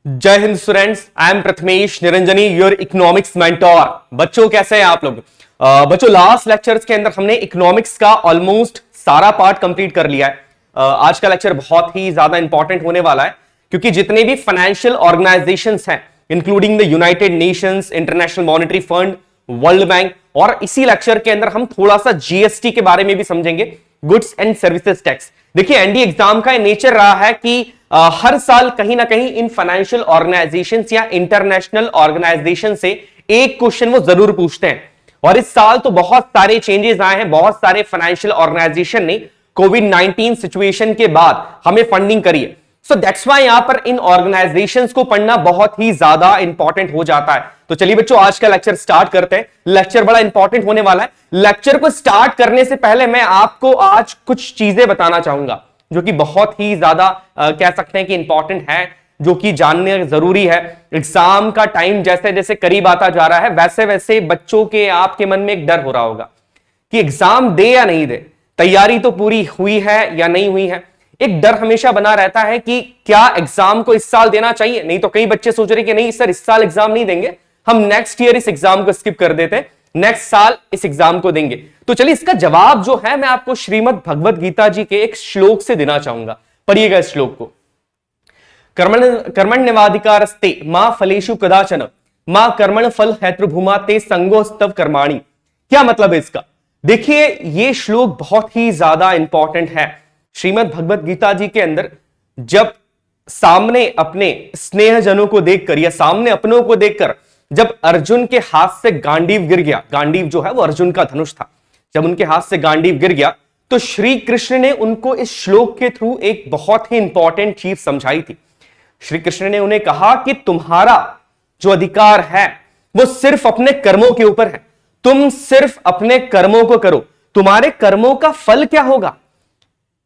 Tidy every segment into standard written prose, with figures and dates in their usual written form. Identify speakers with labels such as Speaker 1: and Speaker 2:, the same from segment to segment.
Speaker 1: जय Hind students, I am Prathamesh Niranjani, your economics mentor. बच्चों कैसे हैं आप लोग? बच्चों लास्ट लेक्चर्स के अंदर हमने इकोनॉमिक्स का ऑलमोस्ट सारा पार्ट कंप्लीट कर लिया है। आज का लेक्चर बहुत ही ज्यादा इंपॉर्टेंट होने वाला है क्योंकि जितने भी फाइनेंशियल ऑर्गेनाइजेशंस हैं including the United Nations, international monetary fund, world bank, और इसी लेक्चर के अंदर हम थोड़ा सा जीएसटी के बारे में भी समझेंगे, गुड्स एंड सर्विसेज टैक्स। देखिए एनडीए एग्जाम का नेचर रहा है कि हर साल कहीं ना कहीं इन फाइनेंशियल ऑर्गेनाइजेशंस या इंटरनेशनल ऑर्गेनाइजेशन से एक क्वेश्चन वो जरूर पूछते हैं। और इस साल तो बहुत सारे चेंजेस आए हैं, बहुत सारे फाइनेंशियल ऑर्गेनाइजेशन ने कोविड-19 सिचुएशन के बाद हमें फंडिंग करी है। सो दैट्स व्हाई यहां पर इन ऑर्गेनाइजेशंस को पढ़ना बहुत ही ज्यादा इंपॉर्टेंट हो जाता है। तो चलिए बच्चों आज का लेक्चर स्टार्ट करते हैं। लेक्चर बड़ा इंपॉर्टेंट होने वाला है। लेक्चर को स्टार्ट करने से पहले मैं आपको आज कुछ चीजें बताना चाहूंगा जो कि बहुत ही ज्यादा कह सकते हैं कि इंपॉर्टेंट है, जो कि जानने जरूरी है। एग्जाम का टाइम जैसे जैसे करीब आता जा रहा है वैसे वैसे बच्चों के आपके मन में एक डर हो रहा होगा कि एग्जाम दे या नहीं दे, तैयारी तो पूरी हुई है या नहीं हुई है। एक डर हमेशा बना रहता है कि क्या एग्जाम को इस साल देना चाहिए। नहीं तो कई बच्चे सोच रहे कि नहीं सर इस साल एग्जाम नहीं देंगे, हम नेक्स्ट ईयर इस एग्जाम को स्किप कर देते हैं, नेक्स्ट साल इस एग्जाम को देंगे। तो चलिए इसका जवाब जो है मैं आपको श्रीमद् भगवत गीता जी के एक श्लोक से देना चाहूंगा। पढ़िएगा इस श्लोक को। कर्मण्यवाधिकारस्ते मां फलेषु कदाचन मां कर्मण फल हेतुर्भूमा ते संगोस्तव कर्माणि। क्या मतलब है इसका? देखिए ये श्लोक बहुत ही ज्यादा इंपॉर्टेंट है। श्रीमद् भगवत गीता जी के अंदर जब सामने अपने स्नेहजनों को देखकर या सामने अपनों को देखकर जब अर्जुन के हाथ से गांडीव गिर गया, गांडीव जो है वो अर्जुन का धनुष था, जब उनके हाथ से गांडीव गिर गया तो श्री कृष्ण ने उनको इस श्लोक के थ्रू एक बहुत ही इंपॉर्टेंट चीज समझाई थी। श्री कृष्ण ने उन्हें कहा कि तुम्हारा जो अधिकार है वो सिर्फ अपने कर्मों के ऊपर है। तुम सिर्फ अपने कर्मों को करो। तुम्हारे कर्मों का फल क्या होगा,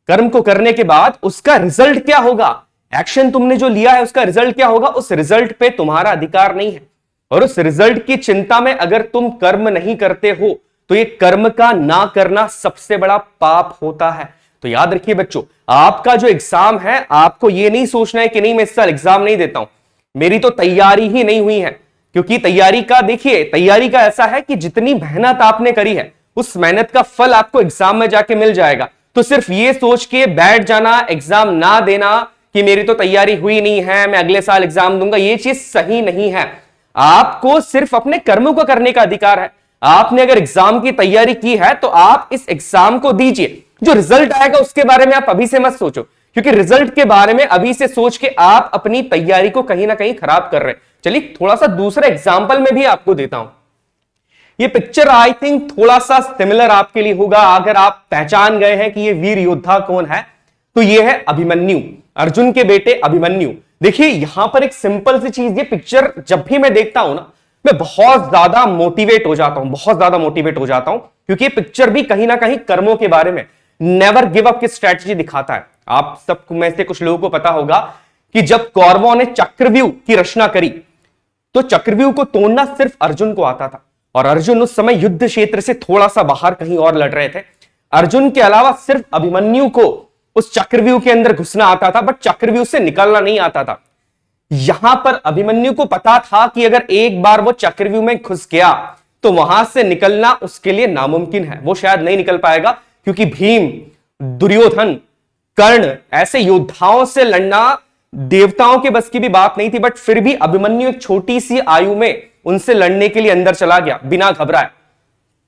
Speaker 1: कर्म को करने के बाद उसका रिजल्ट क्या होगा, एक्शन तुमने जो लिया है उसका रिजल्ट क्या होगा, उस रिजल्ट पे तुम्हारा अधिकार नहीं है। और उस रिजल्ट की चिंता में अगर तुम कर्म नहीं करते हो तो ये कर्म का ना करना सबसे बड़ा पाप होता है। तो याद रखिए बच्चों, आपका जो एग्जाम है आपको ये नहीं सोचना है कि नहीं मैं इस साल एग्जाम नहीं देता हूं, मेरी तो तैयारी ही नहीं हुई है। क्योंकि तैयारी का देखिए, तैयारी का ऐसा है कि जितनी मेहनत आपने करी है उस मेहनत का फल आपको एग्जाम में जाके मिल जाएगा। तो सिर्फ ये सोच के बैठ जाना, एग्जाम ना देना कि मेरी तो तैयारी हुई नहीं है, मैं अगले साल एग्जाम दूंगा, ये चीज सही नहीं है। आपको सिर्फ अपने कर्मों को करने का अधिकार है। आपने अगर एग्जाम की तैयारी की है तो आप इस एग्जाम को दीजिए। जो रिजल्ट आएगा उसके बारे में आप अभी से मत सोचो, क्योंकि रिजल्ट के बारे में अभी से सोच के आप अपनी तैयारी को कहीं ना कहीं खराब कर रहे हैं। चलिए थोड़ा सा दूसरा एग्जाम्पल में भी आपको देता हूं। ये पिक्चर आई थिंक थोड़ा सा सिमिलर आपके लिए होगा। अगर आप पहचान गए हैं कि ये वीर योद्धा कौन है तो ये है अभिमन्यु, अर्जुन के बेटे अभिमन्यु। देखिए यहां पर एक सिंपल सी चीज, ये पिक्चर जब भी मैं देखता हूं ना मैं बहुत ज्यादा मोटिवेट हो जाता हूं, बहुत ज्यादा मोटिवेट हो जाता हूं, क्योंकि ये पिक्चर भी कहीं ना कहीं कर्मों के बारे में, नेवर गिव अप की स्ट्रेटजी दिखाता है। आप सबको में से कुछ लोगों को पता होगा कि जब कौरवों ने चक्रव्यूह की रचना करी तो चक्रव्यूह को तोड़ना सिर्फ अर्जुन को आता था, और अर्जुन उस समय युद्ध क्षेत्र से थोड़ा सा बाहर कहीं और लड़ रहे थे। अर्जुन के अलावा सिर्फ अभिमन्यु को उस चक्रव्यूह के अंदर घुसना आता था, बट चक्रव्यूह से निकलना नहीं आता था। यहां पर अभिमन्यु को पता था कि अगर एक बार वो चक्रव्यूह में घुस गया तो वहां से निकलना उसके लिए नामुमकिन है, वो शायद नहीं निकल पाएगा, क्योंकि भीम, दुर्योधन, कर्ण ऐसे योद्धाओं से लड़ना देवताओं के बस की भी बात नहीं थी। बट फिर भी अभिमन्यु एक छोटी सी आयु में उनसे लड़ने के लिए अंदर चला गया बिना घबराए।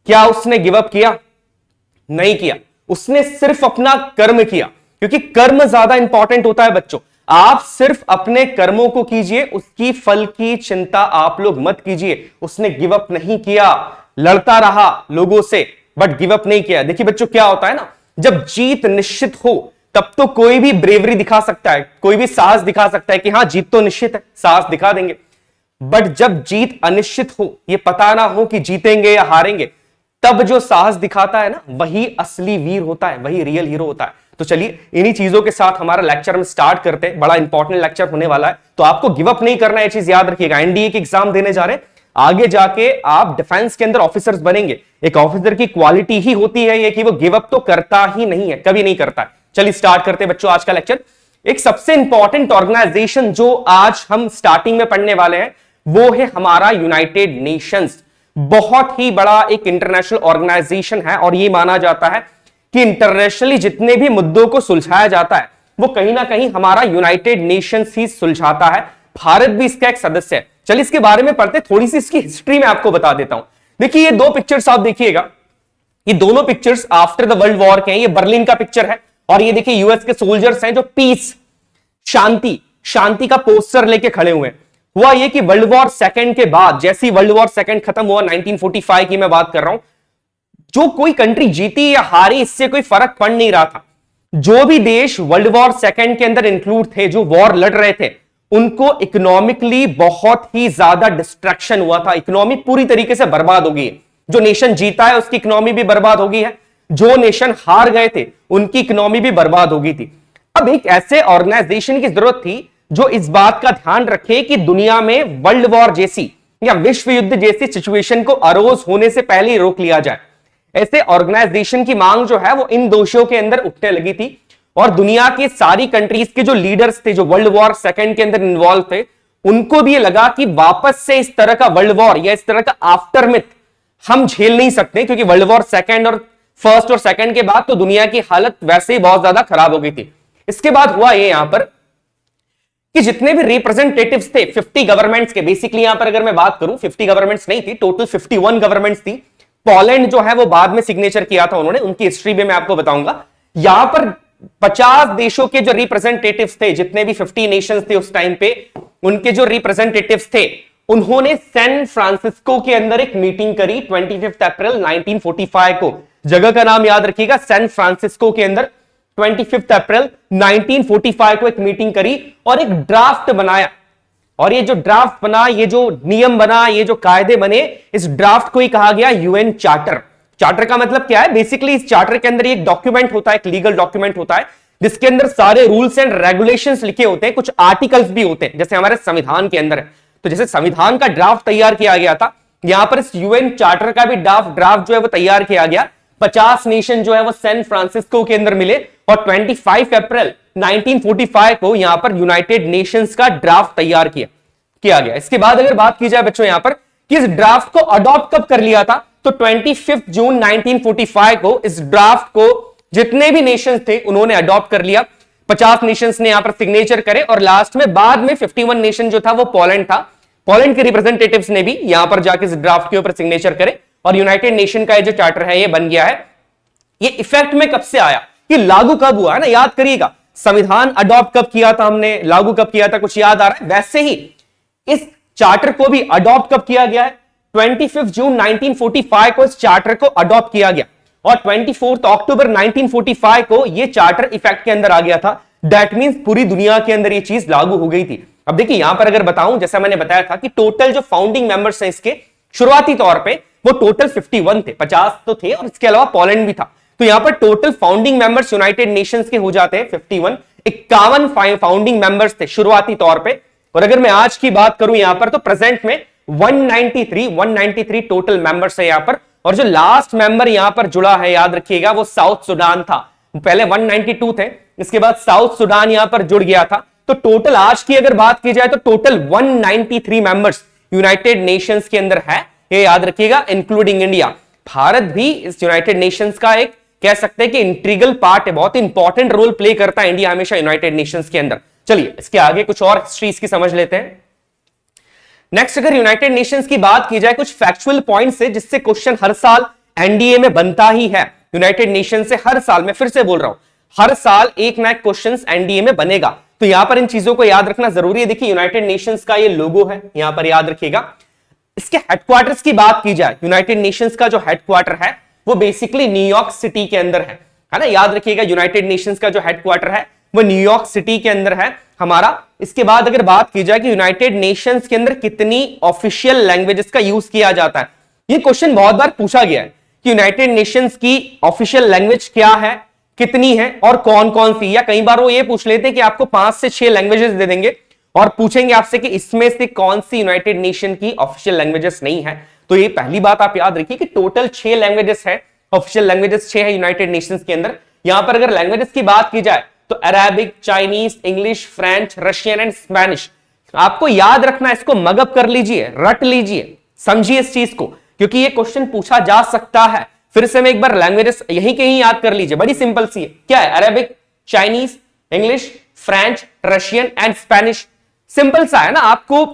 Speaker 1: क्या उसने गिव अप किया? नहीं किया। उसने सिर्फ अपना कर्म किया, क्योंकि कर्म ज्यादा इंपॉर्टेंट होता है बच्चों। आप सिर्फ अपने कर्मों को कीजिए, उसकी फल की चिंता आप लोग मत कीजिए। उसने गिव अप नहीं किया, लड़ता रहा लोगों से बट गिव अप नहीं किया। देखिए बच्चों क्या होता है ना, जब जीत निश्चित हो तब तो कोई भी ब्रेवरी दिखा सकता है, कोई भी साहस दिखा सकता है कि हां जीत तो निश्चित है, साहस दिखा देंगे। बट जब जीत अनिश्चित हो, ये पता ना हो कि जीतेंगे या हारेंगे, तब जो साहस दिखाता है ना वही असली वीर होता है, वही रियल हीरो होता है। तो चलिए इन्हीं चीजों के साथ हमारा लेक्चर में स्टार्ट करते हैं। बड़ा इंपॉर्टेंट लेक्चर होने वाला है, तो आपको गिव अप नहीं करना है, ये चीज याद रखिएगा। एनडीए की एग्जाम देने जा रहे हैं, आगे जाके आप डिफेंस के अंदर ऑफिसर्स बनेंगे। एक ऑफिसर की क्वालिटी ही होती है ये कि वो गिव अप तो करता ही नहीं है, कभी नहीं करता है। चलिए स्टार्ट करते हैं बच्चों आज का लेक्चर। एक सबसे इंपॉर्टेंट ऑर्गेनाइजेशन जो आज हम स्टार्टिंग में पढ़ने वाले हैं वो है हमारा यूनाइटेड नेशंस। बहुत ही बड़ा एक इंटरनेशनल ऑर्गेनाइजेशन है और ये माना जाता है कि इंटरनेशनली जितने भी मुद्दों को सुलझाया जाता है वो कहीं ना कहीं हमारा यूनाइटेड नेशंस ही सुलझाता है। भारत भी इसका एक सदस्य है। चलिए इसके बारे में पढ़ते, थोड़ी सी इसकी हिस्ट्री में आपको बता देता हूं। देखिए ये दो पिक्चर्स आप देखिएगा, ये दोनों pictures after the world war के हैं। ये बर्लिन का पिक्चर है और ये देखिए यूएस के सोल्जर्स हैं जो पीस, शांति का पोस्टर लेके खड़े हुए हैं। हुआ ये कि वर्ल्ड वॉर सेकंड के बाद, जैसी वर्ल्ड वॉर सेकंड खत्म हुआ 1945 की मैं बात कर रहा हूं, जो कोई कंट्री जीती या हारी इससे कोई फर्क पड़ नहीं रहा था। जो भी देश वर्ल्ड वॉर सेकंड के अंदर इंक्लूड थे, जो वॉर लड़ रहे थे, उनको इकोनॉमिकली बहुत ही ज्यादा डिस्ट्रक्शन हुआ था। इकोनॉमी पूरी तरीके से बर्बाद हो गई है। जो नेशन जीता है उसकी इकोनॉमी भी बर्बाद हो गई है, जो नेशन हार गए थे उनकी इकोनॉमी भी बर्बाद हो गई थी। अब एक ऐसे ऑर्गेनाइजेशन की जरूरत थी जो इस बात का ध्यान रखे कि दुनिया में वर्ल्ड वॉर जैसी या विश्व युद्ध जैसी सिचुएशन को अरोज होने से पहले ही रोक लिया जाए। ऐसे ऑर्गेनाइजेशन की मांग जो है वो इन देशों के अंदर उठने लगी थी और दुनिया के सारी कंट्रीज के जो लीडर्स थे, जो वर्ल्ड वॉर सेकंड के अंदर इन्वॉल्व थे, उनको भी ये लगा कि वापस से इस तरह का वर्ल्ड वॉर या इस तरह का आफ्टरमिथ हम झेल नहीं सकते, क्योंकि वर्ल्ड वॉर सेकंड और फर्स्ट और सेकंड के बाद तो दुनिया की हालत वैसे ही बहुत ज्यादा खराब हो गई थी। इसके बाद हुआ ये यहां पर कि जितने भी रिप्रेजेंटेटिव्स थे 50 गवर्नमेंट्स के, बेसिकली यहां पर अगर मैं बात करूं 50 गवर्नमेंट्स नहीं थी, टोटल 51 गवर्नमेंट्स थी। पोलैंड जो है वो बाद में सिग्नेचर किया था उन्होंने, उनकी हिस्ट्री भी मैं आपको बताऊंगा। यहां पर 50 देशों के जो रिप्रेजेंटेटिव्स थे, जितने भी 50 नेशंस थे उस टाइम पे, उनके जो रिप्रेजेंटेटिव्स थे उन्होंने सैन फ्रांसिस्को के अंदर एक मीटिंग करी 25 अप्रैल 1945 को। जगह का नाम याद रखिएगा, सैन फ्रांसिस्को के अंदर 25 अप्रैल 1945 को एक मीटिंग करी और एक ड्राफ्ट बनाया। और ये जो ड्राफ्ट बना, ये जो नियम बना, ये जो कायदे बने, इस ड्राफ्ट को ही कहा गया यूएन चार्टर। चार्टर का मतलब क्या है? बेसिकली इस चार्टर के अंदर एक डॉक्यूमेंट होता है, एक लीगल डॉक्यूमेंट होता है, जिसके अंदर सारे रूल्स एंड रेगुलेशंस लिखे होते हैं। कुछ आर्टिकल्स भी होते हैं, जैसे हमारे संविधान के अंदर है। तो जैसे संविधान का ड्राफ्ट तैयार किया गया था, यहां पर इस यूएन चार्टर का भी ड्राफ्ट जो है वो तैयार किया गया। 50 नेशन जो है वो सैन फ्रांसिस्को के अंदर मिले और 25 अप्रैल 1945 को यहां पर यूनाइटेड नेशंस का ड्राफ्ट तैयार किया गया। इसके बाद अगर बात की जाए बच्चों यहां पर कि इस ड्राफ्ट को अडॉप्ट कब कर लिया था, तो 25 जून 1945 को इस ड्राफ्ट को जितने भी नेशंस थे उन्होंने अडॉप्ट कर लिया। 50 नेशंस ने यहां पर सिग्नेचर करे और लास्ट में बाद में 51 नेशन जो था वो पोलैंड था। पोलैंड के रिप्रेजेंटेटिव्स ने भी यहां पर जाके इस ड्राफ्ट के ऊपर सिग्नेचर करे और यूनाइटेड नेशन का ये जो चार्टर है ये बन गया है। ये इफेक्ट में कब से आया, ये लागू कब हुआ है ना, याद करिएगा। संविधान अडॉप्ट कब किया था हमने, लागू कब किया था, कुछ याद आ रहा है? वैसे ही इस चार्टर को भी अडॉप्ट कब किया गया है? 25 जून 1945 को इस चार्टर को अडॉप्ट किया गया और 24 अक्टूबर 1945 को यह चार्टर इफेक्ट के अंदर आ गया था। दैट मींस पूरी दुनिया के अंदर यह चीज लागू हो गई थी। अब देखिए यहां पर अगर बताऊं, जैसा मैंने बताया था कि टोटल जो फाउंडिंग मेंबर्स हैं इसके शुरुआती तौर पे वो टोटल 51 थे, 50 तो थे और इसके अलावा पोलैंड भी था। तो यहां पर total founding members United Nations के हो जाते हैं 51। 51 फाउंडिंग मेंबर्स थे शुरुआती तौर पे। और अगर मैं आज की बात करूं यहां पर, तो प्रेजेंट में 193 टोटल मेंबर्स है यहां पर। और जो लास्ट मेंबर यहां पर जुड़ा है, याद रखिएगा, वो साउथ सुडान था। पहले 192 थे, इसके बाद साउथ सुडान यहां पर जुड़ गया था। तो टोटल आज की अगर बात की जाए तो टोटल 193 मेंबर्स यूनाइटेड नेशंस के अंदर है, ये याद रखिएगा, इंक्लूडिंग इंडिया। भारत भी इस यूनाइटेड नेशंस का एक कह सकते हैं कि इंटीग्रल पार्ट है, बहुत इंपॉर्टेंट रोल प्ले करता है इंडिया हमेशा यूनाइटेड नेशंस के अंदर। चलिए इसके आगे कुछ और हिस्ट्री इसकी समझ लेते हैं। नेक्स्ट अगर यूनाइटेड नेशंस की बात की जाए, कुछ फैक्चुअल पॉइंट्स है जिससे क्वेश्चन हर साल एनडीए में बनता ही है। यूनाइटेड नेशन से हर साल, मैं फिर से बोल रहा हूं, हर साल एक ना एक क्वेश्चन एनडीए में बनेगा। तो यहां पर इन चीजों को याद रखना जरूरी है। देखिए यूनाइटेड नेशंस का ये लोगो है, यहां पर याद रखिएगा। इसके हेडक्वार्टर्स की बात की जाए, यूनाइटेड नेशंस का जो हेडक्वार्टर है वो बेसिकली न्यूयॉर्क सिटी के अंदर है ना, याद रखिएगा। यूनाइटेड नेशंस का जो हेडक्वार्टर है वो न्यूयॉर्क सिटी के अंदर है हमारा। इसके बाद अगर बात की जाए कि यूनाइटेड नेशंस के अंदर कितनी ऑफिशियल लैंग्वेजेस का यूज किया जाता है, ये क्वेश्चन बहुत बार पूछा गया है कि यूनाइटेड नेशंस की ऑफिशियल लैंग्वेज क्या है, कितनी है और कौन कौन सी। या कई बार वो ये पूछ लेते हैं कि आपको 5 से 6 लैंग्वेजेस दे देंगे और पूछेंगे आपसे कि इसमें से कौन सी यूनाइटेड नेशन की ऑफिशियल लैंग्वेजेस नहीं है। तो ये पहली बात आप याद रखिए कि टोटल 6 लैंग्वेजेस है, ऑफिशियल लैंग्वेजेस 6 है यूनाइटेड नेशंस के अंदर। यहां पर अगर लैंग्वेजेस की बात की जाए तो Arabic, Chinese, English, French, Russian and Spanish. आपको याद रखना, इसको मगअप कर लीजिए, रट लीजिए, समझिए इस चीज को, क्योंकि ये क्वेश्चन पूछा जा सकता है। फिर से मैं एक बार लैंग्वेजेस यहीं के ही याद कर लीजिए, बड़ी सिंपल सी है। क्या है? Arabic, Chinese, English, French, Russian and Spanish. Simple सा है ना। आपको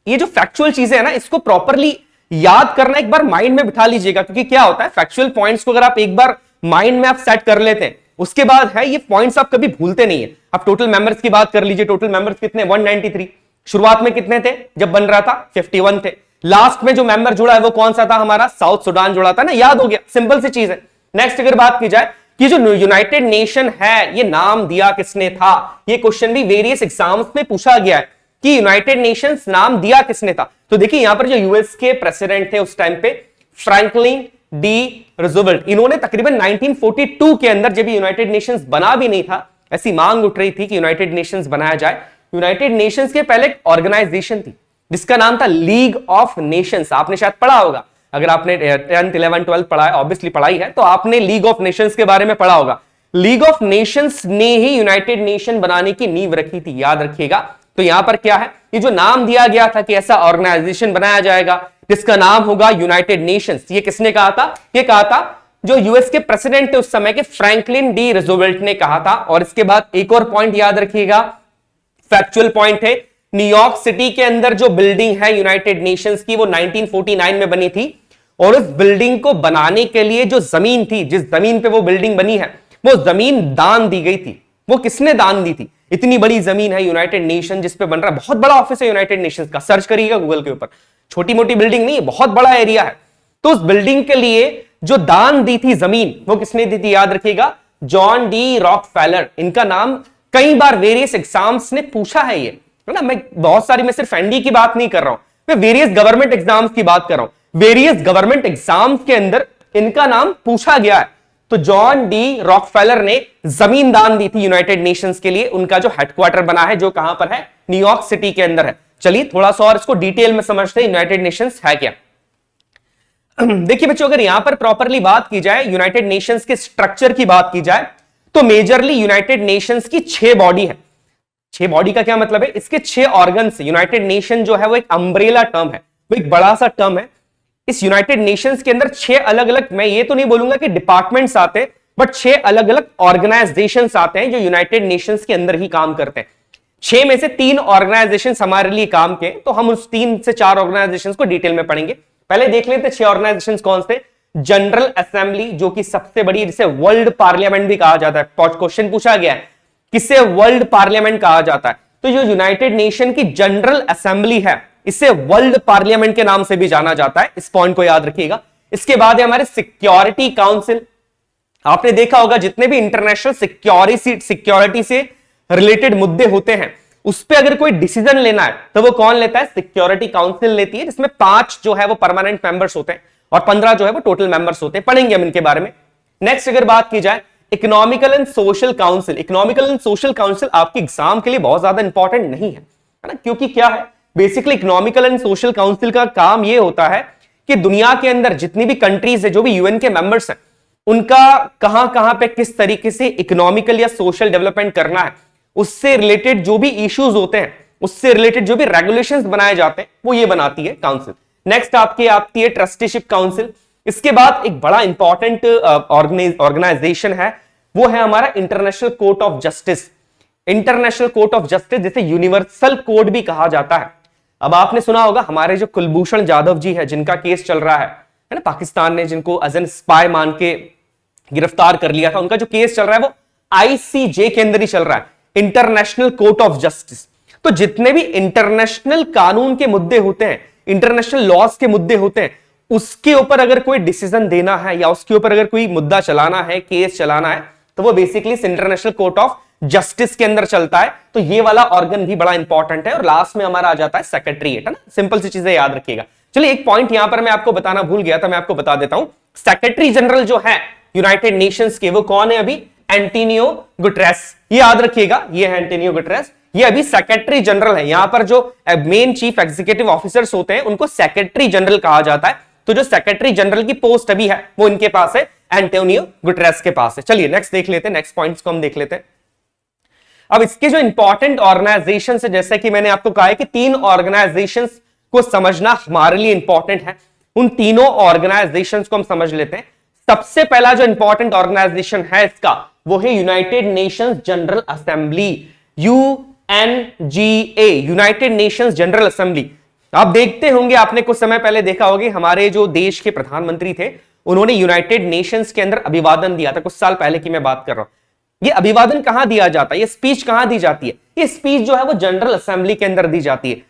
Speaker 1: ये जो फैक्चुअल चीजें है ना, इसको प्रॉपरली याद करना एक बार माइंड में बिठा लीजिएगा, क्योंकि क्या होता है, फैक्चुअल पॉइंट्स को अगर आप एक बार माइंड में आप सेट कर लेते हैं, उसके बाद है ये पॉइंट्स आप कभी भूलते नहीं है। आप टोटल मेंबर्स की बात कर लीजिए, टोटल मेंबर्स कितने? 193। शुरुआत में कितने थे जब बन रहा था? 51 थे। लास्ट में जो मेंबर जुड़ा है वो कौन सा था? हमारा साउथ सुडान जुड़ा था ना, याद हो गया, सिंपल सी चीज है। नेक्स्ट अगर बात की जाए कि जो यूनाइटेड नेशन है, ये नाम दिया किसने था? ये क्वेश्चन भी वेरियस एग्जाम्स में पूछा गया है कि यूनाइटेड नेशंस नाम दिया किसने था। तो देखिए यहां पर जो यूएस के प्रेसिडेंट थे उस टाइम पे, फ्रैंकलिन डी रूजवेल्ट, इन्होंने तकरीबन 1942 के अंदर, जब यूनाइटेड नेशंस बना भी नहीं था, ऐसी मांग उठ रही थी कि यूनाइटेड नेशंस बनाया जाए। यूनाइटेड नेशंस के पहले एक ऑर्गेनाइजेशन थी जिसका नाम था लीग ऑफ नेशंस। आपने शायद पढ़ा होगा, अगर आपने 10th 11th 12th पढ़ा है, ऑब्वियसली पढ़ाई है, तो आपने लीग ऑफ नेशंस के बारे में पढ़ा होगा। लीग ऑफ नेशंस ने ही यूनाइटेड नेशन बनाने की नींव रखी थी, याद रखिएगा। तो यहां पर क्या है, ये जो नाम दिया गया था कि ऐसा ऑर्गेनाइजेशन बनाया जाएगा जिसका नाम होगा यूनाइटेड नेशंस, ये किसने कहा था? ये कहा था जो यूएस के प्रेसिडेंट थे उस समय के, फ्रैंकलिन डी रूजवेल्ट ने कहा था। और इसके बाद एक और पॉइंट याद रखिएगा, फैक्चुअल पॉइंट है, न्यूयॉर्क सिटी के अंदर जो बिल्डिंग है यूनाइटेड नेशंस की, वो 1949 में बनी थी। और उस बिल्डिंग को बनाने के लिए जो जमीन थी, जिस जमीन पे वो बिल्डिंग बनी है, वो जमीन दान दी गई थी। वो किसने दान दी थी? इतनी बड़ी जमीन है यूनाइटेड नेशन जिस पे बन रहा है, बहुत बड़ा ऑफिस है यूनाइटेड नेशंस का, सर्च करिएगा गूगल के ऊपर, छोटी मोटी बिल्डिंग नहीं है, बहुत बड़ा एरिया है। तो उस बिल्डिंग के लिए जो दान दी थी जमीन, वो किसने दी थी? याद रखिएगा, जॉन डी रॉकफेलर। इनका नाम कई बार वेरियस एग्जाम्स ने पूछा है, ये है ना। मैं बहुत सारी, मैं सिर्फ एनडी की बात नहीं कर रहा हूं, मैं वेरियस गवर्नमेंट एग्जाम्स की बात कर रहा हूं। वेरियस गवर्नमेंट एग्जाम्स के अंदर इनका नाम पूछा गया है। तो जॉन डी रॉकफेलर ने जमीन दान दी थी यूनाइटेड नेशंस के लिए। उनका जो हेडक्वार्टर बना है, जो कहां पर है? न्यूयॉर्क सिटी के अंदर है। चलिए थोड़ा सा और इसको डिटेल में समझते हैं, यूनाइटेड नेशंस है क्या। देखिए बच्चों, अगर यहां पर प्रॉपरली बात की जाए, यूनाइटेड नेशंस के स्ट्रक्चर की बात की जाए, तो मेजरली यूनाइटेड नेशंस की 6 बॉडी है। 6 बॉडी का क्या मतलब है? इसके 6 ऑर्गन्स। यूनाइटेड नेशन जो है वो एक अम्ब्रेला टर्म है, वो एक बड़ा सा टर्म है। इस यूनाइटेड नेशंस के अंदर 6 अलग अलग, मैं ये तो नहीं बोलूंगा कि डिपार्टमेंट्स आते हैं, बट 6 अलग अलग ऑर्गेनाइजेशंस आते हैं जो यूनाइटेड नेशंस के अंदर ही काम करते हैं। 6 में से 3 ऑर्गेनाइजेशंस हमारे लिए काम के, तो हम उस 3 से 4 ऑर्गेनाइजेशंस को डिटेल में पढ़ेंगे। पहले देख लेते हैं 6 ऑर्गेनाइजेशंस कौन से। जनरल असेंबली, जो कि सबसे बड़ी, जिसे वर्ल्ड पार्लियामेंट भी कहा जाता है। क्वेश्चन पूछा गया है किसे वर्ल्ड पार्लियामेंट कहा जाता है, तो जो यूनाइटेड नेशन की जनरल असेंबली है, इसे वर्ल्ड पार्लियामेंट के नाम से भी जाना जाता है। इस पॉइंट को याद रखिएगा। इसके बाद है हमारे सिक्योरिटी काउंसिल। आपने देखा होगा जितने भी इंटरनेशनल सिक्योरिटी से रिलेटेड मुद्दे होते हैं, उस पर अगर कोई डिसीजन लेना है तो वो कौन लेता है? सिक्योरिटी काउंसिल लेती है, जिसमें 5 जो है वो परमानेंट मेंबर्स होते हैं और 15 जो है वो टोटल मेंबर्स होते हैं। पढ़ेंगे हम इनके बारे में। नेक्स्ट अगर बात की जाए, economical and social council. Economical and social council आपके एग्जाम के लिए बहुत ज्यादा इंपॉर्टेंट नहीं है ना, क्योंकि क्या है, basically economical and social council का काम यह होता है कि दुनिया के अंदर जितनी भी कंट्रीज है, जो भी यूएन के मेंबर्स हैं, उनका कहां कहां पे किस तरीके से इकोनॉमिकल या सोशल डेवलपमेंट करना है, उससे रिलेटेड जो भी इश्यूज होते हैं, उससे रिलेटेड जो भी रेगुलेशंस बनाए जाते हैं, वो ये बनाती है काउंसिल। नेक्स्ट आपकी आती है ट्रस्टीशिप काउंसिल। इसके बाद एक बड़ा इंपॉर्टेंट ऑर्गेनाइजेशन है, वो है हमारा international court of justice. International court of justice, जिसे यूनिवर्सल कोर्ट भी कहा जाता है। अब आपने सुना होगा हमारे जो कुलभूषण जाधव जी है, जिनका केस चल रहा है ना, पाकिस्तान ने जिनको एज एन स्पाई मान के गिरफ्तार कर लिया था, उनका जो केस चल रहा है वो आईसीजे के अंदर ही चल रहा है, इंटरनेशनल कोर्ट ऑफ जस्टिस। तो जितने भी इंटरनेशनल कानून के मुद्दे होते हैं, इंटरनेशनल लॉज के मुद्दे होते हैं, उसके ऊपर अगर कोई डिसीजन देना है या उसके ऊपर अगर कोई मुद्दा चलाना है, केस चलाना है, तो वो basically international court of justice के अंदर चलता है। तो ये वाला ऑर्गन भी बड़ा इंपॉर्टेंट है। और लास्ट में हमारा आ जाता है सेक्रेटरीएट, है ना। सिंपल सी चीजें याद रखिएगा। चलिए एक पॉइंट यहां पर मैं आपको बताना भूल गया था, मैं आपको बता देता हूं। सेक्रेटरी जनरल जो है यूनाइटेड नेशंस के, वो कौन है अभी? Antonio Guterres. ये याद रखिएगा, ये है एंटोनियो गुटेरेस, ये अभी सेक्रेटरी जनरल है। यहां पर जो मेन चीफ एग्जीक्यूटिव ऑफिसर्स होते हैं, उनको सेक्रेटरी जनरल कहा जाता है। तो जो सेक्रेटरी जनरल की पोस्ट अभी है, वो इनके पास है, एंटोनियो गुटेरेस के पास है। चलिए नेक्स्ट देख लेते हैं, नेक्स्ट पॉइंट्स को हम देख लेते हैं। अब इसके जो इंपॉर्टेंट ऑर्गेनाइजेशन है, जैसे कि मैंने आपको कहा है कि 3 ऑर्गेनाइजेशन को समझना हमारे लिए इंपॉर्टेंट है, उन तीनों ऑर्गेनाइजेशंस को हम समझ लेते हैं। सबसे पहला जो इंपॉर्टेंट ऑर्गेनाइजेशन है इसका, वो है United Nations general assembly, UNGA, United Nations general assembly. आप देखते होंगे, आपने कुछ समय पहले देखा होगा, हमारे जो देश के प्रधानमंत्री थे उन्होंने यूनाइटेड नेशंस के अंदर अभिवादन दिया था, कुछ साल पहले की मैं बात कर रहा हूं। ये अभिवादन कहां दिया जाता है, ये स्पीच कहां दी जाती है? ये स्पीच जो है वो जनरल असेंबली के अंदर दी जाती है।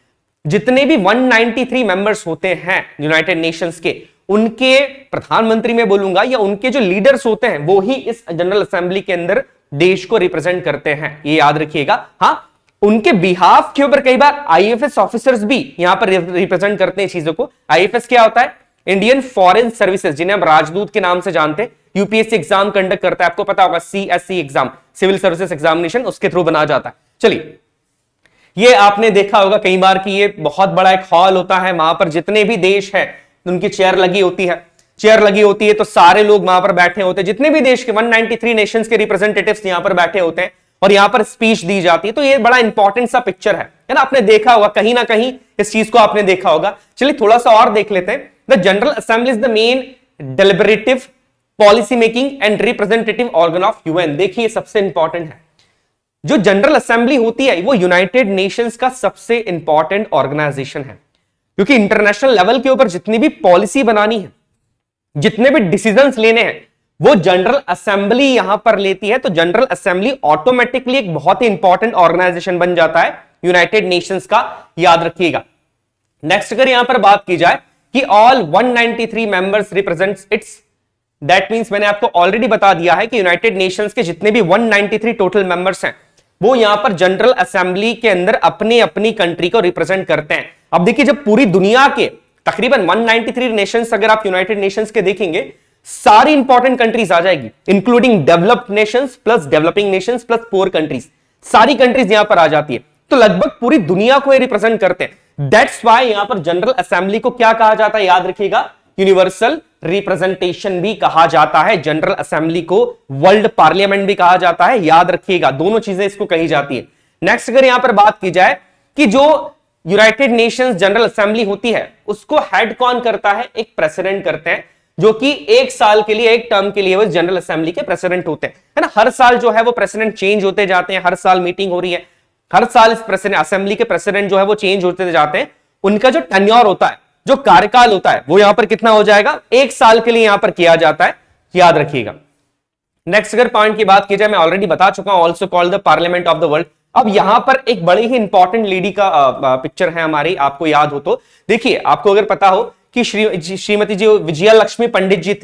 Speaker 1: जितने भी 193 मेंबर्स होते हैं यूनाइटेड नेशंस के, उनके प्रधानमंत्री में बोलूंगा, या उनके जो लीडर्स होते हैं वो ही इस जनरल असेंबली के अंदर देश को रिप्रेजेंट करते हैं, ये याद रखिएगा। हाँ, उनके बिहाफ के ऊपर कई बार आईएफएस ऑफिसर्स भी यहां पर रिप्रेजेंट करते हैं चीजों को। आईएफएस क्या होता है? इंडियन फॉरेन सर्विसेज, जिन्हें हम राजदूत के नाम से जानते हैं। यूपीएससी एग्जाम कंडक्ट करता है, आपको पता होगा, CSC exam, civil services examination, उसके थ्रू बना जाता है। चलिए, ये आपने देखा होगा कई बार कि ये बहुत बड़ा एक हॉल होता है, वहां पर जितने भी देश है उनकी चेयर लगी होती है। चेयर लगी होती है तो सारे लोग वहां पर बैठे होते हैं, जितने भी देश के 193 नेशंस के रिप्रेजेंटेटिव्स यहां पर बैठे होते हैं और यहां पर स्पीच दी जाती है। तो ये बड़ा इंपॉर्टेंट सा पिक्चर है ना, आपने देखा होगा कहीं ना कहीं, इस चीज को आपने देखा होगा। चलिए थोड़ा सा और देख लेते हैं। The general assembly is the main deliberative, policy making and representative organ of UN. देखिए सबसे इंपॉर्टेंट है, जो जनरल असेंबली होती है वो यूनाइटेड नेशंस का सबसे इंपॉर्टेंट ऑर्गेनाइजेशन है, क्योंकि इंटरनेशनल लेवल के ऊपर जितनी भी पॉलिसी बनानी है, जितने भी डिसीजंस लेने हैं, वो जनरल असेंबली यहां पर लेती है। तो जनरल असेंबली ऑटोमेटिकली एक बहुत ही इंपॉर्टेंट ऑर्गेनाइजेशन बन जाता है यूनाइटेड नेशंस का, याद रखिएगा। नेक्स्ट अगर यहां पर बात की जाए कि all 193 members represents it's, that means मैंने आपको ऑलरेडी बता दिया है कि यूनाइटेड नेशंस के जितने भी 193 टोटल मेंबर्स हैं, वो यहां पर जनरल असेंबली के अंदर अपनी अपनी कंट्री को रिप्रेजेंट करते हैं। अब देखिए, जब पूरी दुनिया के तकरीबन 193 नेशंस अगर आप यूनाइटेड नेशंस के देखेंगे, सारी इंपॉर्टेंट कंट्रीज आ जाएगी, including developed Nations plus developing Nations plus poor countries, सारी कंट्रीज यहां पर आ जाती है। तो लगभग पूरी दुनिया को ये रिप्रेजेंट करते हैं। दैट्स व्हाई यहां पर जनरल असेंबली को क्या कहा जाता है, याद रखिएगा, यूनिवर्सल रिप्रेजेंटेशन भी कहा जाता है। जनरल असेंबली को वर्ल्ड पार्लियामेंट भी कहा जाता है, याद रखिएगा, दोनों चीजें इसको कही जाती है। नेक्स्ट अगर यहां पर बात की जाए कि जो यूनाइटेड नेशंस जनरल असेंबली होती है, उसको हेड कौन करता है? एक प्रेसिडेंट करते हैं, जो कि 1 साल के लिए, एक टर्म के लिए वो जनरल असेंबली के प्रेसिडेंट होते हैं, है ना। हर साल जो है वो प्रेसिडेंट चेंज होते जाते हैं, हर साल मीटिंग हो रही है, हर साल इस प्रेसिडेंट असेंबली के प्रेसिडेंट जो है वो चेंज होते जाते हैं। उनका जो टेन्योर होता है, जो कार्यकाल होता है, वो यहां पर कितना हो जाएगा? 1 साल के लिए यहां पर किया जाता है, याद रखिएगा। नेक्स्ट अगर पॉइंट की बात की जाए, मैं ऑलरेडी बता चुका हूं, also called the parliament of the world. अब यहां पर एक बड़ी ही इंपॉर्टेंट लेडी का पिक्चर है हमारी, आपको याद हो तो देखिए। आपको अगर पता हो कि श्रीमती जी विजया लक्ष्मी पंडित जी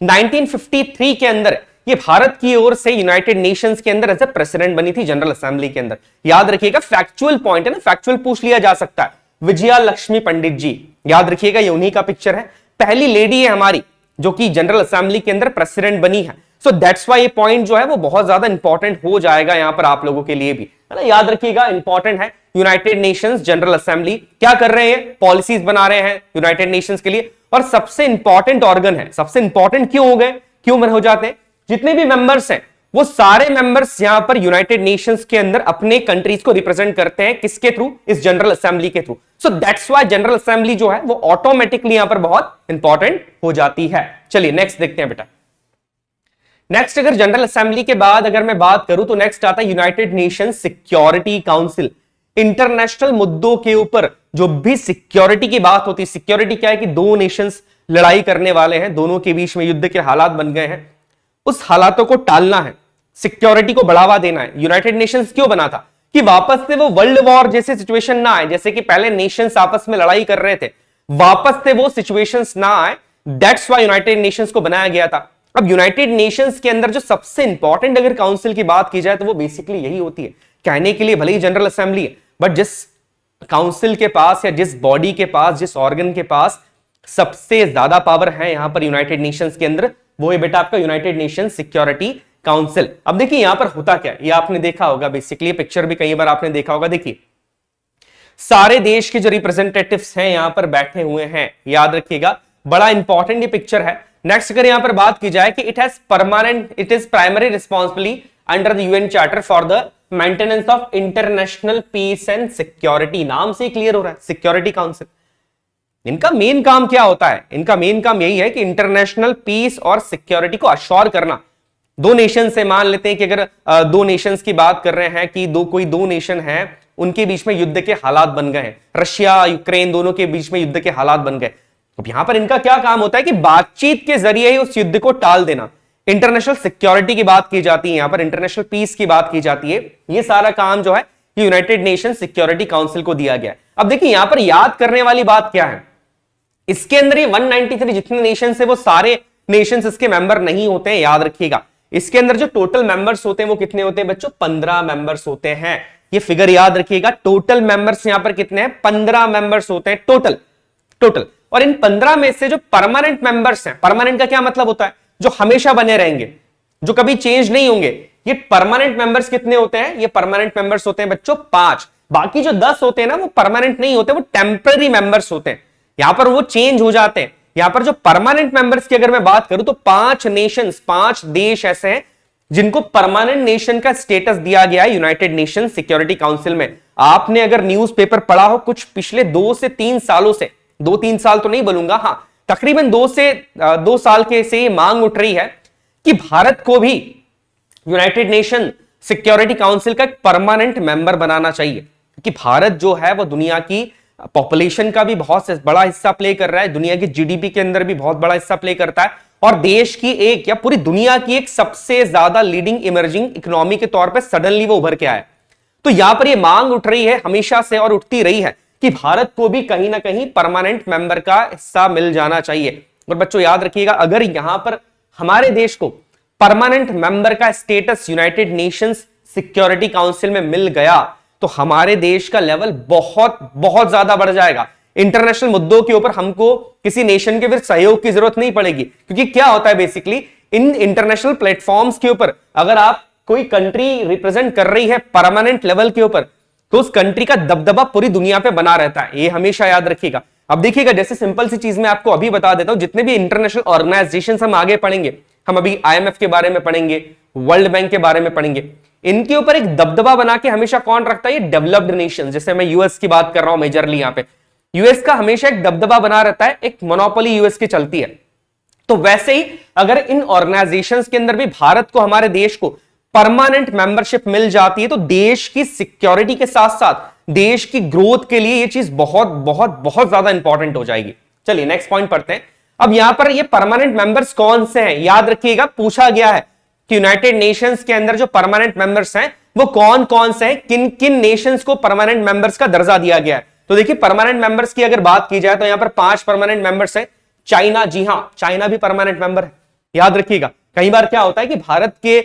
Speaker 1: 1953 के अंदर ये भारत की ओर से यूनाइटेड नेशंस के अंदर एज ए प्रेसिडेंट बनी थी जनरल असेंबली के अंदर, याद रखिएगा। फैक्चुअल पॉइंट है ना, फैक्चुअल पूछ लिया जा सकता है। विजया लक्ष्मी पंडित जी, याद रखिएगा, ये उन्हीं का पिक्चर है। पहली लेडी है हमारी जो कि जनरल असेंबली के अंदर प्रेसिडेंट बनी है। सो दैट्स व्हाई ये पॉइंट जो है वो बहुत ज्यादा इंपॉर्टेंट हो जाएगा यहां पर आप लोगों के लिए भी, है ना, याद रखिएगा, इंपॉर्टेंट है। यूनाइटेड नेशंस जनरल असेंबली क्या कर रहे हैं? पॉलिसीज बना रहे हैं यूनाइटेड नेशंस के लिए, और सबसे इंपॉर्टेंट ऑर्गन है। सबसे इंपॉर्टेंट क्यों हो गए, क्यों हो जाते हैं? जितने भी मेंबर्स हैं वो सारे मेंबर्स यहां पर यूनाइटेड नेशंस के अंदर अपने कंट्रीज को रिप्रेजेंट करते हैं, किसके थ्रू? इस जनरल असेंबली के through. So that's why general assembly जो है वो ऑटोमेटिकली यहां पर बहुत इंपॉर्टेंट हो जाती है। चलिए नेक्स्ट देखते हैं बेटा। नेक्स्ट अगर जनरल असेंबली के बाद अगर मैं बात करूं तो नेक्स्ट आता है United Nations security council. International मुद्दों के ऊपर जो भी सिक्योरिटी की बात होती है, सिक्योरिटी क्या है कि दो नेशंस लड़ाई करने वाले हैं, दोनों के बीच में युद्ध के हालात बन गए हैं, उस हालातों को टालना है, सिक्योरिटी को बढ़ावा देना है। यूनाइटेड नेशंस क्यों बना था? कि वापस से वो वर्ल्ड वॉर जैसे सिचुएशन ना आए, जैसे कि पहले नेशंस आपस में लड़ाई कर रहे थे, वापस से वो सिचुएशंस ना आए। दैट्स व्हाई यूनाइटेड नेशंस को बनाया गया था। अब यूनाइटेड नेशंस के अंदर जो सबसे इंपॉर्टेंट अगर काउंसिल की बात की जाए तो वो बेसिकली यही होती है। कहने के लिए भले ही जनरल असेंबली है, बट जिस काउंसिल के पास या जिस बॉडी के पास, जिस ऑर्गन के पास सबसे ज्यादा पावर है यहां पर यूनाइटेड नेशंस के अंदर, वो है बेटा आपका यूनाइटेड नेशंस सिक्योरिटी काउंसिल। अब देखिए यहां पर होता क्या, ये आपने देखा होगा, बेसिकली पिक्चर भी कई बार आपने देखा होगा। देखिए सारे देश के जो रिप्रेजेंटेटिव्स हैं यहां पर बैठे हुए हैं, याद रखिएगा, बड़ा इंपॉर्टेंट ये पिक्चर है। नेक्स्ट अगर यहां पर बात की जाए कि it is primary responsibility under the UN charter for the maintenance of international peace and security, नाम से क्लियर हो रहा है, सिक्योरिटी काउंसिल। इनका मेन काम क्या होता है? इनका मेन काम यही है कि इंटरनेशनल पीस और सिक्योरिटी को अश्योर करना। दो नेशन से, मान लेते हैं कि अगर दो नेशंस की बात कर रहे हैं कि कोई दो नेशन है, उनके बीच में युद्ध के हालात बन गए हैं, रशिया यूक्रेन दोनों के बीच में युद्ध के हालात बन गए। अब यहां पर इनका क्या काम होता है कि बातचीत के जरिए ही उस युद्ध को टाल देना। इंटरनेशनल सिक्योरिटी की बात की जाती है, यहां पर इंटरनेशनल पीस की बात की जाती है। ये सारा काम जो है यूनाइटेड नेशन सिक्योरिटी काउंसिल को दिया गया है। अब देखिए यहां पर याद करने वाली बात क्या है, इसके अंदर ये 193 जितने नेशन है वो सारे नेशंस इसके मेंबर नहीं होते हैं, याद रखिएगा। इसके अंदर जो टोटल मेंबर्स होते हैं वो कितने होते हैं बच्चों? 15 मेंबर्स होते हैं। ये फिगर याद रखिएगा, टोटल मेंबर्स यहां पर कितने हैं? 15 मेंबर्स होते हैं टोटल। और इन 15 में से जो परमानेंट मेंबर्स हैं, परमानेंट का क्या मतलब होता है? जो हमेशा बने रहेंगे, जो कभी चेंज नहीं होंगे। ये परमानेंट मेंबर्स कितने होते हैं? ये परमानेंट मेंबर्स होते हैं बच्चों 5। बाकी जो 10 होते हैं ना, वो परमानेंट नहीं होते, वो टेम्पररी मेंबर्स होते हैं, यहां पर वो चेंज हो जाते हैं। यहां पर जो परमानेंट मेंबर्स की अगर मैं बात करूं तो 5 नेशंस, 5 देश ऐसे हैं जिनको परमानेंट नेशन का स्टेटस दिया गया है यूनाइटेड नेशन सिक्योरिटी काउंसिल में। आपने अगर न्यूज़पेपर पढ़ा हो कुछ पिछले 2 से 3 सालों से, 2-3 साल तो नहीं बोलूंगा, हां तकरीबन 2 साल के से मांग उठ रही है कि भारत को भी यूनाइटेड नेशन सिक्योरिटी काउंसिल का एक परमानेंट मेंबर बनाना चाहिए, क्योंकि भारत जो है वो दुनिया की पॉपुलेशन का भी बहुत बड़ा हिस्सा प्ले कर रहा है, दुनिया की जीडीपी के अंदर भी बहुत बड़ा हिस्सा प्ले करता है, और देश की एक या पूरी दुनिया की एक सबसे ज्यादा लीडिंग इमर्जिंग इकोनॉमी के तौर पे सडनली वो उभर के आया। तो यहां पर ये मांग उठ रही है हमेशा से और उठती रही है कि भारत को भी कहीं ना कहीं परमानेंट मेंबर का हिस्सा मिल जाना चाहिए। और बच्चों याद रखिएगा, अगर यहां पर हमारे देश को परमानेंट मेंबर का status United Nations security council में मिल गया तो हमारे देश का लेवल बहुत बहुत ज्यादा बढ़ जाएगा। इंटरनेशनल मुद्दों के ऊपर हमको किसी नेशन के फिर सहयोग की जरूरत नहीं पड़ेगी, क्योंकि क्या होता है बेसिकली इन इंटरनेशनल प्लेटफॉर्म्स के ऊपर अगर आप कोई कंट्री रिप्रेजेंट कर रही है परमानेंट लेवल के ऊपर, तो उस कंट्री का दबदबा पूरी दुनिया पे बना रहता है, ये हमेशा याद रखिएगा। अब देखिएगा, जैसे सिंपल सी चीज मैं आपको अभी बता देता हूं, जितने भी इंटरनेशनल ऑर्गेनाइजेशन हम आगे पढ़ेंगे, हम अभी आईएमएफ के बारे में पढ़ेंगे, वर्ल्ड बैंक के बारे में पढ़ेंगे, इनके ऊपर एक दबदबा बना के हमेशा कौन रखता है? ये डेवलप्ड नेशन। जैसे मैं यूएस की बात कर रहा हूं मेजरली, यहां पे यूएस का हमेशा एक दबदबा बना रहता है, एक मोनोपोली यूएस की चलती है। तो वैसे ही अगर इन ऑर्गेनाइजेशंस के अंदर भी भारत को, हमारे देश को परमानेंट मेंबरशिप मिल जाती है तो देश की सिक्योरिटी के साथ साथ देश की ग्रोथ के लिए ये चीज बहुत बहुत बहुत ज्यादा इंपॉर्टेंट हो जाएगी। चलिए नेक्स्ट पॉइंट पढ़ते हैं। अब यहां पर ये परमानेंट मेंबर्स कौन से हैं? याद रखिएगा, पूछा गया है कि यूनाइटेड नेशंस के अंदर जो परमानेंट मेंबर्स हैं वो कौन कौन से हैं, किन किन नेशंस को परमानेंट मेंबर्स का दर्जा दिया गया है। तो देखिए परमानेंट मेंबर्स की अगर बात की जाए तो यहां पर 5 परमानेंट मेंबर्स हैं। चाइना, जी हां, चाइना भी परमानेंट मेंबर है। याद रखिएगा, कई बार क्या होता है कि भारत के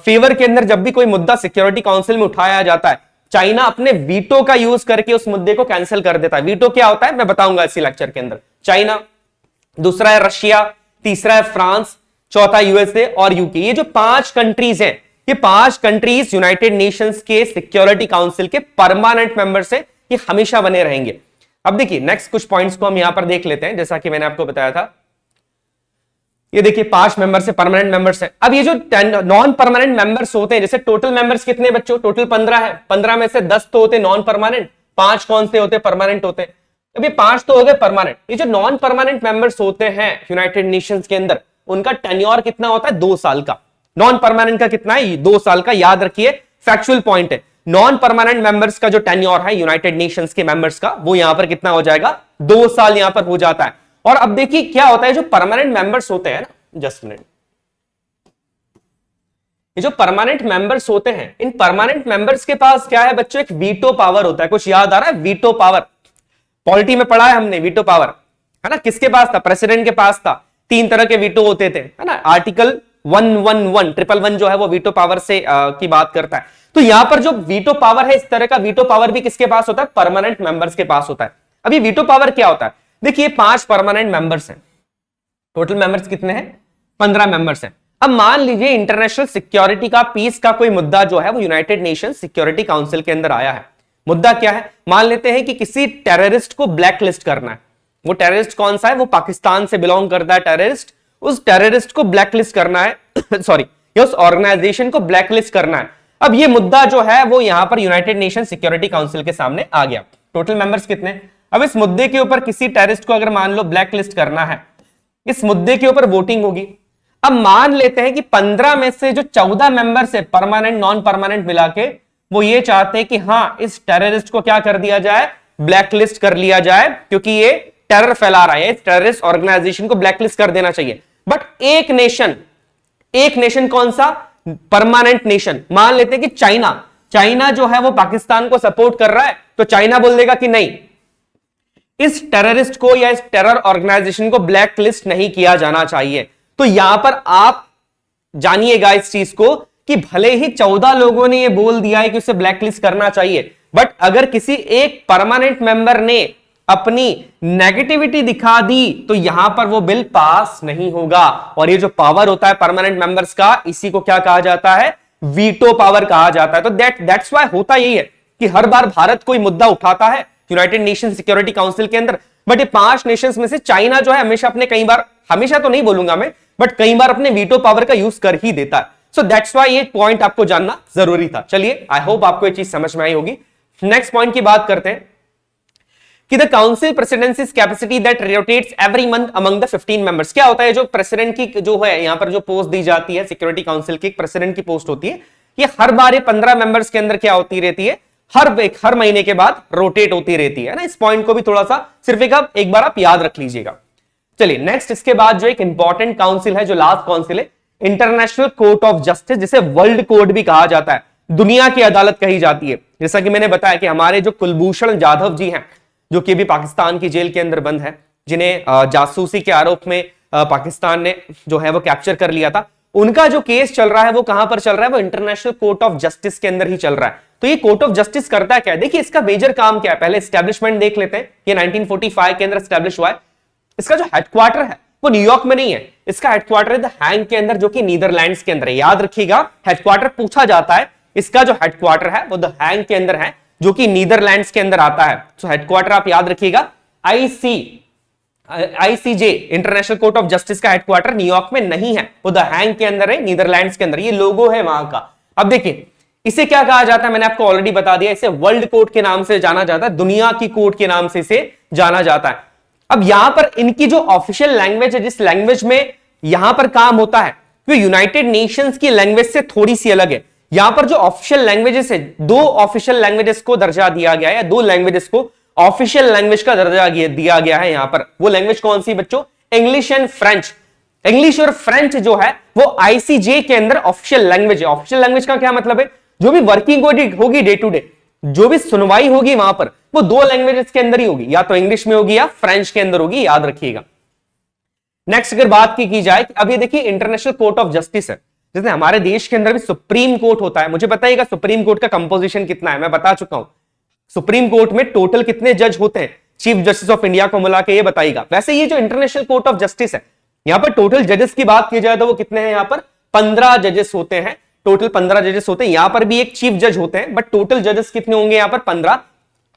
Speaker 1: फेवर के अंदर जब भी कोई मुद्दा सिक्योरिटी काउंसिल में उठाया जाता है, चाइना अपने वीटो का यूज करके उस मुद्दे को कैंसिल कर देता है। वीटो क्या होता है मैं बताऊंगा इसी लेक्चर के अंदर। चाइना, दूसरा है रशिया, तीसरा है फ्रांस, चौथा यूएसए और यूके। ये जो 5 कंट्रीज हैं, ये 5 कंट्रीज यूनाइटेड नेशंस के सिक्योरिटी काउंसिल के परमानेंट मेंबर्स हैं, ये हमेशा बने रहेंगे। अब देखिए नेक्स्ट कुछ पॉइंट्स को हम यहां पर देख लेते हैं। जैसा कि मैंने आपको बताया था, ये देखिए 5 मेंबर्स है, परमानेंट मेंबर्स है। अब ये जो नॉन परमानेंट मेंबर्स होते हैं, जैसे टोटल मेंबर्स कितने बच्चों? टोटल 15 है। 15 में से 10 तो होते नॉन परमानेंट, 5 कौन से होते? परमानेंट होते हैं। अब ये 5 तो हो गए परमानेंट। ये जो नॉन परमानेंट मेंबर्स होते हैं यूनाइटेड नेशंस के अंदर, उनका टेन्योर कितना होता है? 2 साल का। नॉन परमानेंट का कितना है? 2 साल का। याद रखिए, फैक्चुअल पॉइंट है। नॉन परमानेंट मेंबर्स का जो टेन्योर है यूनाइटेड नेशंस के मेंबर्स का, वो यहां पर कितना हो जाएगा? 2 साल यहां पर हो जाता है। और अब देखिए क्या होता है, जो परमानेंट मेंबर्स होते हैं ना, जस्ट मिनट, ये जो परमानेंट मेंबर्स होते हैं, इन परमानेंट मेंबर्स के पास क्या है बच्चों? एक वीटो पावर होता है। कुछ याद आ रहा है? वीटो पावर पॉलिटी में पढ़ा है हमने, वीटो पावर है ना। किसके पास था? प्रेसिडेंट के पास था। 3 तरह के वीटो होते थे, है ना। आर्टिकल 111 जो है वो वीटो पावर से की बात करता है। तो यहां पर जो वीटो पावर है, इस तरह का वीटो पावर भी किसके पास होता है? परमानेंट मेंबर्स के पास होता है। अब ये वीटो पावर क्या होता है? देखिए 5 परमानेंट मेंबर्स हैं, टोटल मेंबर्स कितने हैं? 15 मेंबर्स हैं। अब मान लीजिए इंटरनेशनल सिक्योरिटी का, पीस का कोई मुद्दा जो है वो यूनाइटेड नेशन सिक्योरिटी काउंसिल के अंदर आया है। मुद्दा क्या है? मान लेते हैं कि किसी टेररिस्ट को ब्लैक लिस्ट करना है। वो टेररिस्ट कौन सा है? वो पाकिस्तान से बिलोंग करता है टेररिस्ट। उस टेररिस्ट को ब्लैक लिस्ट करना है सॉरी, उस ऑर्गेनाइजेशन को ब्लैक लिस्ट करना है। अब ये मुद्दा जो है वो यहां पर यूनाइटेड नेशन सिक्योरिटी काउंसिल के सामने आ गया। टोटल मेंबर्स कितने? अब इस मुद्दे के ऊपर किसी टेररिस्ट को अगर मान लो ब्लैक लिस्ट करना है, इस मुद्दे के ऊपर वोटिंग होगी। अब मान लेते हैं कि 15 में से जो 14 मेंबर्स है परमानेंट नॉन परमानेंट मिला के, वो ये चाहते हैं कि हां इस टेररिस्ट को क्या कर दिया जाए, ब्लैकलिस्ट कर लिया जाए, क्योंकि ये टेरर फैला रहा है, टेररिस्ट ऑर्गेनाइजेशन को ब्लैकलिस्ट कर देना चाहिए। बट एक नेशन कौन सा? Permanent nation. मान लेते हैं कि चाइना जो है वो पाकिस्तान को सपोर्ट कर रहा है, तो चाइना बोल देगा कि नहीं, इस टेररिस्ट को या इस टेरर ऑर्गेनाइजेशन को ब्लैक लिस्ट नहीं किया जाना चाहिए। तो यहां पर आप जानिएगा इस चीज को कि भले ही 14 लोगों ने यह बोल दिया है कि उसे ब्लैक लिस्ट करना चाहिए, बट अगर किसी एक परमानेंट मेंबर ने अपनी नेगेटिविटी दिखा दी तो यहां पर वो बिल पास नहीं होगा। और ये जो पावर होता है परमानेंट मेंबर्स का, इसी को क्या कहा जाता है? वीटो पावर कहा जाता है। तो दैट्स व्हाई होता यही है कि हर बार भारत कोई मुद्दा उठाता है यूनाइटेड नेशन सिक्योरिटी काउंसिल के अंदर, बट ये 5 नेशंस में से चाइना जो है हमेशा अपने, कई बार, हमेशा तो नहीं बोलूंगा मैं, बट कई बार अपने वीटो पावर का यूज कर ही देता है। सो दैट्स व्हाई ये पॉइंट आपको जानना जरूरी था। चलिए, आई होप आपको ये चीज समझ में आई होगी। नेक्स्ट पॉइंट की बात करते हैं कि the council presidencies capacity that rotates every month among the 15 members. क्या होता है, जो प्रेसिडेंट की जो है यहां पर जो पोस्ट दी जाती है सिक्योरिटी काउंसिल की, एक प्रेसिडेंट की पोस्ट होती है, ये हर बार ये 15 मेंबर्स के अंदर क्या होती रहती है, हर महीने के बाद रोटेट होती रहती है ना। इस पॉइंट को भी थोड़ा सा सिर्फ एक बार आप याद रख लीजिएगा। चलिए नेक्स्ट, इसके बाद जो एक इंपॉर्टेंट काउंसिल है, जो लास्ट काउंसिल है, इंटरनेशनल कोर्ट ऑफ जस्टिस, जिसे वर्ल्ड कोर्ट भी कहा जाता है, दुनिया की अदालत कही जाती है। जैसा कि मैंने बताया कि हमारे जो कुलभूषण जाधव जी हैं, जो कि अभी पाकिस्तान की जेल के अंदर बंद है, जिन्हें जासूसी के आरोप में पाकिस्तान ने जो है वो कैप्चर कर लिया था, उनका जो केस चल रहा है वो कहां पर चल रहा है? वो इंटरनेशनल कोर्ट ऑफ जस्टिस के अंदर ही चल रहा है। तो ये कोर्ट ऑफ जस्टिस करता क्या है? देखिए, इसका मेजर काम क्या है, पहले एस्टेब्लिशमेंट देख लेते हैं। ये 1945 के अंदर एस्टेब्लिश हुआ है। इसका जो हेडक्वार्टर है वो न्यूयॉर्क में नहीं है, इसका हेडक्वार्टर है द हैग के अंदर, जो कि नीदरलैंड्स के अंदर है। याद रखिएगा, हेडक्वार्टर पूछा जाता है, इसका जो हेडक्वार्टर है वो द हैग के अंदर है, जो कि नीदरलैंड्स के अंदर आता है। तो हेडक्वार्टर आप याद रखिएगा, ICJ international court of justice का हेडक्वार्टर न्यूयॉर्क में नहीं है, वो द हैग के अंदर है, नीदरलैंड्स के अंदर। ये लोगो है वहां का। अब देखिए, इसे क्या कहा जाता है, मैंने आपको ऑलरेडी बता दिया, इसे वर्ल्ड कोर्ट के नाम से जाना जाता है, दुनिया की कोर्ट के नाम से इसे जाना जाता है। अब यहां पर इनकी जो ऑफिशियल लैंग्वेज है, जिस लैंग्वेज में यहां पर काम होता है, वो यूनाइटेड नेशंस की लैंग्वेज से थोड़ी सी अलग है। यहां पर जो ऑफिशियल लैंग्वेजेस है, 2 ऑफिशियल लैंग्वेजेस को दर्जा दिया गया है, 2 लैंग्वेजेस को ऑफिशियल लैंग्वेज का दर्जा दिया गया है। यहां पर वो लैंग्वेज कौन सी बच्चों? English and French. इंग्लिश और फ्रेंच जो है वो आईसीजे के अंदर ऑफिशियल लैंग्वेज है। ऑफिशियल लैंग्वेज का क्या मतलब है? जो भी वर्किंग होगी डे टू डे, जो भी सुनवाई होगी वहां पर, वो 2 लैंग्वेजेस के अंदर ही होगी, या तो इंग्लिश में होगी या फ्रेंच के अंदर होगी, याद रखिएगा। नेक्स्ट अगर बात की जाए, अब ये देखिए इंटरनेशनल कोर्ट ऑफ जस्टिस है, जैसे हमारे देश के अंदर भी सुप्रीम कोर्ट होता है। मुझे बताइएगा सुप्रीम कोर्ट का कंपोजिशन कितना है? मैं बता चुका हूं, सुप्रीम कोर्ट में टोटल कितने जज होते हैं, चीफ जस्टिस ऑफ इंडिया को मिला के ये बताइएगा। वैसे ये जो इंटरनेशनल कोर्ट ऑफ जस्टिस है, यहां पर टोटल जजेस की बात की जाए तो वो कितने हैं? यहां पर 15 जजेस होते हैं, टोटल 15 जजेस होते हैं। यहां पर भी एक चीफ जज होते हैं, बट टोटल जजेस कितने होंगे? यहां पर 15।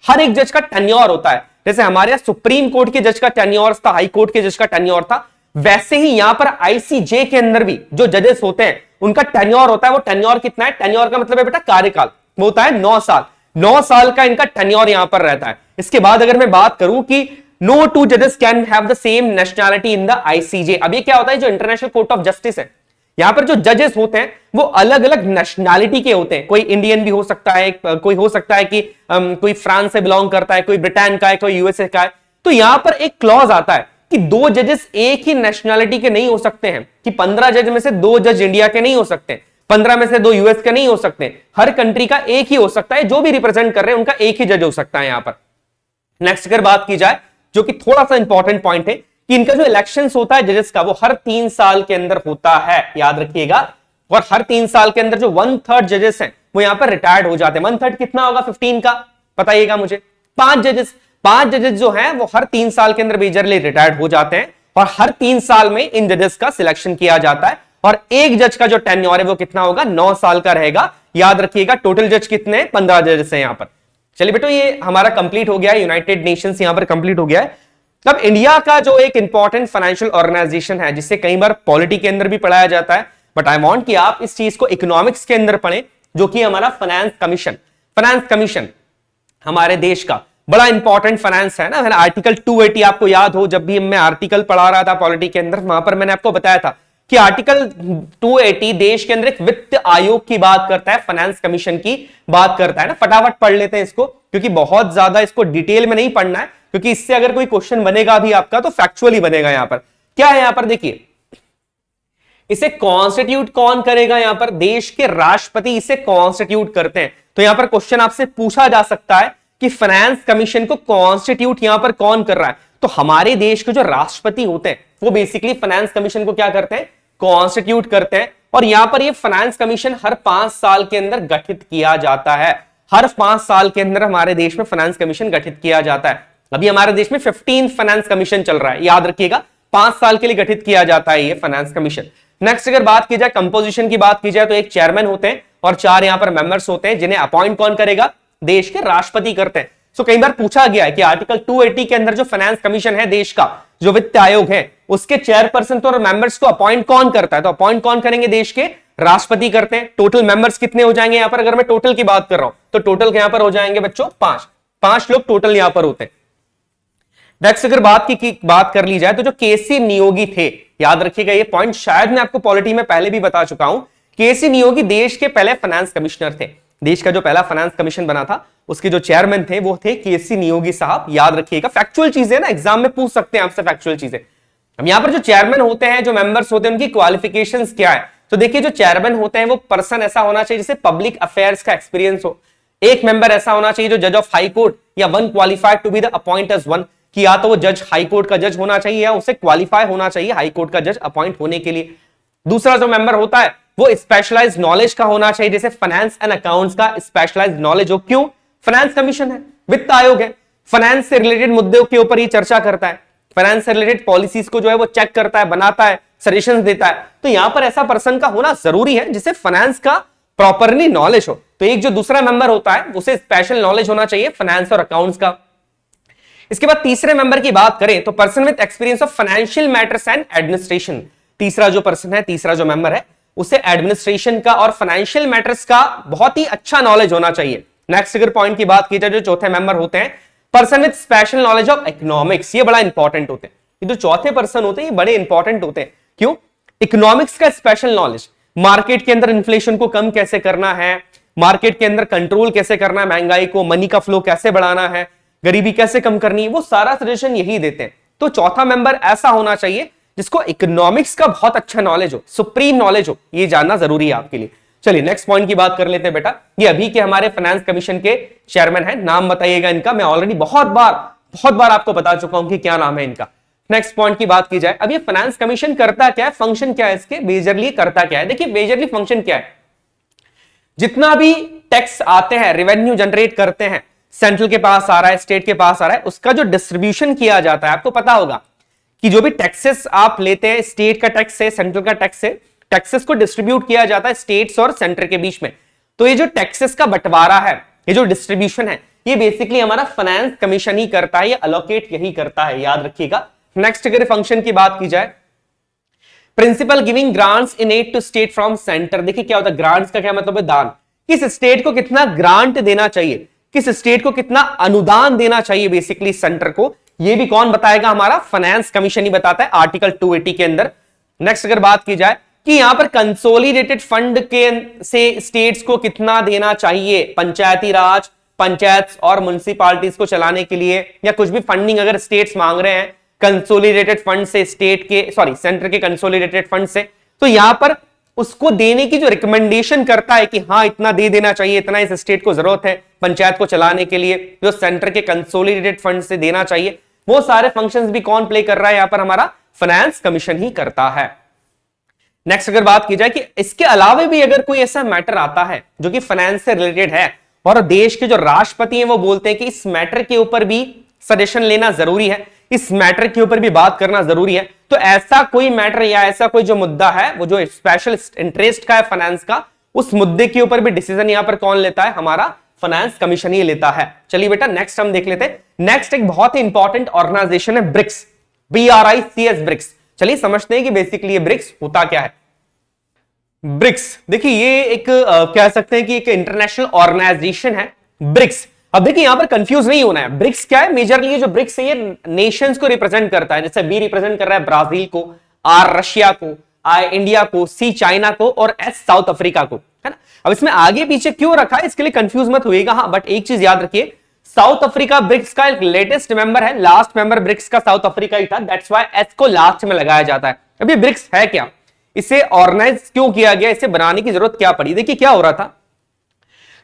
Speaker 1: हर एक जज का टेन्योर होता है, जैसे हमारे यहां सुप्रीम कोर्ट के जज का टेन्योर था, हाई कोर्ट के जज का टेन्योर था, वैसे ही यहां पर आईसीजे के अंदर भी जो जजेस होते हैं उनका टेन्योर होता है। वो टेन्योर कितना है? टेन्योर का मतलब है बेटा कार्यकाल, वो होता है 9 साल। 9 साल का इनका टेन्योर यहां पर रहता है। इसके बाद अगर मैं बात करूं कि नो 2 जजेस can have the same nationality in the ICJ. अब ये क्या होता है? जो इंटरनेशनल कोर्ट ऑफ जस्टिस है, यहां पर जो जजेस होते हैं वो अलग अलग नेशनैलिटी के होते हैं। कोई इंडियन भी हो सकता है, कोई हो सकता है कि कोई फ्रांस से बिलोंग करता है, कोई ब्रिटेन का है, कोई यूएसए का है। तो यहां पर एक क्लॉज आता है कि 2 जजेस एक ही नेशनैलिटी के नहीं हो सकते हैं, कि 15 जज में से 2 जज इंडिया के नहीं हो सकते, 15 में से 2 यूएस के नहीं हो सकते। हर कंट्री का एक ही हो सकता है, जो भी रिप्रेजेंट कर रहे हैं उनका एक ही जज हो सकता है यहां पर। नेक्स्ट अगर बात की जाए, जो कि थोड़ा सा इंपॉर्टेंट पॉइंट है, कि इनका जो इलेक्शंस होता है जजेस का, वो हर 3 साल के अंदर होता है, याद रखिएगा। और हर 3 साल के अंदर जो 1/3 जजेस हैं वो यहां पर रिटायर्ड हो जाते हैं। 1/3 कितना होगा 15 का? बताइएगा मुझे। 5 जजेस जो हैं वो हर 3 साल के अंदर मेजरली रिटायर्ड हो जाते हैं, और हर 3 साल में इन जजेस का सिलेक्शन किया जाता है। और एक जज का जो टेन्योर है वो कितना होगा? 9 साल का रहेगा, याद रखिएगा। टोटल जज कितने? 15 जजेस हैं यहां पर। चलिए बेटो, ये हमारा कंप्लीट हो गया है, यूनाइटेड नेशंस यहां पर कंप्लीट हो गया है। अब इंडिया का जो एक इंपॉर्टेंट फाइनेंशियल ऑर्गेनाइजेशन है, जिसे कई बार पॉलिटी के अंदर भी पढ़ाया जाता है, बट आई वांट कि आप इस चीज को इकोनॉमिक्स के अंदर पढ़ें, जो कि हमारा फाइनेंस कमीशन। फाइनेंस कमीशन हमारे देश का बड़ा इंपॉर्टेंट फाइनेंस है ना। मैंने आर्टिकल 280 आपको याद हो, जब भी मैं आर्टिकल पढ़ा रहा था पॉलिटी के अंदर, वहां पर मैंने आपको बताया था कि आर्टिकल 280 देश के अंदर एक वित्त आयोग की बात करता है, फाइनेंस कमीशन की बात करता है ना। फटाफट पढ़ लेते हैं इसको, क्योंकि बहुत ज्यादा इसको डिटेल में नहीं पढ़ना है, क्योंकि इससे अगर कोई क्वेश्चन बनेगा भी आपका तो फैक्चुअली बनेगा। यहां पर क्या है, यहां पर देखिए, इसे कॉन्स्टिट्यूट कौन करेगा, यहां पर देश के राष्ट्रपति इसे कॉन्स्टिट्यूट करते हैं। तो यहां पर क्वेश्चन आपसे पूछा जा सकता है कि फाइनेंस कमीशन को कॉन्स्टिट्यूट यहां पर कौन कर रहा है। तो हमारे देश के जो राष्ट्रपति होते हैं वो बेसिकली फाइनेंस कमीशन को क्या करते हैं, कॉन्स्टिट्यूट करते हैं। और यहां पर ये फाइनेंस कमीशन हर 5 साल के अंदर गठित किया जाता है। हर 5 साल के अंदर हमारे देश में फाइनेंस कमीशन गठित किया जाता है। अभी हमारे देश में 15 फाइनेंस कमीशन चल रहा है, याद रखिएगा, 5 साल के लिए गठित किया जाता है ये फाइनेंस कमीशन। नेक्स्ट अगर बात की जाए कंपोजिशन की बात की जाए तो एक चेयरमैन होते हैं और 4 यहां पर मेंबर्स होते हैं, जिन्हें अपॉइंट कौन करेगा, देश के राष्ट्रपति करते हैं। सो कई बार पूछा गया है कि आर्टिकल 280 के अंदर जो फाइनेंस कमीशन है देश का, जो वित्त आयोग है, उसके चेयरपर्सन और मेंबर्स को अपॉइंट कौन करता है। तो अपॉइंट कौन करेंगे, देश के राष्ट्रपति करते हैं। टोटल मेंबर्स कितने हो जाएंगे यहां पर, अगर मैं टोटल की बात कर रहा हूं तो टोटल यहां पर हो जाएंगे बच्चों 5 लोग टोटल यहां पर होते हैं। नेक्स्ट अगर बात कर ली जाए तो जो केसी नियोगी थे, याद रखिएगा ये पॉइंट शायद मैं आपको पॉलिटी में पहले भी बता चुका हूं। केसी नियोगी देश के पहले फाइनेंस कमिश्नर थे। देश का जो पहला फाइनेंस कमीशन बना था उसके जो चेयरमैन थे वो थे केसी नियोगी साहब, याद रखिएगा। फैक्चुअल चीजें ना, एग्जाम में पूछ सकते हैं आपसे फैक्चुअल चीजें। अब यहां पर जो चेयरमैन होते हैं, जो मेंबर्स होते हैं, उनकी क्वालिफिकेशंस क्या है। तो देखिए जो चेयरमैन होते हैं वो पर्सन ऐसा होना चाहिए जिसे पब्लिक अफेयर्स का एक्सपीरियंस हो। एक मेंबर ऐसा होना चाहिए जो जज ऑफ हाई कोर्ट या one qualified to be the appoint as one, कि या तो वो जज हाई कोर्ट का जज होना चाहिए या उसे क्वालिफाई होना चाहिए हाई कोर्ट का जज अपॉइंट होने के लिए। दूसरा जो मेंबर होता है वो स्पेशलाइज्ड नॉलेज का होना चाहिए, जैसे फाइनेंस एंड अकाउंट्स का स्पेशलाइज्ड नॉलेज हो। क्यों, फाइनेंस कमीशन है, वित्त आयोग है, फाइनेंस से रिलेटेड मुद्दों के ऊपर ही चर्चा करता है, फाइनेंस से रिलेटेड पॉलिसीज को जो है वो चेक करता है, बनाता है, सजेशंस देता है। तो यहां पर ऐसा पर्सन का होना जरूरी है जिसे फाइनेंस का प्रॉपरली नॉलेज हो। तो एक जो दूसरा मेंबर होता है उसे स्पेशल नॉलेज होना चाहिए फाइनेंस और अकाउंट्स का। इसके बाद तीसरे मेंबर की बात करें तो person with experience of financial matters and administration. तीसरा जो पर्सन है, तीसरा जो मेंबर है, उसे एडमिनिस्ट्रेशन का और फाइनेंशियल मैटर्स का बहुत ही अच्छा नॉलेज होना चाहिए। नेक्स्ट अगर पॉइंट की बात की जाए, जो चौथे मेंबर होते हैं person with special knowledge of economics, ये बड़ा इंपॉर्टेंट होते हैं। ये जो चौथे पर्सन होते हैं ये बड़े इंपॉर्टेंट होते हैं। क्यों, इकोनॉमिक्स का स्पेशल नॉलेज, मार्केट के अंदर इन्फ्लेशन को कम कैसे करना है, मार्केट के अंदर कंट्रोल कैसे करना है, महंगाई को, मनी का फ्लो कैसे बढ़ाना है, गरीबी कैसे कम करनी है, वो सारा सजेशन यही देते हैं। तो चौथा मेंबर ऐसा होना चाहिए जिसको इकोनॉमिक्स का बहुत अच्छा नॉलेज हो, सुप्रीम नॉलेज हो, ये जानना जरूरी है आपके लिए। चलिए नेक्स्ट पॉइंट की बात कर लेते हैं बेटा। ये अभी के हमारे फाइनेंस कमीशन के चेयरमैन हैं, नाम बताइएगा इनका, मैं ऑलरेडी बहुत बार आपको बता चुका हूं कि क्या नाम है इनका। नेक्स्ट पॉइंट की बात की जाए, अब ये फाइनेंस कमीशन करता क्या है, फंक्शन क्या है इसके, मेजरली करता क्या है। देखिए मेजरली फंक्शन क्या है, जितना भी टैक्स आते हैं, रेवेन्यू जनरेट करते हैं, सेंट्रल के पास आ रहा है, स्टेट के पास आ रहा है, उसका जो डिस्ट्रीब्यूशन किया जाता है, आपको पता होगा कि जो भी टैक्सेस आप लेते हैं, स्टेट का टैक्स है, सेंट्रल का टैक्स है, टैक्सेस को डिस्ट्रीब्यूट किया जाता है स्टेट्स और सेंटर के बीच में। तो ये जो टैक्सेस का बंटवारा है, ये जो डिस्ट्रीब्यूशन है, ये बेसिकली हमारा फाइनेंस कमीशन ही करता है, ये अलोकेट यही करता है, याद रखिएगा। नेक्स्ट अगर फंक्शन की बात की जाए, principle giving grants in aid to state from centre. देखिए क्या होता है, ग्रांट्स का क्या मतलब है, दान। किस स्टेट को कितना ग्रांट देना चाहिए, किस स्टेट को कितना अनुदान देना चाहिए बेसिकली सेंटर को, ये भी कौन बताएगा, हमारा फाइनेंस कमीशन ही बताता है आर्टिकल 280 के अंदर। नेक्स्ट अगर बात की जाए कि यहां पर कंसोलिडेटेड फंड के से स्टेट्स को कितना देना चाहिए, पंचायती राज, पंचायत और म्युनिसिपैलिटीज को चलाने के लिए, या कुछ भी फंडिंग अगर स्टेट्स मांग रहे हैं कंसोलिडेटेड फंड से, स्टेट के सेंटर के कंसोलिडेटेड फंड से, तो यहां पर उसको देने की जो रिकमेंडेशन करता है कि हाँ इतना दे देना चाहिए, इतना इस स्टेट को जरूरत है पंचायत को चलाने के लिए, जो सेंटर के कंसोलिडेटेड फंड से देना चाहिए, वो सारे फंक्शंस भी कौन प्ले कर रहा है, यहां पर हमारा फाइनेंस कमीशन ही करता है। नेक्स्ट अगर बात की जाए कि इसके अलावा भी अगर कोई ऐसा मैटर आता है जो कि फाइनेंस से रिलेटेड है और देश के जो राष्ट्रपति हैं वो बोलते हैं कि इस मैटर के ऊपर भी सजेशन लेना जरूरी है, इस मैटर के ऊपर भी बात करना जरूरी है, तो ऐसा कोई मैटर या ऐसा कोई जो मुद्दा है वो जो स्पेशल इंटरेस्ट का है फाइनेंस का, उस मुद्दे के ऊपर भी डिसीजन यहां पर कौन लेता है, हमारा फाइनेंस कमीशन ही लेता है। चलिए बेटा नेक्स्ट हम देख लेते हैं। नेक्स्ट एक बहुत ही इंपॉर्टेंट ऑर्गेनाइजेशन है ब्रिक्स, BRICS, ब्रिक्स। चलिए समझते हैं कि बेसिकली ये ब्रिक्स होता क्या है। ब्रिक्स, देखिए ये एक कह सकते हैं कि एक इंटरनेशनल ऑर्गेनाइजेशन है ब्रिक्स। अब देखिए यहां पर कंफ्यूज नहीं होना है, ब्रिक्स क्या है मेजरली, जो ब्रिक्स है ये नेशंस को रिप्रेजेंट करता है। जैसे बी रिप्रेजेंट कर रहा है ब्राजील को, आर रशिया को, आई इंडिया को, सी चाइना को और एस साउथ अफ्रीका को, है ना। अब इसमें आगे पीछे क्यों रखा है इसके लिए कंफ्यूज मत होइएगा। हाँ, बट एक चीज याद रखिए, साउथ अफ्रीका ब्रिक्स का एक लेटेस्ट मेंबर है, लास्ट मेंबर ब्रिक्स का साउथ अफ्रीका ही था, दैट्स व्हाई एस को लास्ट में लगाया जाता है। अभी ब्रिक्स है क्या, इसे ऑर्गेनाइज क्यों किया गया, इसे बनाने की जरूरत क्या पड़ी। देखिए क्या हो रहा था,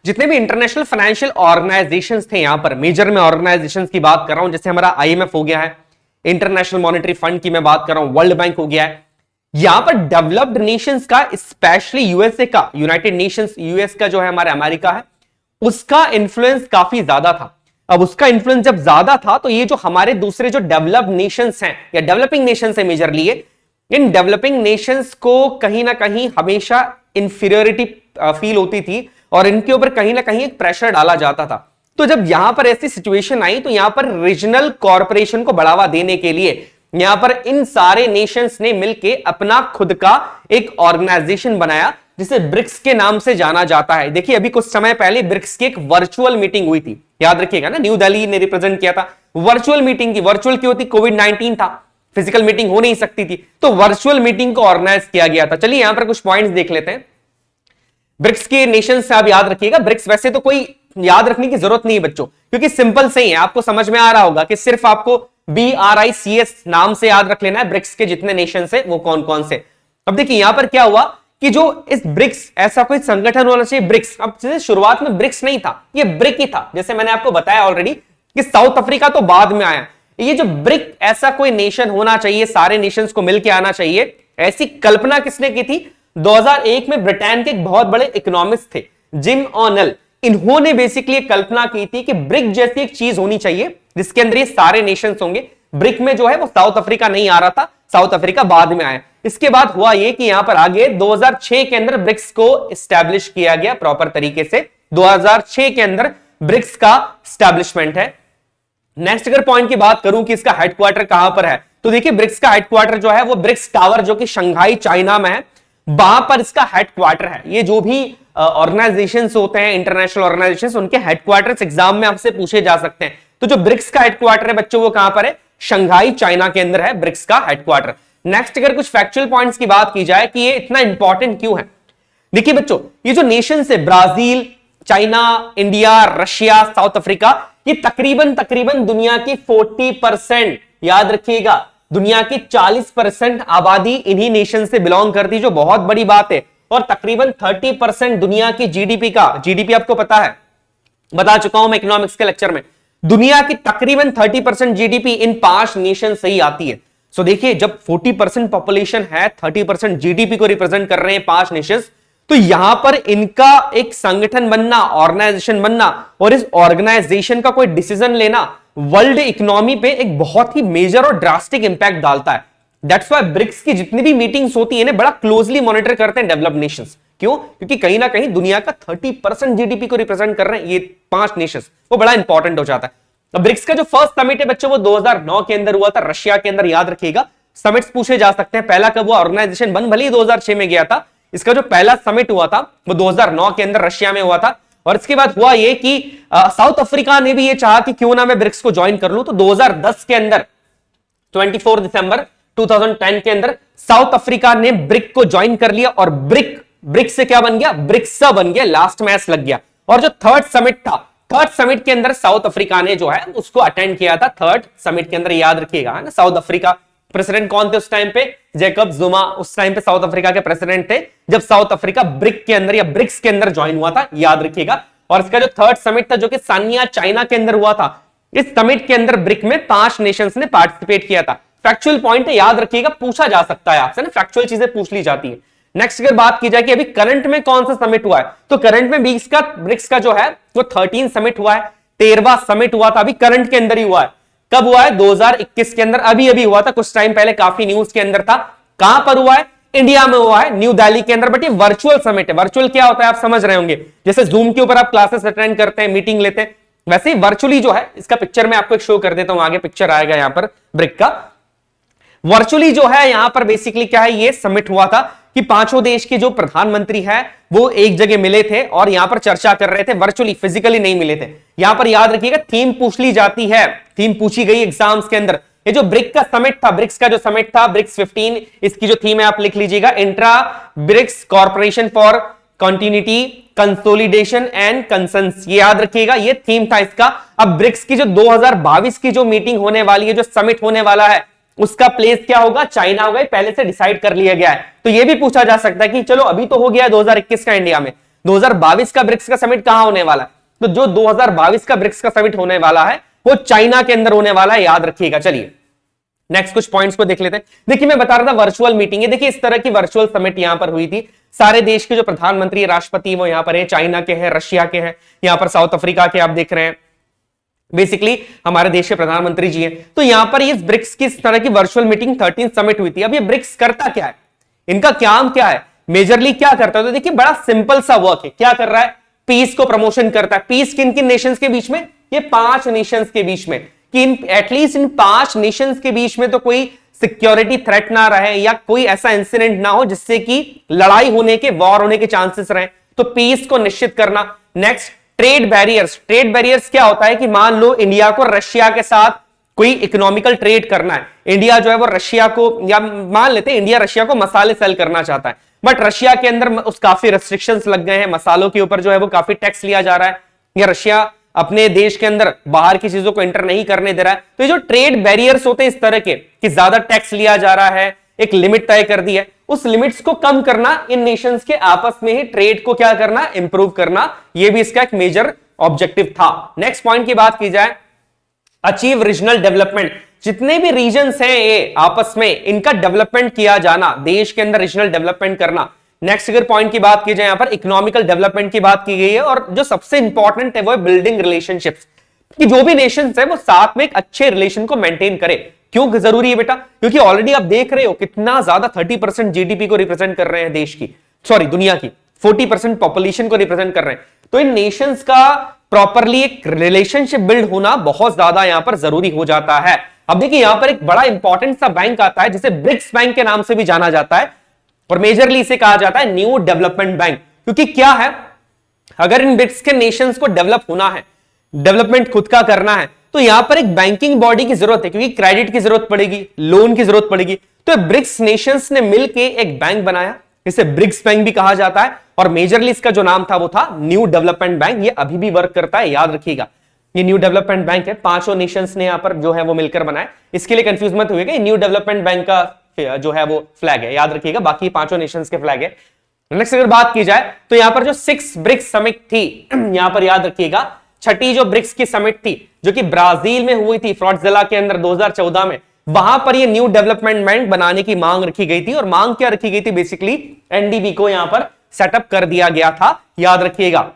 Speaker 1: जितने भी इंटरनेशनल फाइनेंशियल ऑर्गेनाइजेशंस थे, यहां पर मेजर में ऑर्गेनाइजेशंस की बात कर रहा हूं, जैसे हमारा आईएमएफ हो गया है, इंटरनेशनल मॉनेटरी फंड की मैं बात कर रहा हूं, वर्ल्ड बैंक हो गया है। यहां पर डेवलप्ड नेशंस का, स्पेशली यूएसए का, यूनाइटेड नेशंस यूएस का जो है हमारे अमेरिका है, उसका इन्फ्लुएंस काफी ज्यादा था। अब उसका इन्फ्लुएंस जब ज्यादा था तो ये जो हमारे दूसरे जो डेवलप्ड नेशंस हैं या डेवलपिंग नेशंस है मेजरली, इन डेवलपिंग नेशंस को कहीं ना कहीं हमेशा इंफीरियोरिटी फील होती थी और इनके ऊपर कहीं ना कहीं एक प्रेशर डाला जाता था। तो जब यहां पर ऐसी सिचुएशन आई तो यहां पर रीजनल कॉर्पोरेशन को बढ़ावा देने के लिए यहां पर इन सारे नेशंस ने मिलकर अपना खुद का एक ऑर्गेनाइजेशन बनाया जिसे ब्रिक्स के नाम से जाना जाता है। देखिए अभी कुछ समय पहले ब्रिक्स की एक वर्चुअल मीटिंग हुई थी, याद रखिएगा ना, न्यू दिल्ली ने रिप्रेजेंट किया था। वर्चुअल मीटिंग थी, वर्चुअल क्यों थी, कोविड-19 था, फिजिकल मीटिंग हो नहीं सकती थी, तो वर्चुअल मीटिंग को ऑर्गेनाइज किया गया था। चलिए यहां पर कुछ पॉइंट्स देख लेते हैं ब्रिक्स के नेशन से। आप याद रखिएगा, ब्रिक्स वैसे तो कोई याद रखने की जरूरत नहीं है बच्चों, क्योंकि सिंपल से ही है, आपको समझ में आ रहा होगा कि सिर्फ आपको BRICS नाम से याद रख लेना है, ब्रिक्स के जितने नेशन है वो कौन कौन से। अब देखिए यहां पर क्या हुआ कि जो इस ब्रिक्स, ऐसा कोई संगठन होना चाहिए ब्रिक्स। अब जैसे शुरुआत में ब्रिक्स नहीं था, ये ब्रिक ही था, जैसे मैंने आपको बताया ऑलरेडी कि साउथ अफ्रीका तो बाद में आया। ये जो ब्रिक, ऐसा कोई नेशन होना चाहिए, सारे नेशंस को मिलकर आना चाहिए, ऐसी कल्पना किसने की थी। 2001 में ब्रिटेन के एक बहुत बड़े इकोनॉमिस्ट थे जिम ऑनल, इन्होंने बेसिकली कल्पना की थी कि ब्रिक जैसी एक चीज होनी चाहिए जिसके अंदर ये सारे नेशंस होंगे। ब्रिक में जो है वो साउथ अफ्रीका नहीं आ रहा था, साउथ अफ्रीका बाद में आया। इसके बाद हुआ ये कि यहां पर आगे 2006 के अंदर ब्रिक्स को एस्टैब्लिश किया गया प्रॉपर तरीके से, 2006 के अंदर ब्रिक्स का एस्टैब्लिशमेंट है। नेक्स्ट अगर पॉइंट की बात करूं कि इसका हेडक्वार्टर कहां पर है, तो देखिए ब्रिक्स का हेडक्वार्टर जो है वो ब्रिक्स टावर जो कि शंघाई चाइना में है, वहां पर इसका हेडक्वार्टर है। ये जो भी ऑर्गेनाइजेशंस होते हैं, इंटरनेशनल ऑर्गेनाइजेशंस, उनके हेडक्वार्टर्स एग्जाम में आपसे पूछे जा सकते हैं। तो जो ब्रिक्स का हेडक्वार्टर है बच्चों वो कहां पर है, शंघाई चाइना के अंदर है ब्रिक्स का हेडक्वार्टर। नेक्स्ट अगर कुछ फैक्चुअल पॉइंट्स की बात की जाए कि ये इतना इंपॉर्टेंट क्यों है, देखिए बच्चों ये जो नेशंस है, Brazil, China, India, Russia, south Africa, ये तकरीबन दुनिया की 40%, याद रखिएगा दुनिया की 40% आबादी इन्हीं नेशन से बिलोंग करती, जो बहुत बड़ी बात है। और तकरीबन 30% दुनिया की जीडीपी का, जीडीपी आपको पता है, बता चुका हूं मैं इकोनॉमिक्स के लेक्चर में, दुनिया की तकरीबन 30% जीडीपी इन 5 नेशन से ही आती है। सो देखिए जब 40% पॉपुलेशन है, 30% जीडीपी को रिप्रेजेंट कर रहे हैं 5 नेशन, तो यहां पर इनका एक संगठन बनना, ऑर्गेनाइजेशन बनना और इस ऑर्गेनाइजेशन का कोई डिसीजन लेना वर्ल्ड इकोनॉमी पे एक बहुत ही मेजर और ड्रास्टिक इंपैक्ट डालता है। दैट्स व्हाई ब्रिक्स की जितनी भी मीटिंग्स होती है ना, बड़ा क्लोजली मॉनिटर करते हैं डेवलप्ड नेशंस। क्यों, क्योंकि कहीं ना कहीं दुनिया का 30% जीडीपी को रिप्रेजेंट कर रहे हैं ये 5 नेशंस, वो बड़ा इंपॉर्टेंट हो जाता है। तो ब्रिक्स का जो फर्स्ट समिट है बच्चों वो 2009 के अंदर हुआ था, रशिया के अंदर, याद रखिएगा। समिट्स पूछे जा सकते हैं, पहला कब हुआ, ऑर्गेनाइजेशन बन भले ही 2006 में गया था, इसका जो पहला समिट हुआ था वो 2009 के अंदर रशिया में हुआ था। और इसके बाद हुआ ये कि साउथ अफ्रीका ने भी ये चाहा कि क्यों ना मैं ब्रिक्स को ज्वाइन कर लूं, तो 2010 के अंदर 24 दिसंबर 2010 के अंदर साउथ अफ्रीका ने ब्रिक को ज्वाइन कर लिया और ब्रिक से क्या बन गया, ब्रिक्सा बन गया, लास्ट मैच लग गया। और जो थर्ड समिट था, थर्ड समिट के अंदर साउथ अफ्रीका ने जो है उसको अटेंड किया था। थर्ड समिट के अंदर याद रखिएगा ना, साउथ अफ्रीका प्रेसिडेंट कौन थे उस टाइम पे, जैकब जुमा उस टाइम पे साउथ अफ्रीका के प्रेसिडेंट थे, जब साउथ अफ्रीका ब्रिक के अंदर या ब्रिक्स के अंदर ज्वाइन हुआ था, याद रखिएगा। और इसका जो थर्ड समिट था जो कि सानिया चाइना के अंदर हुआ था, इस समिट के अंदर ब्रिक में 5 नेशंस ने पार्टिसिपेट किया था। फैक्चुअल पॉइंट है, याद रखिएगा, पूछा जा सकता है आपसे ना, फैक्चुअल चीजें पूछ ली जाती है। नेक्स्ट अगर बात की जाए कि अभी करंट में कौन सा समिट हुआ है, तो करंट में ब्रिक्स का जो है वो 13 समिट हुआ है, 13वां समिट हुआ था, अभी करंट के अंदर ही हुआ है। कब हुआ है, 2021 के अंदर, अभी अभी हुआ था, कुछ टाइम पहले, काफी न्यूज के अंदर था। कहां पर हुआ है, इंडिया में हुआ है, न्यू दिल्ली के अंदर। बट ये वर्चुअल समिट है। वर्चुअल क्या होता है आप समझ रहे होंगे, जैसे जूम के ऊपर आप क्लासेस अटेंड करते हैं, मीटिंग लेते हैं, वैसे ही वर्चुअली जो है, इसका पिक्चर मैं आपको एक शो कर देता हूं, आगे पिक्चर आएगा यहां पर ब्रिक का। वर्चुअली जो है यहां पर बेसिकली क्या है, ये समिट हुआ था कि पांचों देश के जो प्रधानमंत्री है वो एक जगह मिले थे और यहां पर चर्चा कर रहे थे, वर्चुअली फिजिकली नहीं मिले थे। यहां पर याद रखिएगा थीम पूछ ली जाती है, थीम पूछी गई एग्जाम्स के अंदर। ये जो ब्रिक का समिट था, ब्रिक्स का जो समिट था, ब्रिक्स 15, इसकी जो थीम है आप लिख लीजिएगा, intra BRICS corporation for continuity consolidation and consensus, ये याद रखिएगा, ये थीम था इसका। अब ब्रिक्स की जो 2022 की जो मीटिंग होने वाली है, जो समिट होने वाला है, उसका प्लेस क्या होगा, चाइना होगा, पहले से डिसाइड कर लिया गया है। तो यह भी पूछा जा सकता है कि चलो अभी तो हो गया 2021 का इंडिया में, 2022 का ब्रिक्स का समिट कहां होने वाला है, तो जो 2022 का ब्रिक्स का समिट होने वाला है वो चाइना के अंदर होने वाला है, याद रखिएगा। चलिए नेक्स्ट कुछ पॉइंट्स को देख लेते हैं। देखिए मैं बता रहा था वर्चुअल मीटिंग है, देखिए इस तरह की वर्चुअल समिट यहां पर हुई थी। सारे देश के जो प्रधानमंत्री राष्ट्रपति वो यहां पर है, चाइना के हैं, रशिया के हैं, यहां पर साउथ अफ्रीका के आप देख रहे हैं, बेसिकली हमारे देश के प्रधानमंत्री जी हैं। तो यहां पर इस ब्रिक्स की इस तरह की वर्चुअल मीटिंग 13 समिट हुई थी। अब ये ब्रिक्स करता क्या है, इनका काम क्या है, मेजरली क्या करता है, तो देखिए बड़ा सिंपल सा वर्क है। क्या कर रहा है, पीस को प्रमोशन करता है। पीस किन किन नेशंस के बीच में, ये 5 नेशंस के बीच में, कि एटलीस्ट इन 5 नेशंस के बीच में तो कोई सिक्योरिटी थ्रेट ना रहे या कोई ऐसा इंसिडेंट ना हो जिससे कि लड़ाई होने के, वॉर होने के चांसेस रहे, तो पीस को निश्चित करना। Next trade barriers, trade barriers क्या होता है कि मान लो इंडिया को रशिया के साथ कोई इकोनॉमिकल ट्रेड करना है, इंडिया जो है वो रशिया को, या मान लेते हैं इंडिया रशिया को मसाले सेल करना चाहता है, बट रशिया के अंदर उस काफी रेस्ट्रिक्शंस लग गए हैं, मसालों के ऊपर जो है वो काफी टैक्स लिया जा रहा है, या रशिया अपने देश के अंदर बाहर की चीजों को एंटर नहीं करने दे रहा है। तो ये जो ट्रेड बैरियर्स होते हैं इस तरह के कि ज्यादा टैक्स लिया जा रहा है, एक लिमिट तय कर दी है, उस लिमिट्स को कम करना, इन नेशंस के आपस में ही ट्रेड को क्या करना, इंप्रूव करना, ये भी इसका एक मेजर ऑब्जेक्टिव था। नेक्स्ट पॉइंट की बात की जाए, अचीव रीजनल डेवलपमेंट, जितने भी रीजन्स हैं ये आपस में इनका डेवलपमेंट किया जाना, देश के अंदर रीजनल डेवलपमेंट करना। नेक्स्ट अगर पॉइंट की बात की जाए, यहां पर इकोनॉमिकल डेवलपमेंट की बात की गई है, और जो सबसे इंपॉर्टेंट है वो है बिल्डिंग रिलेशनशिप्स, कि जो भी नेशंस है वो साथ में एक अच्छे रिलेशन को मेंटेन करे। क्यों जरूरी है बेटा, क्योंकि ऑलरेडी आप देख रहे हो कितना ज्यादा 30% जीडीपी को रिप्रेजेंट कर रहे हैं देश की, सॉरी दुनिया की 40% पॉपुलेशन को रिप्रेजेंट कर रहे हैं। तो इन नेशंस का प्रॉपरली एक रिलेशनशिप बिल्ड होना बहुत ज्यादा यहां पर जरूरी हो जाता है। अब देखिए यहां पर एक बड़ा इंपॉर्टेंट सा बैंक आता है जिसे ब्रिक्स बैंक के नाम से भी जाना जाता है, और मेजरली इसे कहा जाता है न्यू डेवलपमेंट बैंक। क्योंकि क्या है, अगर इन ब्रिक्स के नेशंस को डेवलप होना है, डेवलपमेंट खुद का करना है, तो यहां पर एक बैंकिंग बॉडी की जरूरत है, क्योंकि क्रेडिट की जरूरत पड़ेगी, लोन की जरूरत पड़ेगी। तो ब्रिक्स नेशंस ने मिलकर एक बैंक बनाया, इसे ब्रिक्स बैंक भी कहा जाता है, और मेजरली इसका जो नाम था वो था न्यू डेवलपमेंट बैंक। ये अभी भी वर्क करता है, याद रखिएगा, ये न्यू डेवलपमेंट बैंक है, 5 नेशंस ने यहां पर जो है वो मिलकर बनाया। इसके लिए कंफ्यूज मत होइएगा, न्यू डेवलपमेंट बैंक का जो है वो फ्लैग है, याद रखिएगा, बाकी 5 नेशंस के फ्लैग है। नेक्स्ट अगर बात की जाए तो यहां पर जो 6 ब्रिक्स समिट थी, यहां पर याद रखिएगा छठी जो ब्रिक्स की समिट थी जो कि ब्राजील में हुई थी, फ्रॉटजिला के अंदर 2014 में, वहां पर ये न्यू डेवलपमेंट बैंक बनाने की मांग रखी गई थी। और मांग क्या रखी गई थी, बेसिकली एनडीबी को यहां पर सेटअप कर दिया गया था, याद रखिएगा।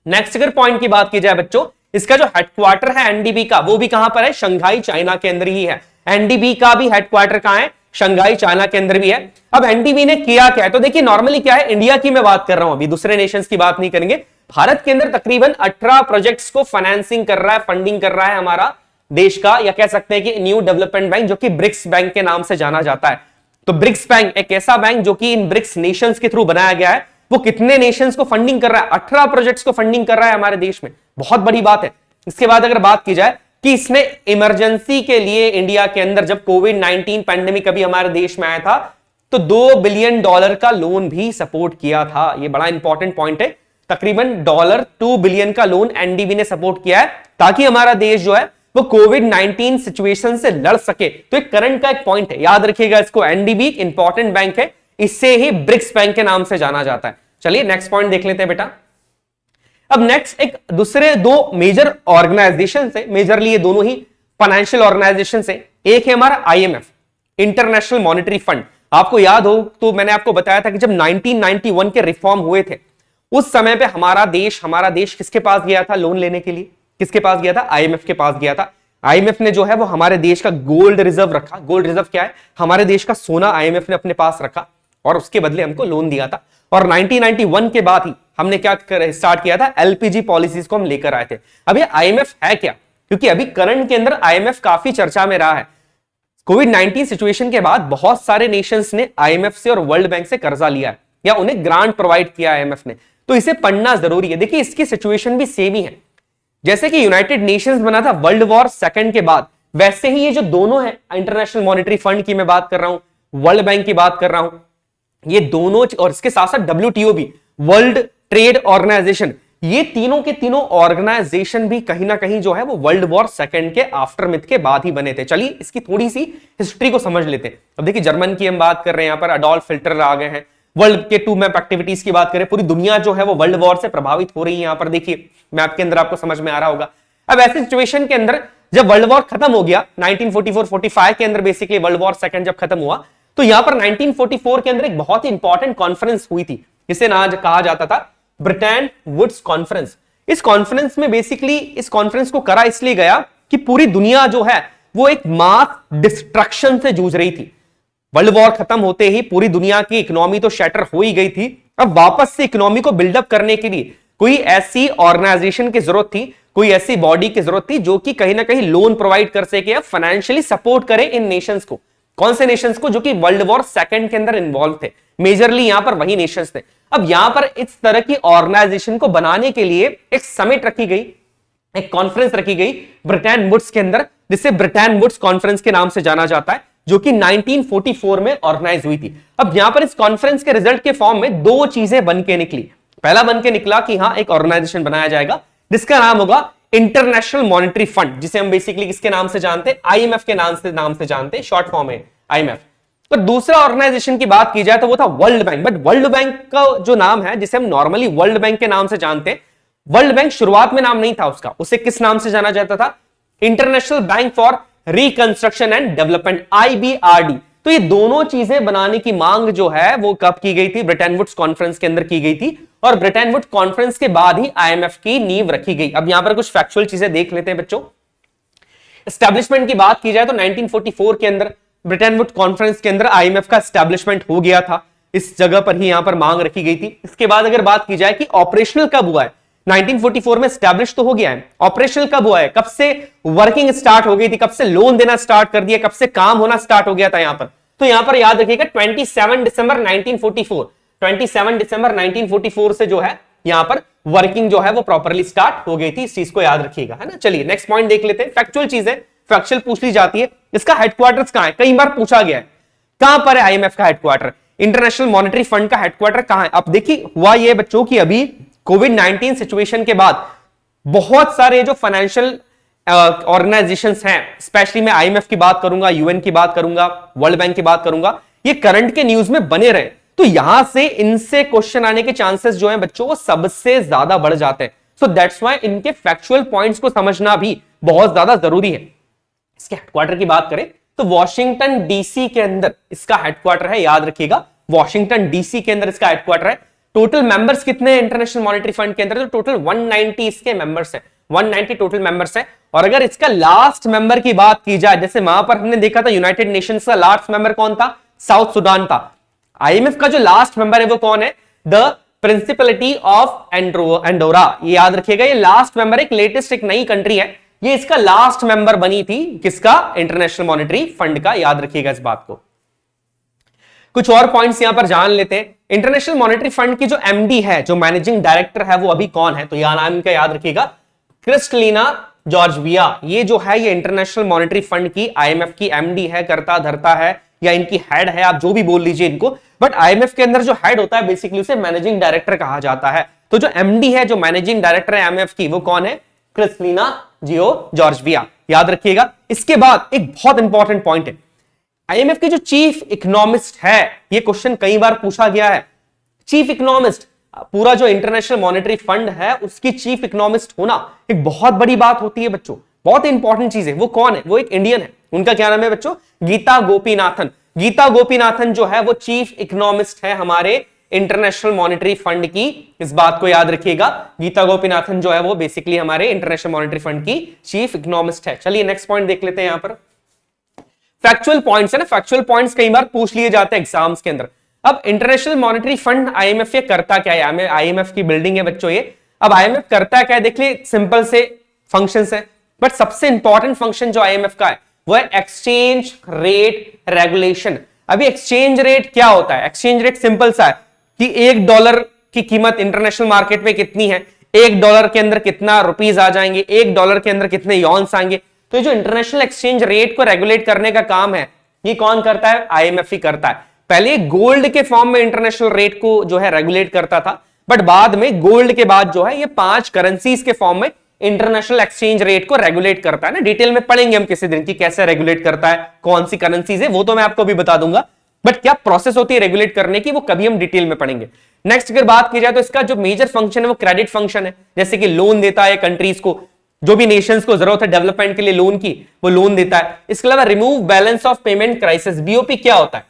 Speaker 1: नेक्स्ट अगर पॉइंट की बात की जाए बच्चों, इसका जो हेडक्वार्टर है एनडीबी का, वो भी कहां पर है, शंघाई चाइना के अंदर ही है। एनडीबी का भी हेडक्वार्टर कहां है, शंघाई चाइना के अंदर भी है। अब एनडीबी ने किया क्या है, तो देखिए नॉर्मली क्या है, इंडिया की मैं बात कर रहा हूं, अभी दूसरे नेशंस की बात नहीं करेंगे। भारत के अंदर तकरीबन 18 प्रोजेक्ट्स को फाइनेंसिंग कर रहा है, फंडिंग कर रहा है हमारा देश का, या कह सकते हैं कि न्यू डेवलपमेंट बैंक, जो कि ब्रिक्स बैंक के नाम से जाना जाता है। तो ब्रिक्स बैंक एक ऐसा बैंक जो कि इन ब्रिक्स नेशंस के थ्रू बनाया गया है। वो कितने नेशंस को फंडिंग कर रहा है, 18 प्रोजेक्ट्स को फंडिंग कर रहा है हमारे देश में, बहुत बड़ी बात है। इसके बाद अगर बात की जाए कि इसने इमरजेंसी के लिए इंडिया के अंदर जब कोविड-19 पैंडेमिक अभी हमारे देश में आया था, तो $2 बिलियन का लोन भी सपोर्ट किया था। ये बड़ा इंपॉर्टेंट पॉइंट है, तकरीबन $2 बिलियन का लोन एनडीबी ने सपोर्ट किया है, ताकि हमारा देश जो है वो कोविड-19 सिचुएशन से लड़ सके। तो एक करंट का एक पॉइंट है, याद रखिएगा इसको, एनडीबी एक इंपॉर्टेंट बैंक है, इससे ही ब्रिक्स बैंक के नाम से जाना जाता है। चलिए नेक्स्ट पॉइंट देख लेते हैं बेटा। अब नेक्स्ट एक दूसरे 2 मेजर ऑर्गेनाइजेशन से, मेजरली ये दोनों ही फाइनेंशियल ऑर्गेनाइजेशन से, एक है हमारा आईएमएफ, इंटरनेशनल मॉनेटरी फंड। आपको याद हो तो मैंने आपको बताया था कि जब 1991 के रिफॉर्म हुए थे, उस समय पे हमारा देश किसके पास गया था लोन लेने के लिए, किसके पास गया था, आईएमएफ के पास गया था। आईएमएफ ने जो है वो हमारे देश का गोल्ड रिजर्व रखा। गोल्ड रिजर्व क्या है, हमारे देश का सोना आईएमएफ ने अपने पास रखा और उसके बदले हमको लोन दिया था। और 1991 के बाद ही हमने क्या स्टार्ट किया था, एलपीजी पॉलिसीज को हम लेकर आए थे। अब ये आईएमएफ है क्या, क्योंकि अभी करंट के अंदर आईएमएफ काफी चर्चा में रहा है। कोविड-19 सिचुएशन के बाद बहुत सारे नेशंस ने आईएमएफ से और वर्ल्ड बैंक से कर्जा लिया है या उन्हें ग्रांट प्रोवाइड किया आईएमएफ ने, तो इसे पढ़ना जरूरी है। देखिए इसकी सिचुएशन भी सेम ही है, जैसे कि यूनाइटेड नेशंस बना था वर्ल्ड वॉर सेकंड के बाद, वैसे ही ये जो दोनों है, इंटरनेशनल मॉनेटरी फंड की मैं बात कर रहा हूं, वर्ल्ड बैंक की बात कर रहा हूं, ये दोनों और इसके साथ साथ WTO भी, वर्ल्ड ट्रेड ऑर्गेनाइजेशन, ये तीनों के तीनों ऑर्गेनाइजेशन भी कहीं ना कहीं जो है वो वर्ल्ड वॉर सेकंड के आफ्टरमिथ के बाद ही बने थे। चलिए इसकी थोड़ी सी हिस्ट्री को समझ लेते हैं। अब देखिए जर्मन की हम बात कर रहे हैं, यहां पर अडोल्फ हिटलर आ गए हैं। वर्ल्ड के 2 मैप एक्टिविटीज की बात करें, पूरी दुनिया जो है वो वर्ल्ड वॉर से प्रभावित हो रही है। यहां पर देखिए मैप के अंदर आपको समझ में आ रहा होगा। अब ऐसे सिचुएशन के अंदर जब वर्ल्ड वॉर खत्म हो गया 1944-45 के अंदर, बेसिकली वर्ल्ड वॉर सेकंड जब खत्म हुआ, तो यहां पर 1944 के अंदर एक बहुत ही इंपॉर्टेंट कॉन्फ्रेंस हुई थी, जिसे ना कहा जाता था ब्रेटन वुड्स कॉन्फ्रेंस। इस कॉन्फ्रेंस में बेसिकली इस कॉन्फ्रेंस को करा इसलिए गया कि पूरी दुनिया जो है वो एक मास डिस्ट्रक्शन से जूझ रही थी। वर्ल्ड वॉर खत्म होते ही पूरी दुनिया की इकोनॉमी तो शैटर हो ही गई थी। अब वापस से इकोनॉमी को बिल्डअप करने के लिए कोई ऐसी ऑर्गेनाइजेशन की जरूरत थी, कोई ऐसी बॉडी की जरूरत थी जो कि कहीं ना कहीं लोन प्रोवाइड कर सके या फाइनेंशियली सपोर्ट करे इन नेशंस को। कौन से नेशंस को? जो कि वर्ल्ड वॉर सेकंड के अंदर इन्वॉल्व थे, मेजरली यहां पर वही नेशंस थे। अब यहां पर इस तरह की ऑर्गेनाइजेशन को बनाने के लिए एक समिट रखी गई, एक कॉन्फ्रेंस रखी गई ब्रेटन वुड्स के अंदर, जिसे ब्रेटन वुड्स कॉन्फ्रेंस के नाम से जाना जाता है, जो कि 1944 में ऑर्गेनाइज हुई थी। अब यहां पर इस कॉन्फ्रेंस के रिजल्ट के फॉर्म में 2 चीजें बन के निकली। पहला बन के निकला कि हां एक ऑर्गेनाइजेशन बनाया जाएगा जिसका नाम होगा इंटरनेशनल मॉनेटरी फंड, जिसे हम बेसिकली किसके नाम से जानते हैं? आईएमएफ के नाम से जानते हैं, शॉर्ट फॉर्म है आईएमएफ। तो दूसरा ऑर्गेनाइजेशन की बात की जाए तो वो था world bank. But world bank का जो नाम है, जिसे हम नॉर्मली वर्ल्ड बैंक के नाम से जानते हैं, वर्ल्ड बैंक शुरुआत में नाम नहीं था उसका। उसे किस नाम से जाना जाता था? International bank for reconstruction and development, IBRD। तो ये दोनों चीजें बनाने की मांग जो है वो कब की गई थी? ब्रेटन वुड्स कॉन्फ्रेंस के अंदर की गई थी, और ब्रेटन वुड्स कॉन्फ्रेंस के बाद ही आईएमएफ की नींव रखी गई। अब यहां पर कुछ फैक्चुअल चीजें देख लेते हैं बच्चों। एस्टैब्लिशमेंट की बात की जाए तो 1944 के अंदर ब्रेटन वुड्स कॉन्फ्रेंस के अंदर आईएमएफ का एस्टैब्लिशमेंट हो गया था। इस जगह पर ही यहां पर मांग रखी गई थी। इसके बाद अगर बात की जाए कि ऑपरेशनल कब हुआ है, 1944 में एस्टैब्लिश तो हो गया है, ऑपरेशनल कब हुआ है? कब से वर्किंग स्टार्ट हो गई थी? कब से लोन देना स्टार्ट कर दिया? कब से काम होना स्टार्ट हो गया था यहां पर? तो यहां पर याद रखिएगा 27 दिसंबर 1944, 27 दिसंबर 1944 से जो है यहां पर वर्किंग जो है वो प्रॉपर्ली स्टार्ट हो गई थी। इस चीज को याद रखिएगा, है ना। चलिए नेक्स्ट पॉइंट देख लेते हैं। फैक्चुअल चीजें फैक्चुअल पूछ ली जाती है। इसका हेडक्वार्टर्स कहां है? कई बार पूछा गया है, कहां पर है आईएमएफ का हेडक्वार्टर? इंटरनेशनल मॉनेटरी फंड का हेडक्वार्टर कहां है? अब देखिए हुआ ये बच्चों की अभी कोविड-19 सिचुएशन के बाद बहुत सारे जो फाइनेंशियल ऑर्गेनाइजेशंस हैं, स्पेशली मैं आईएमएफ की बात करूंगा, यूएन की बात करूंगा, वर्ल्ड बैंक की बात करूंगा, ये करंट के न्यूज में बने रहे, तो यहां से इनसे क्वेश्चन आने के चांसेस जो हैं बच्चों वो सबसे ज्यादा बढ़ जाते हैं। सो दैट्स व्हाई इनके फैक्चुअल पॉइंट्स को समझना भी बहुत ज्यादा जरूरी है। इसके हेडक्वार्टर की बात करें तो वॉशिंगटन डीसी के अंदर इसका हेडक्वार्टर है, याद रखिएगा वॉशिंगटन डीसी के अंदर इसका हेडक्वार्टर है। टोटल मेंबर्स कितने हैं इंटरनेशनल मॉनेटरी फंड के अंदर? तो टोटल 190 इसके मेंबर्स हैं, 190 टोटल मेंबर्स हैं। और अगर इसका लास्ट मेंबर की बात की जाए, जैसे वहां पर हमने देखा था यूनाइटेड नेशंस का लास्ट मेंबर कौन था? साउथ सुडान था। आईएमएफ का जो लास्ट मेंबर है वो कौन है? The principality of Andorra. ये याद रखिएगा, ये लास्ट मेंबर एक लेटेस्ट एक नई कंट्री है, ये इसका लास्ट मेंबर बनी थी। किसका? इंटरनेशनल मॉनेटरी फंड का। याद रखिएगा इस बात को। कुछ और पॉइंट्स यहां पर जान लेते हैं। इंटरनेशनल मॉनेटरी फंड की जो एमडी है, जो मैनेजिंग डायरेक्टर है, वो अभी कौन है? तो यह नाम इनका याद रखिएगा, क्रिस्टलिना जॉर्जिया। ये जो है ये इंटरनेशनल मॉनेटरी फंड की आईएमएफ की एमडी है, करता धरता है, या इनकी हेड है, आप जो भी बोल लीजिए इनको। बट आईएमएफ के अंदर जो हेड होता है बेसिकली उसे मैनेजिंग डायरेक्टर कहा जाता है। तो जो एमडी है, जो मैनेजिंग डायरेक्टर है आईएमएफ की, वो कौन है? Kristalina Georgia. याद रखिएगा। इसके बाद एक बहुत इंपॉर्टेंट पॉइंट है, आईएमएफ के जो चीफ इकोनॉमिस्ट है, ये क्वेश्चन कई बार पूछा गया है। चीफ इकोनॉमिस्ट, पूरा जो इंटरनेशनल मॉनेटरी फंड है उसकी चीफ इकोनॉमिस्ट होना एक बहुत बड़ी बात होती है बच्चों, बहुत इंपॉर्टेंट चीज है। वो कौन है? वो एक इंडियन है। उनका क्या नाम है बच्चों? गीता गोपीनाथन। गीता गोपीनाथन जो है वो चीफ इकोनॉमिस्ट है हमारे इंटरनेशनल मॉनेटरी फंड की। इस बात को याद रखिएगा, गीता गोपीनाथन जो है वो बेसिकली हमारे इंटरनेशनल मॉनेटरी फंड की चीफ इकोनॉमिस्ट है। चलिए नेक्स्ट पॉइंट देख लेते हैं। यहां पर फैक्चुअल पॉइंट्स है ना, फैक्चुअल पॉइंट्स कई बार पूछ लिए जाते हैं एग्जाम्स के अंदर। अब इंटरनेशनल मॉनेटरी फंड आईएमएफ ये करता क्या है? आईएमएफ की बिल्डिंग है बच्चों ये। अब आईएमएफ करता क्या है? देख लिए, सिंपल से फंक्शंस है, बट सबसे इंपॉर्टेंट फंक्शन जो आईएमएफ का है वो है एक्सचेंज रेट रेगुलेशन। अभी एक्सचेंज रेट क्या होता है? एक्सचेंज रेट सिंपल सा है कि $1 की कीमत इंटरनेशनल मार्केट में कितनी है, $1 के अंदर कितना रुपीज आ जाएंगे, $1 के अंदर कितने यॉन्स आएंगे। तो ये जो इंटरनेशनल एक्सचेंज रेट को रेगुलेट करने का काम है, ये कौन करता है? आईएमएफ ही करता है। पहले गोल्ड के फॉर्म में इंटरनेशनल रेट को जो है रेगुलेट करता था, बट बाद में गोल्ड के बाद जो है ये 5 करेंसीज के फॉर्म में इंटरनेशनल एक्सचेंज रेट को रेगुलेट करता है ना। डिटेल में पढ़ेंगे हम किसी दिन की कैसे रेगुलेट करता है, कौन सी करेंसीज है, वो तो मैं आपको भी बता दूंगा, बट क्या प्रोसेस होती है रेगुलेट करने की वो कभी हम डिटेल में पढ़ेंगे। नेक्स्ट अगर बात की जाए तो इसका जो मेजर फंक्शन है वो क्रेडिट फंक्शन है, जैसे कि लोन देता है कंट्रीज को, जो भी नेशंस को जरूरत है डेवलपमेंट के लिए लोन की, वो लोन देता है। इसके अलावा remove balance of payment crisis, BOP क्या होता है?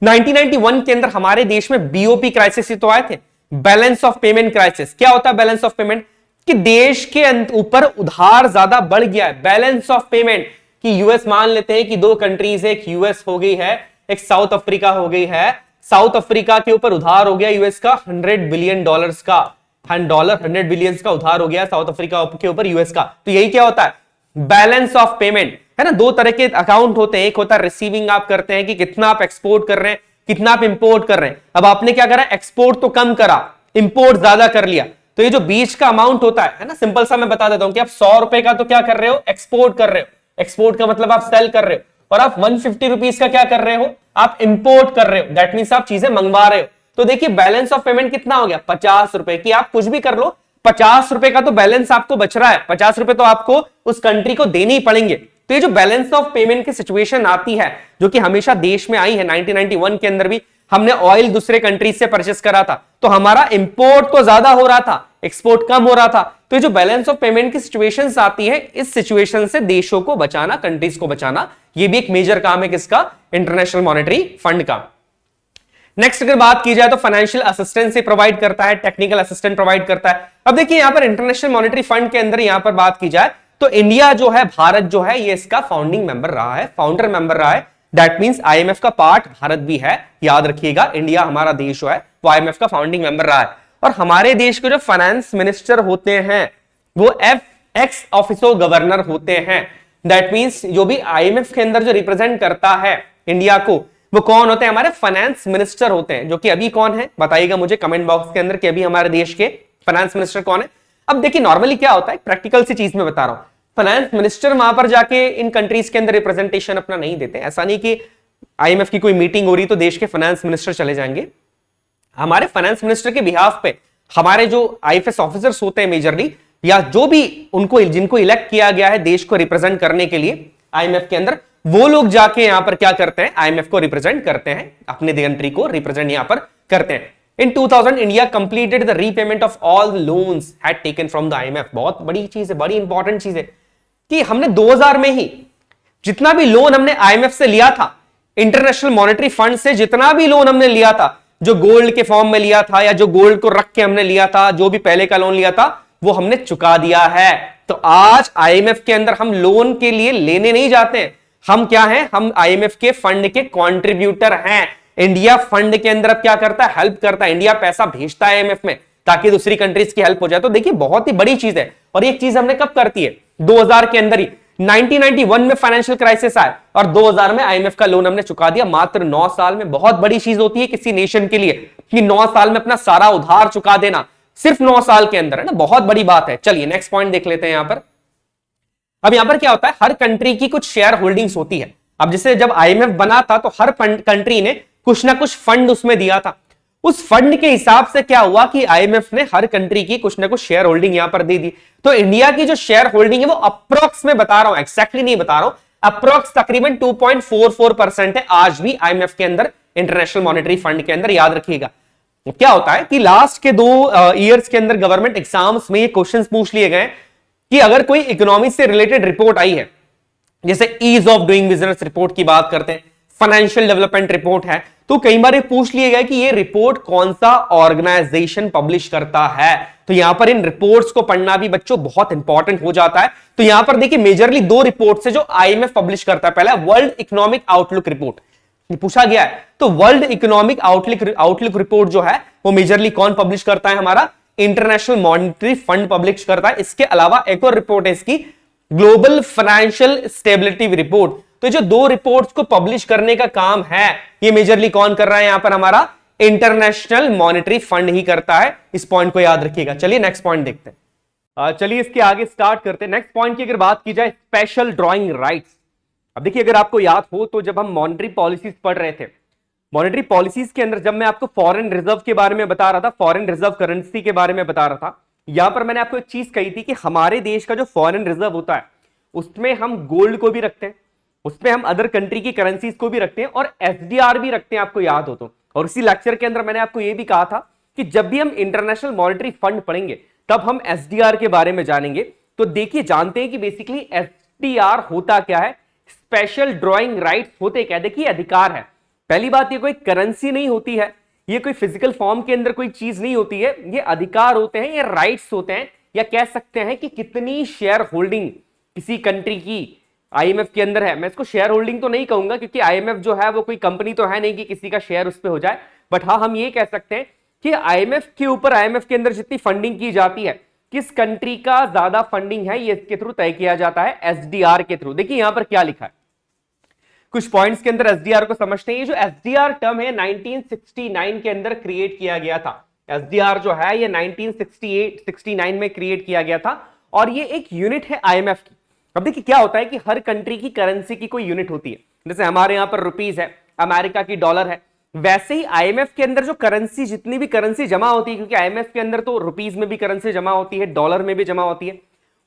Speaker 1: 1991 के अंदर हमारे देश में बीओपी क्राइसिस ही तो आए थे, बैलेंस ऑफ पेमेंट क्राइसिस। क्या होता है बैलेंस ऑफ पेमेंट? कि देश के ऊपर उधार ज्यादा बढ़ गया है। बैलेंस ऑफ पेमेंट कि यूएस, मान लेते हैं कि 2 कंट्रीज, एक यूएस हो गई है, एक साउथ अफ्रीका हो गई है। साउथ अफ्रीका के ऊपर उधार हो गया यूएस का $100 बिलियन का, $100 बिलियन का उधार हो गया साउथ अफ्रीका के ऊपर यूएस का। तो यही क्या होता है? बैलेंस ऑफ पेमेंट है ना। 2 तरह के अकाउंट होते हैं, एक होता है रिसीविंग, आप करते हैं कि कितना आप एक्सपोर्ट कर रहे हैं, कितना आप इंपोर्ट कर रहे हैं। अब आपने क्या करा? एक्सपोर्ट तो कम करा, इंपोर्ट ज्यादा कर लिया, तो ये जो बीच का अमाउंट होता है ना, सिंपल सा मैं बता देता हूं कि आप 100 रुपए का तो क्या कर रहे हो? एक्सपोर्ट कर रहे हो। एक्सपोर्ट का मतलब आप सेल कर रहे हो, और आप 150 रुपीज का क्या कर रहे हो? आप इंपोर्ट कर रहे हो। दैट मींस आप चीजें मंगवा रहे हो। तो देखिए बैलेंस ऑफ पेमेंट कितना हो गया? 50 रुपए की। आप कुछ भी कर लो, 50 रुपए का तो बैलेंस आपको बच रहा है, 50 रुपए तो आपको उस कंट्री को देने ही पड़ेंगे। तो ये जो बैलेंस ऑफ पेमेंट की सिचुएशन आती है, जो कि हमेशा देश में आई है, 1991 के अंदर भी हमने ऑयल दूसरे कंट्रीज से परचेस करा था, तो हमारा इंपोर्ट तो ज्यादा हो रहा था, एक्सपोर्ट कम हो रहा था। तो ये जो बैलेंस ऑफ पेमेंट की सिचुएशंस आती है, इस सिचुएशन से देशों को बचाना, कंट्रीज को बचाना, ये भी एक मेजर काम है किसका? इंटरनेशनल मॉनेटरी फंड का। नेक्स्ट अगर बात की जाए तो फाइनेंशियल असिस्टेंस से प्रोवाइड करता है, टेक्निकल असिस्टेंट प्रोवाइड करता है। अब देखिए यहां पर इंटरनेशनल मॉनेटरी फंड के अंदर यहां पर बात की जाए तो इंडिया जो है, भारत जो है, ये इसका फाउंडिंग मेंबर रहा है, फाउंडर मेंबर रहा है। दैट मींस आईएमएफ का पार्ट भारत भी है, याद रखिएगा। इंडिया हमारा देश जो है वो आईएमएफ का फाउंडिंग मेंबर रहा है। और हमारे देश के जो फाइनेंस मिनिस्टर होते हैं वो एक्स ऑफिसो गवर्नर होते हैं। दैट मींस जो भी आईएमएफ के अंदर जो रिप्रेजेंट करता है इंडिया को, वो कौन होते हैं? हमारे फाइनेंस मिनिस्टर होते हैं, जो कि अभी कौन है बताइएगा मुझे कमेंट बॉक्स के अंदर कि अभी हमारे देश के फाइनेंस मिनिस्टर कौन है। अब देखिए नॉर्मली क्या होता है, प्रैक्टिकल सी चीज में बता रहा हूं, फाइनेंस मिनिस्टर वहां पर जाके इन कंट्रीज के अंदर रिप्रेजेंटेशन अपना नहीं देते। ऐसा नहीं कि आईएमएफ की कोई मीटिंग हो रही तो देश के फाइनेंस मिनिस्टर चले जाएंगे। हमारे फाइनेंस मिनिस्टर के बिहाफ पे हमारे जो आईएफएस ऑफिसर्स होते हैं मेजरली, या जो भी उनको जिनको इलेक्ट किया गया है देश को रिप्रेजेंट करने के लिए आईएमएफ के अंदर, वो लोग जाके यहां पर क्या करते हैं? आईएमएफ को रिप्रेजेंट करते हैं, अपने कंट्री को रिप्रेजेंट यहां पर करते हैं। In 2000 India completed the repayment of all loans had taken from the IMF. बहुत बड़ी चीज है, बड़ी इंपॉर्टेंट चीज है कि हमने 2000 में ही जितना भी लोन हमने आईएमएफ से लिया था, इंटरनेशनल मॉनेटरी फंड से जितना भी लोन हमने लिया था, जो गोल्ड के फॉर्म में लिया था या जो गोल्ड को रख के हमने लिया था, जो भी पहले का लोन लिया था, वो हमने चुका दिया है। तो आज आईएमएफ के अंदर हम लोन के लिए लेने नहीं जाते हैं, हम क्या हैं? हम आईएमएफ के फंड के कॉन्ट्रीब्यूटर हैं। इंडिया फंड के अंदर अब क्या करता है? हेल्प करता है। इंडिया पैसा भेजता है आईएमएफ में ताकि दूसरी कंट्रीज की हेल्प हो जाए। तो देखिए बहुत ही बड़ी चीज है, और एक चीज हमने कब करती है? 2000 के अंदर ही। 1991 में फाइनेंशियल क्राइसिस आया और 2000 में आईएमएफ का लोन हमने चुका दिया, मात्र 9 साल में। बहुत बड़ी चीज होती है किसी नेशन के लिए कि 9 साल में अपना सारा उधार चुका देना, सिर्फ 9 साल के अंदर, है ना, बहुत बड़ी बात है। चलिए नेक्स्ट पॉइंट देख लेते हैं यहां पर। अब यहां पर क्या होता है, हर कंट्री की कुछ शेयर होल्डिंग्स होती है। अब जैसे जब आईएमएफ बना था तो हर कंट्री ने कुछ ना कुछ फंड उसमें दिया था। उस फंड के हिसाब से क्या हुआ कि आईएमएफ ने हर कंट्री की कुछ ना कुछ शेयर होल्डिंग यहां पर दे दी। तो इंडिया की जो शेयर होल्डिंग है वो अप्रोक्स में बता रहा हूं, एक्जैक्टली नहीं बता रहा हूं, अप्रोक्स तकरीबन 2.44% है आज भी आईएमएफ के अंदर, इंटरनेशनल मॉनेटरी फंड के अंदर। याद रखिएगा क्या होता है कि लास्ट के 2 ईयर्स के अंदर गवर्नमेंट एग्जाम्स में ये क्वेश्चंस पूछ लिए गए कि अगर कोई इकोनॉमी से रिलेटेड रिपोर्ट आई है, जैसे ease of doing business report की बात करते हैं, फाइनेंशियल डेवलपमेंट रिपोर्ट है, तो कई बार ये पूछ लिए गए कि ये रिपोर्ट कौन सा ऑर्गेनाइजेशन पब्लिश करता है। तो यहां पर इन रिपोर्ट्स को पढ़ना भी बच्चों बहुत इंपॉर्टेंट हो जाता है। तो यहां पर देखिए मेजरली 2 रिपोर्ट्स है जो आईएमएफ पब्लिश करता है। पहला वर्ल्ड इकोनॉमिक आउटलुक रिपोर्ट पूछा गया है, तो वर्ल्ड इकोनॉमिक आउटलुक रिपोर्ट जो है वो मेजरली कौन पब्लिश करता है? हमारा इंटरनेशनल मॉनेटरी फंड पब्लिश करता है। इसके अलावा एक और रिपोर्ट है इसकी, ग्लोबल फाइनेंशियल स्टेबिलिटी रिपोर्ट। तो जो दो रिपोर्ट्स को पब्लिश करने का काम है ये मेजरली कौन कर रहा है? यहां पर हमारा इंटरनेशनल मॉनेटरी फंड ही करता है। इस पॉइंट को याद रखिएगा। चलिए नेक्स्ट पॉइंट देखते हैं। चलिए इसके आगे स्टार्ट करते हैं। नेक्स्ट पॉइंट की अगर बात की जाए, स्पेशल ड्रॉइंग राइट्स। अब देखिए, अगर आपको याद हो तो जब हम मॉनेटरी पॉलिसीज पढ़ रहे थे, मॉनेटरी पॉलिसीज के अंदर जब मैं आपको फॉरेन रिजर्व के बारे में बता रहा था, फॉरेन रिजर्व करेंसी के बारे में बता रहा था, यहां पर मैंने आपको एक चीज कही थी कि हमारे देश का जो फॉरेन रिजर्व होता है उसमें हम गोल्ड को भी रखते हैं, उसमें हम अदर कंट्री की करेंसीज को भी रखते हैं और एसडीआर भी रखते हैं, आपको याद हो तो। और इसी लेक्चर के अंदर मैंने आपको यह भी कहा था कि जब भी हम इंटरनेशनल मॉनेटरी फंड पढ़ेंगे तब हम एसडीआर के बारे में जानेंगे। तो देखिए, जानते हैं कि बेसिकली एसडीआर होता क्या है, स्पेशल ड्रॉइंग राइट्स होते क्या? देखिए, अधिकार है। पहली बात, ये कोई करेंसी नहीं होती है, ये कोई फिजिकल फॉर्म के अंदर कोई चीज नहीं होती है, ये अधिकार होते हैं, ये राइट्स होते हैं, या कह सकते हैं कि कितनी शेयर होल्डिंग किसी कंट्री की आईएमएफ के अंदर है। मैं इसको शेयर होल्डिंग तो नहीं कहूंगा क्योंकि आईएमएफ जो है वो कोई कंपनी तो है नहीं कि किसी का शेयर उस पर हो जाए, बट हाँ हम ये कह सकते हैं कि आईएमएफ के ऊपर, आईएमएफ के अंदर जितनी फंडिंग की जाती है, किस कंट्री का ज्यादा फंडिंग है, ये इसके थ्रू तय किया जाता है, एसडीआर के थ्रू। देखिए यहां पर क्या लिखा है, कुछ पॉइंट्स के अंदर एसडीआर को समझते हैं। ये जो एसडीआर टर्म है 1969 के अंदर क्रिएट किया गया था। एसडीआर जो है ये 1969 में क्रिएट किया गया था और ये एक यूनिट है आईएमएफ की। अब देखिए क्या होता है कि हर कंट्री की करेंसी की कोई यूनिट होती है, जैसे हमारे यहां पर रुपीज है, अमेरिका की डॉलर है, वैसे ही आईएमएफ के अंदर जो करेंसी, जितनी भी करेंसी जमा होती है, क्योंकि आईएमएफ के अंदर तो रुपीज में भी करेंसी जमा होती है, डॉलर में भी जमा होती है,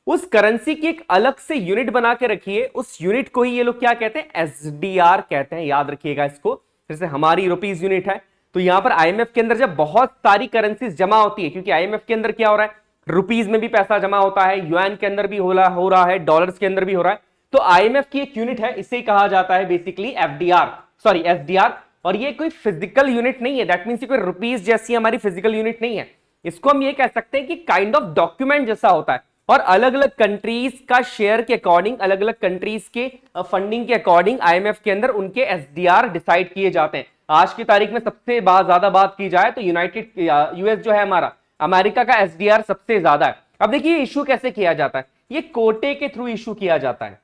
Speaker 1: उस करेंसी की एक अलग से यूनिट बना के रखिए, उस यूनिट को ही ये लोग क्या कहते हैं? एसडीआर कहते हैं। याद रखिएगा इसको। जैसे हमारी रुपीज यूनिट है, तो यहां पर आईएमएफ के अंदर जब बहुत सारी करेंसीज जमा होती है, क्योंकि आईएमएफ के अंदर क्या हो रहा है, रुपीज में भी पैसा जमा होता है, यूएन के अंदर भी हो रहा है, डॉलर्स के अंदर भी हो रहा है, तो आईएमएफ की एक यूनिट है, इसे कहा जाता है बेसिकली एसडीआर। और ये कोई फिजिकल यूनिट नहीं है, दैट मींस ये कोई रुपीज जैसी हमारी फिजिकल यूनिट नहीं है। इसको हम ये कह सकते हैं कि काइंड ऑफ डॉक्यूमेंट जैसा होता है, और अलग अलग कंट्रीज का शेयर के अकॉर्डिंग, अलग अलग कंट्रीज के फंडिंग के अकॉर्डिंग आईएमएफ के अंदर उनके एसडीआर डिसाइड किए जाते हैं। आज की तारीख में सबसे ज्यादा बात की जाए तो यूनाइटेड यूएस जो है हमारा, अमेरिका का एसडीआर सबसे ज्यादा है। अब देखिए इशू कैसे किया जाता है, ये कोटे के थ्रू इशू किया जाता है।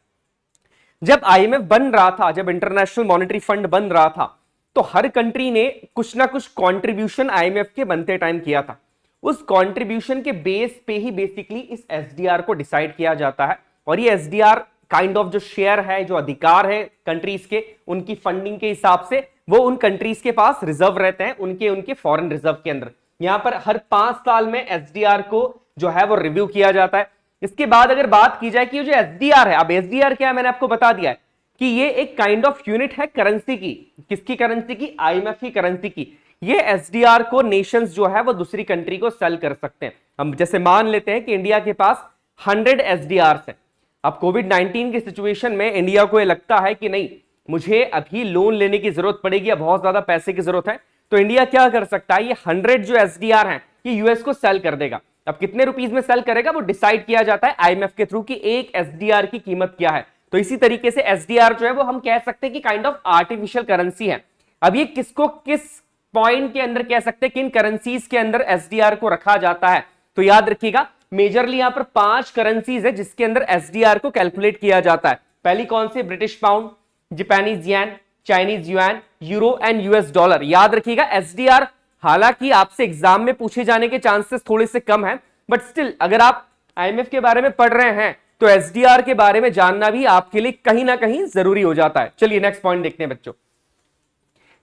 Speaker 1: जब आईएमएफ बन रहा था, जब इंटरनेशनल मॉनेटरी फंड बन रहा था, तो हर कंट्री ने कुछ ना कुछ कंट्रीब्यूशन आईएमएफ के बनते टाइम किया था। उस कंट्रीब्यूशन के बेस पे ही बेसिकली इस एसडीआर को डिसाइड किया जाता है, और ये एसडीआर काइंड ऑफ जो शेयर है, जो अधिकार है कंट्रीज के, उनकी फंडिंग के हिसाब से वो उन कंट्रीज के पास रिजर्व रहते हैं, उनके फॉरेन रिजर्व के अंदर। यहां पर हर 5 साल में एसडीआर को जो है वो रिव्यू किया जाता है। इसके बाद अगर बात की जाए कि ये जो एसडीआर है, अब एसडीआर क्या है, मैंने आपको बता दिया है कि ये एक काइंड ऑफ यूनिट है करेंसी की। किसकी करेंसी की? आईएमएफ की करेंसी की। ये एसडीआर को नेशंस जो है वो दूसरी कंट्री को सेल कर सकते हैं। हम जैसे मान लेते हैं कि इंडिया के पास 100 एसडीआर है। अब कोविड-19 की सिचुएशन में इंडिया को ये लगता है कि नहीं, मुझे अभी लोन लेने की जरूरत पड़ेगी, बहुत ज्यादा पैसे की जरूरत है, तो इंडिया क्या कर सकता है, ये 100 जो एसडीआर हैं ये यूएस को सेल कर देगा। अब कितने रुपीस में सेल करेगा वो डिसाइड किया जाता है आईएमएफ के थ्रू कि एक एसडीआर की कीमत क्या है। तो इसी तरीके से एसडीआर जो है वो हम कह सकते हैं कि काइंड ऑफ आर्टिफिशियल करेंसी है। अब ये किसको किस पॉइंट के अंदर कह सकते हैं, किन करेंसीज के अंदर एसडीआर को रखा जाता है, तो याद रखिएगा मेजरली यहां पर 5 करेंसीज है जिसके अंदर एसडीआर को कैलकुलेट किया जाता है। पहली कौन सी? British pound, Japanese yen, Chinese yuan, euro and US dollar. याद रखिएगा एसडीआर, हालांकि आपसे एग्जाम में पूछे जाने के चांसेस थोड़े से कम है, बट स्टिल अगर आप आईएमएफ के बारे में पढ़ रहे हैं तो एसडीआर के बारे में जानना भी आपके लिए कहीं ना कहीं जरूरी हो जाता है। चलिए नेक्स्ट पॉइंट देखते हैं बच्चों।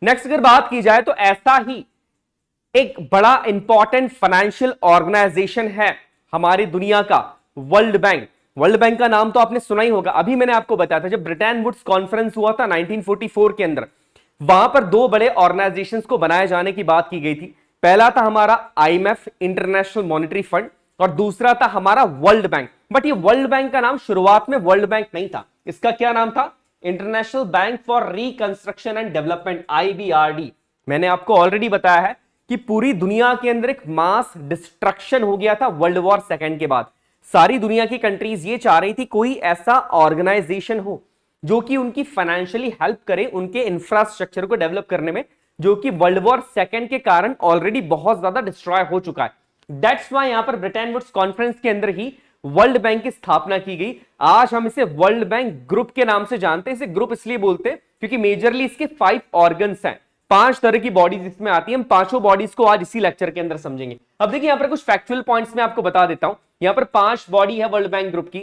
Speaker 1: नेक्स्ट अगर बात की जाए तो ऐसा ही एक बड़ा इंपॉर्टेंट फाइनेंशियल ऑर्गेनाइजेशन है हमारी दुनिया का, वर्ल्ड बैंक। वर्ल्ड बैंक का नाम तो आपने सुना ही होगा। अभी मैंने आपको बताया था जब ब्रिटेन वुड्स कॉन्फ्रेंस हुआ था 1944 के अंदर, वहां पर 2 बड़े ऑर्गेनाइजेशंस को बनाए जाने की बात की गई थी। पहला था हमारा आईएमएफ, इंटरनेशनल मॉनेटरी फंड, और दूसरा था हमारा वर्ल्ड बैंक। बट ये वर्ल्ड बैंक का नाम शुरुआत में वर्ल्ड बैंक नहीं था, इसका क्या नाम था? International bank for reconstruction and development, IBRD. मैंने आपको ऑलरेडी बताया है कि पूरी दुनिया के अंदर एक मास डिस्ट्रक्शन हो गया था वर्ल्ड वॉर सेकेंड के बाद। सारी दुनिया की कंट्रीज ये चाह रही थी कोई ऐसा ऑर्गेनाइजेशन हो जो कि उनकी फाइनेंशियली हेल्प करे उनके इंफ्रास्ट्रक्चर को डेवलप करने में, जो कि वर्ल्ड वॉर सेकेंड के कारण ऑलरेडी बहुत ज्यादा डिस्ट्रॉय हो चुका है। दैट्स व्हाई यहां पर ब्रिटेन वुड्स कॉन्फ्रेंस के अंदर ही वर्ल्ड बैंक की स्थापना की गई। आज हम इसे वर्ल्ड बैंक ग्रुप के नाम से जानते हैं। इसे ग्रुप इसलिए बोलते हैं क्योंकि मेजरली इसके 5 ऑर्गन्स हैं, 5 तरह की बॉडीज इसमें आती है। हम पांचों बॉडीज को आज इसी लेक्चर के अंदर समझेंगे। अब देखिए यहां पर कुछ फैक्चुअल पॉइंट्स मैं आपको बता देता हूं। यहां पर 5 बॉडी है वर्ल्ड बैंक ग्रुप की।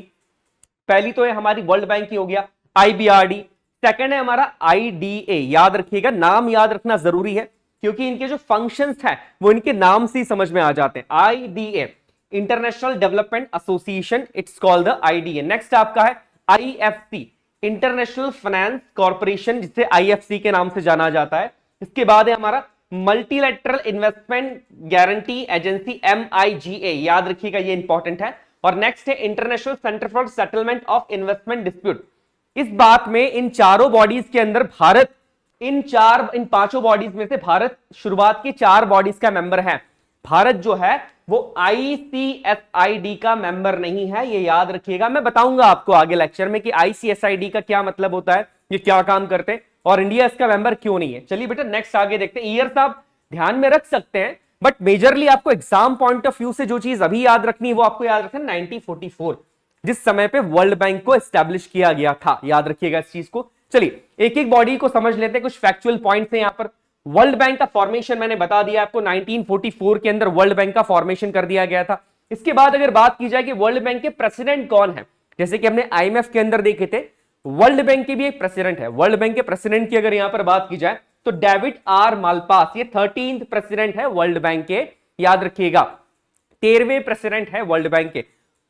Speaker 1: पहली तो है हमारी वर्ल्ड बैंक की, हो गया IBRD। सेकंड है हमारा IDA, याद रखिएगा, नाम याद रखना जरूरी है क्योंकि इनके जो फंक्शंस हैं वो इनके नाम से ही समझ में आ जाते हैं। IDA, international development association, it's called the IDA। Next आपका है IFC, इंटरनेशनल फाइनेंस कॉर्पोरेशन, जिसे IFC के नाम से जाना जाता है। इसके बाद है हमारा multilateral investment guarantee agency, MIGA, याद रखिएगा ये इंपॉर्टेंट है। और नेक्स्ट है international centre for settlement of investment dispute. इस बात में इन चारों बॉडीज के अंदर भारत, इन पांचों बॉडीज में से भारत शुरुआत की 4 बॉडीज का मेंबर है। भारत जो है वो ICSID का मेंबर नहीं है, ये याद रखिएगा। मैं बताऊंगा आपको आगे लेक्चर में कि ICSID का क्या मतलब होता है, ये क्या काम करते हैं और इंडिया इसका मेंबर क्यों नहीं है। चलिए बेटा नेक्स्ट आगे देखते हैं। ईयर्स आप ध्यान में रख सकते हैं बट मेजरली आपको एग्जाम पॉइंट ऑफ व्यू से जो चीज अभी याद रखनी है वो आपको याद रखना 1944, जिस समय पे वर्ल्ड बैंक को एस्टैब्लिश किया गया था। याद रखिएगा इस चीज को। चलिए एक एक बॉडी को समझ लेते हैं। कुछ फैक्चुअल पॉइंट्स हैं यहां पर। वर्ल्ड बैंक का फॉर्मेशन मैंने बता दिया आपको, 1944 के अंदर वर्ल्ड बैंक का फॉर्मेशन कर दिया गया था। इसके बाद अगर बात की जाए कि वर्ल्ड बैंक के प्रेसिडेंट कौन है, जैसे कि हमने IMF के अंदर देखे थे, वर्ल्ड बैंक के भी एक प्रेसिडेंट है। वर्ल्ड बैंक के प्रेसिडेंट की अगर यहां पर बात की जाए तो डेविड R मालपास, ये 13th प्रेसिडेंट है वर्ल्ड बैंक के, याद रखिएगा, 13वें प्रेसिडेंट है वर्ल्ड बैंक के।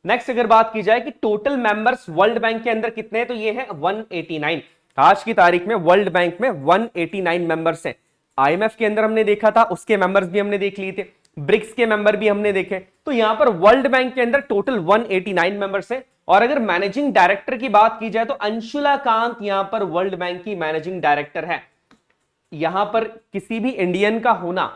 Speaker 1: नेक्स्ट अगर बात की जाए कि टोटल मेंबर्स वर्ल्ड बैंक के अंदर कितने हैं, तो ये है 189। आज की तारीख में वर्ल्ड बैंक में 189 मेंबर्स हैं। IMF के अंदर हमने देखा था, उसके मेंबर्स भी हमने देख लिए थे, ब्रिक्स के मेंबर भी हमने देखे। तो यहां पर वर्ल्ड बैंक के अंदर टोटल 189 मेंबर्स हैं। और अगर मैनेजिंग डायरेक्टर की बात की जाए तो अंशुला कांत यहां पर वर्ल्ड बैंक की मैनेजिंग डायरेक्टर है। यहां पर किसी भी इंडियन का होना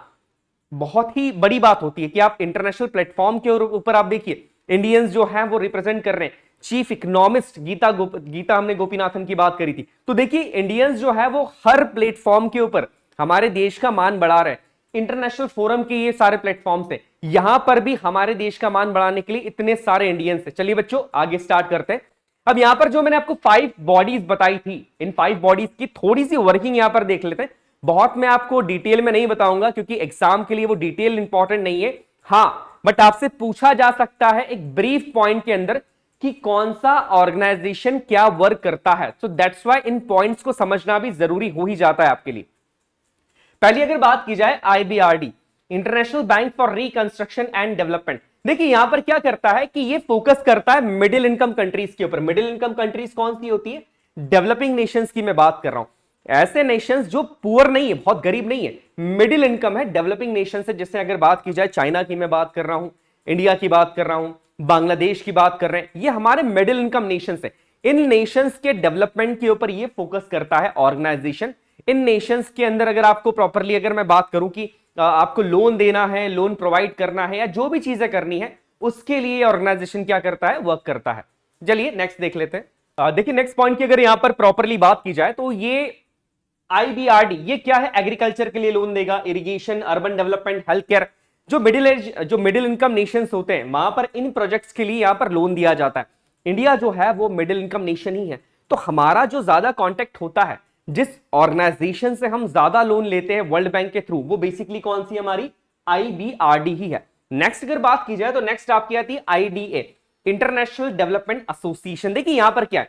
Speaker 1: बहुत ही बड़ी बात होती है कि आप इंटरनेशनल प्लेटफॉर्म के ऊपर आप देखिए इंडियंस जो हैं वो रिप्रेजेंट कर रहे हैं। चीफ इकोनॉमिस्ट गीता हमने गोपीनाथन की बात करी थी। तो देखिए इंडियंस जो है वो हर प्लेटफॉर्म के ऊपर हमारे देश का मान बढ़ा रहे हैं। इंटरनेशनल फोरम के ये सारे प्लेटफॉर्म से यहां पर भी हमारे देश का मान बढ़ाने के लिए इतने सारे इंडियंस हैं। चलिए बच्चों आगे स्टार्ट करते हैं। अब यहां पर जो मैंने आपको 5 बॉडीज बताई थी, इन 5 बॉडीज की थोड़ी सी वर्किंग यहां पर देख लेते हैं। बहुत मैं आपको डिटेल में नहीं बताऊंगा क्योंकि एग्जाम के लिए वो डिटेल इंपॉर्टेंट नहीं है। हाँ बट आपसे पूछा जा सकता है एक ब्रीफ पॉइंट के अंदर कि कौन सा ऑर्गेनाइजेशन क्या वर्क करता है। So that's why in points को समझना भी जरूरी हो ही जाता है आपके लिए। पहली अगर बात की जाए IBRD, international bank for reconstruction and development. देखिए यहां पर क्या करता है कि ये फोकस करता है मिडिल इनकम कंट्रीज के ऊपर। मिडिल इनकम कंट्रीज कौन सी होती है? डेवलपिंग नेशंस की मैं बात कर रहा हूं। ऐसे नेशंस जो पुअर नहीं है, बहुत गरीब नहीं है, मिडिल इनकम है, डेवलपिंग नेशन से। जैसे अगर बात की जाए चाइना की मैं बात कर रहा हूं, इंडिया की बात कर रहा हूं, बांग्लादेश की बात कर रहे हैं, ये हमारे मिडिल इनकम नेशंस है। इन नेशंस के डेवलपमेंट के ऊपर ये फोकस करता है ऑर्गेनाइजेशन। इन नेशंस के अंदर अगर आपको प्रॉपरली अगर मैं बात करूं कि आपको लोन देना है, लोन प्रोवाइड करना है या जो भी चीजें करनी है, उसके लिए ऑर्गेनाइजेशन क्या करता है? वर्क करता है। चलिए नेक्स्ट देख लेते हैं। देखिए नेक्स्ट पॉइंट की अगर यहां पर प्रॉपरली बात की जाए तो ये IBRD ये क्या है? एग्रीकल्चर के लिए लोन देगा, irrigation, urban development, health care. जो मिडिल इनकम नेशंस होते हैं वहां पर इन प्रोजेक्ट्स के लिए यहां पर लोन दिया जाता है। इंडिया जो है वो मिडिल इनकम नेशन ही है, तो हमारा जो ज्यादा कॉन्टेक्ट होता है, जिस ऑर्गेनाइजेशन से हम ज्यादा लोन लेते हैं वर्ल्ड बैंक के थ्रू, वो बेसिकली कौन सी हमारी IBRD ही है। नेक्स्ट अगर बात की जाए तो नेक्स्ट आपकी आती है IDA, इंटरनेशनल डेवलपमेंट एसोसिएशन। देखिए यहां पर क्या है,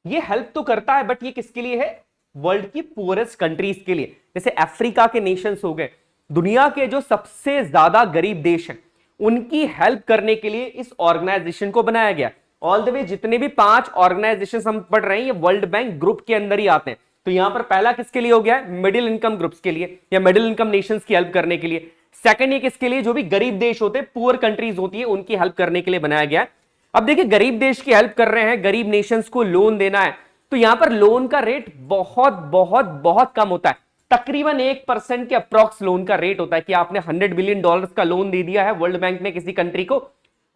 Speaker 1: ये हेल्प तो करता है बट ये किसके लिए है? वर्ल्ड की पुअरेस्ट कंट्रीज के लिए। जैसे अफ्रीका के नेशंस हो गए, दुनिया के जो सबसे ज्यादा गरीब देश हैं, उनकी हेल्प करने के लिए इस ऑर्गेनाइजेशन को बनाया गया। ऑल द वे जितने भी 5 ऑर्गेनाइजेशन हम पढ़ रहे हैं ये वर्ल्ड बैंक ग्रुप के अंदर ही आते हैं। तो यहां पर पहला किसके लिए हो गया है? मिडिल इनकम ग्रुप्स के लिए या मिडिल इनकम नेशंस की हेल्प करने के लिए। सेकंड ये किसके लिए? जो भी गरीब देश होते हैं, पुअर कंट्रीज होती है, उनकी हेल्प करने के लिए बनाया गया है। अब देखिए गरीब देश की हेल्प कर रहे हैं, गरीब नेशंस को लोन देना है, तो यहां पर लोन का रेट बहुत बहुत बहुत कम होता है। तकरीबन 1% के अप्रॉक्स लोन का रेट होता है कि आपने $100 बिलियन का लोन दे दिया है वर्ल्ड बैंक ने किसी कंट्री को,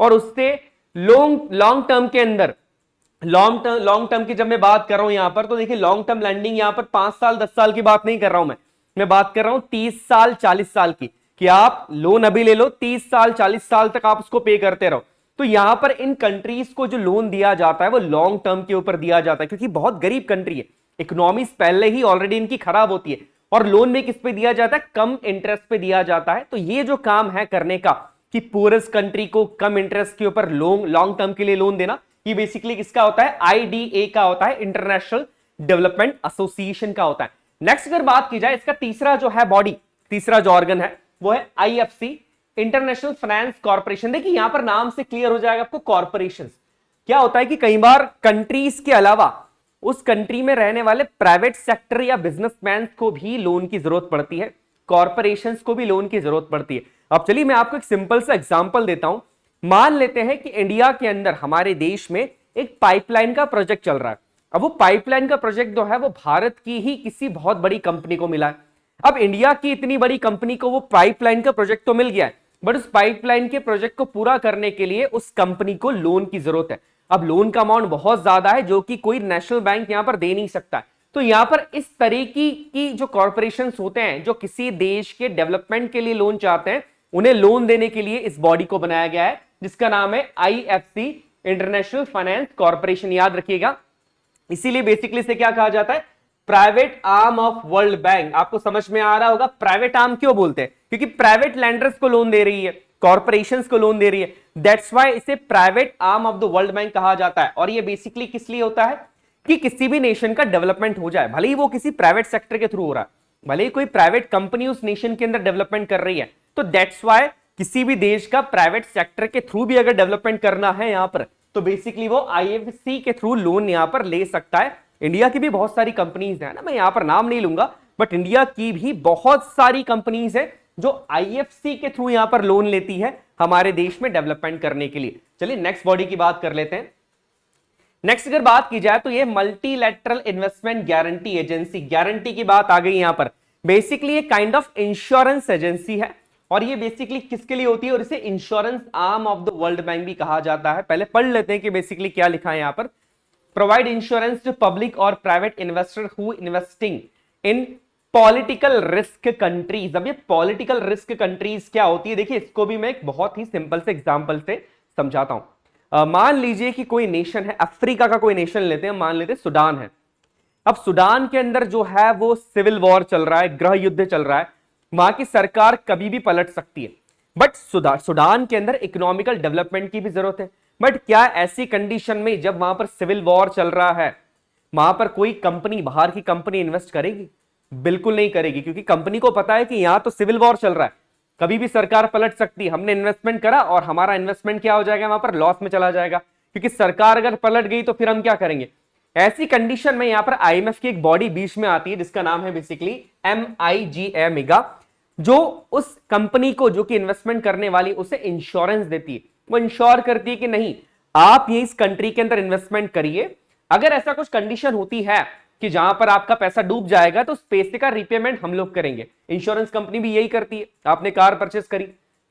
Speaker 1: और उससे लॉन्ग टर्म के अंदर, लॉन्ग टर्म की जब मैं बात कर रहा हूं यहां पर, तो देखिए लॉन्ग टर्म लैंडिंग यहां पर 5 साल 10 साल की बात नहीं कर रहा हूं मैं बात कर रहा हूं 30 साल 40 साल की, कि आप लोन अभी ले लो, 30 साल 40 साल तक आप उसको पे करते रहो। तो यहां पर इन कंट्रीज को जो लोन दिया जाता है वो लॉन्ग टर्म के ऊपर दिया जाता है, क्योंकि बहुत गरीब कंट्री है, इकोनॉमीज पहले ही ऑलरेडी इनकी खराब होती है, और लोन में किस पे दिया जाता है, कम इंटरेस्ट पे दिया जाता है। तो ये जो काम है करने का कि पूरस कंट्री को कम इंटरेस्ट के ऊपर लॉन्ग टर्म के लिए लोन देना, ये बेसिकली किसका होता है, आईडीए का होता है, इंटरनेशनल डेवलपमेंट एसोसिएशन का होता है। नेक्स्ट अगर बात की जाए, इसका तीसरा जो है बॉडी, तीसरा जो ऑर्गन है वो है आईएफसी, इंटरनेशनल फाइनेंस कॉर्पोरेशन। देखिए यहां पर नाम से क्लियर हो जाएगा आपको, कॉर्पोरेशंस क्या होता है कि कई बार कंट्रीज के अलावा उस कंट्री में रहने वाले प्राइवेट सेक्टर या बिजनेसमैन को भी लोन की जरूरत पड़ती है, कॉर्पोरेशंस को भी लोन की जरूरत पड़ती है। अब चलिए मैं आपको एक सिंपल सा एग्जांपल देता हूं। मान लेते हैं कि इंडिया के अंदर, हमारे देश में एक पाइपलाइन का प्रोजेक्ट चल रहा है। अब वो पाइपलाइन का प्रोजेक्ट जो है वो भारत की ही किसी बहुत बड़ी कंपनी को मिला है। अब इंडिया की इतनी बड़ी कंपनी को वो पाइपलाइन का प्रोजेक्ट तो मिल गया है, बट उस पाइपलाइन के प्रोजेक्ट को पूरा करने के लिए उस कंपनी को लोन की जरूरत है। अब लोन का अमाउंट बहुत ज्यादा है जो कि कोई नेशनल बैंक यहां पर दे नहीं सकता। तो यहां पर इस तरीके की जो कॉर्पोरेशंस होते हैं जो किसी देश के डेवलपमेंट के लिए लोन चाहते हैं, उन्हें लोन देने के लिए इस बॉडी को बनाया गया है जिसका नाम है आईएफसी, इंटरनेशनल फाइनेंस कॉर्पोरेशन। याद रखिएगा, इसीलिए बेसिकली से क्या कहा जाता है, private arm of world bank. आपको समझ में आ रहा होगा प्राइवेट आर्म क्यों बोलते हैं, क्योंकि प्राइवेट लैंडर्स को लोन दे रही है, कॉर्पोरेशंस को लोन दे रही है, दैट्स व्हाई इसे private arm of the world bank कहा जाता है। और ये बेसिकली किस लिए होता है कि किसी भी नेशन का डेवलपमेंट हो जाए, भले ही वो किसी प्राइवेट सेक्टर के थ्रू हो रहा है, भले ही कोई प्राइवेट कंपनी उस नेशन के अंदर डेवलपमेंट कर रही है, तो दैट्स व्हाई किसी भी देश का प्राइवेट सेक्टर के थ्रू भी अगर डेवलपमेंट करना है यहां पर, तो बेसिकली वो आईएफसी के थ्रू लोन यहां पर ले सकता है। इंडिया की भी बहुत सारी कंपनीज है ना, मैं यहां पर नाम नहीं लूंगा, बट इंडिया की भी बहुत सारी कंपनीज है जो आईएफसी के थ्रू यहां पर लोन लेती है हमारे देश में डेवलपमेंट करने के लिए। चलिए नेक्स्ट बॉडी की बात कर लेते हैं। नेक्स्ट अगर बात की जाए तो ये multilateral investment guarantee agency, guarantee की बात आ गई यहां पर। बेसिकली ये काइंड ऑफ इंश्योरेंस एजेंसी है, और ये बेसिकली किसके लिए होती है, और इसे insurance arm of the world bank भी कहा जाता है। पहले पढ़ लेते हैं कि बेसिकली क्या लिखा है यहां पर। प्रोवाइड इंश्योरेंस टू पब्लिक और private investor who investing in political risk countries. अब ये पॉलिटिकल रिस्क कंट्रीज क्या होती है, देखिए इसको भी मैं एक बहुत ही सिंपल से एग्जांपल से समझाता हूं। मान लीजिए कि कोई नेशन है, अफ्रीका का कोई नेशन लेते हैं, मान लेते हैं सुडान है। अब सुडान के अंदर जो है वो सिविल वॉर चल रहा है, गृह युद्ध चल रहा है, वहां की सरकार कभी भी पलट सकती है, बट सुडान के अंदर इकोनॉमिकल डेवलपमेंट की भी जरूरत है। बट क्या ऐसी कंडीशन में जब वहां पर सिविल वॉर चल रहा है, वहां पर कोई कंपनी, बाहर की कंपनी इन्वेस्ट करेगी? बिल्कुल नहीं करेगी, क्योंकि कंपनी को पता है कि यहां तो सिविल वॉर चल रहा है, कभी भी सरकार पलट सकती है। हमने इन्वेस्टमेंट करा और हमारा इन्वेस्टमेंट क्या हो जाएगा, वहां पर लॉस में चला जाएगा, क्योंकि सरकार अगर पलट गई तो फिर हम क्या करेंगे। ऐसी कंडीशन में यहां पर आईएमएफ की एक बॉडी बीच में आती है जिसका नाम है बेसिकली MIGA, जो उस कंपनी को, जो कि इन्वेस्टमेंट करने वाली, उसे इंश्योरेंस देती है। वो इंश्योर करती है कि नहीं, आप ये इस कंट्री के अंदर इन्वेस्टमेंट करिए, अगर ऐसा कुछ कंडीशन होती है कि जहां पर आपका पैसा डूब जाएगा तो उस पैसे का रिपेमेंट हम लोग करेंगे। इंश्योरेंस कंपनी भी यही करती है। आपने कार परचेस करी,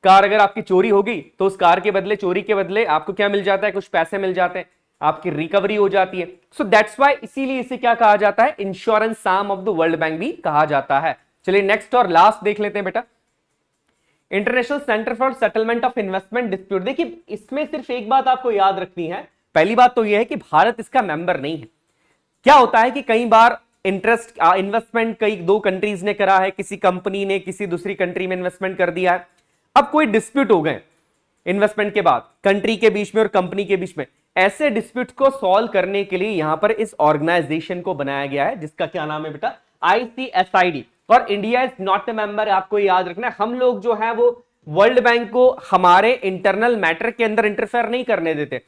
Speaker 1: कार अगर आपकी चोरी हो गई तो उस कार के बदले, चोरी के बदले आपको क्या मिल जाता है, कुछ पैसे मिल जाते हैं, आपकी रिकवरी हो जाती है। सो दैट्स व्हाई, इसीलिए इसे क्या कहा जाता है, insurance arm of the world bank भी कहा जाता है। चलिए नेक्स्ट और लास्ट देख लेते हैं बेटा, international centre for settlement of investment dispute. देखिए इसमें सिर्फ एक बात आपको याद रखनी है, पहली बात तो यह है कि भारत इसका मेंबर नहीं है। क्या होता है कि कई बार इन्वेस्टमेंट कई दो कंट्रीज ने करा है, किसी कंपनी ने किसी दूसरी कंट्री में इन्वेस्टमेंट कर दिया है, अब कोई डिस्प्यूट हो गए इन्वेस्टमेंट के बाद कंट्री के बीच में और कंपनी के बीच में, ऐसे डिस्प्यूट को सॉल्व करने के लिए यहां पर इस ऑर्गेनाइजेशन को बनाया गया है जिसका क्या नाम है बेटा, ICSID। और India is not a member, आपको याद रखना है। हम लोग जो है वो वर्ल्ड बैंक को हमारे इंटरनल मैटर के अंदर इंटरफेयर नहीं करने देते।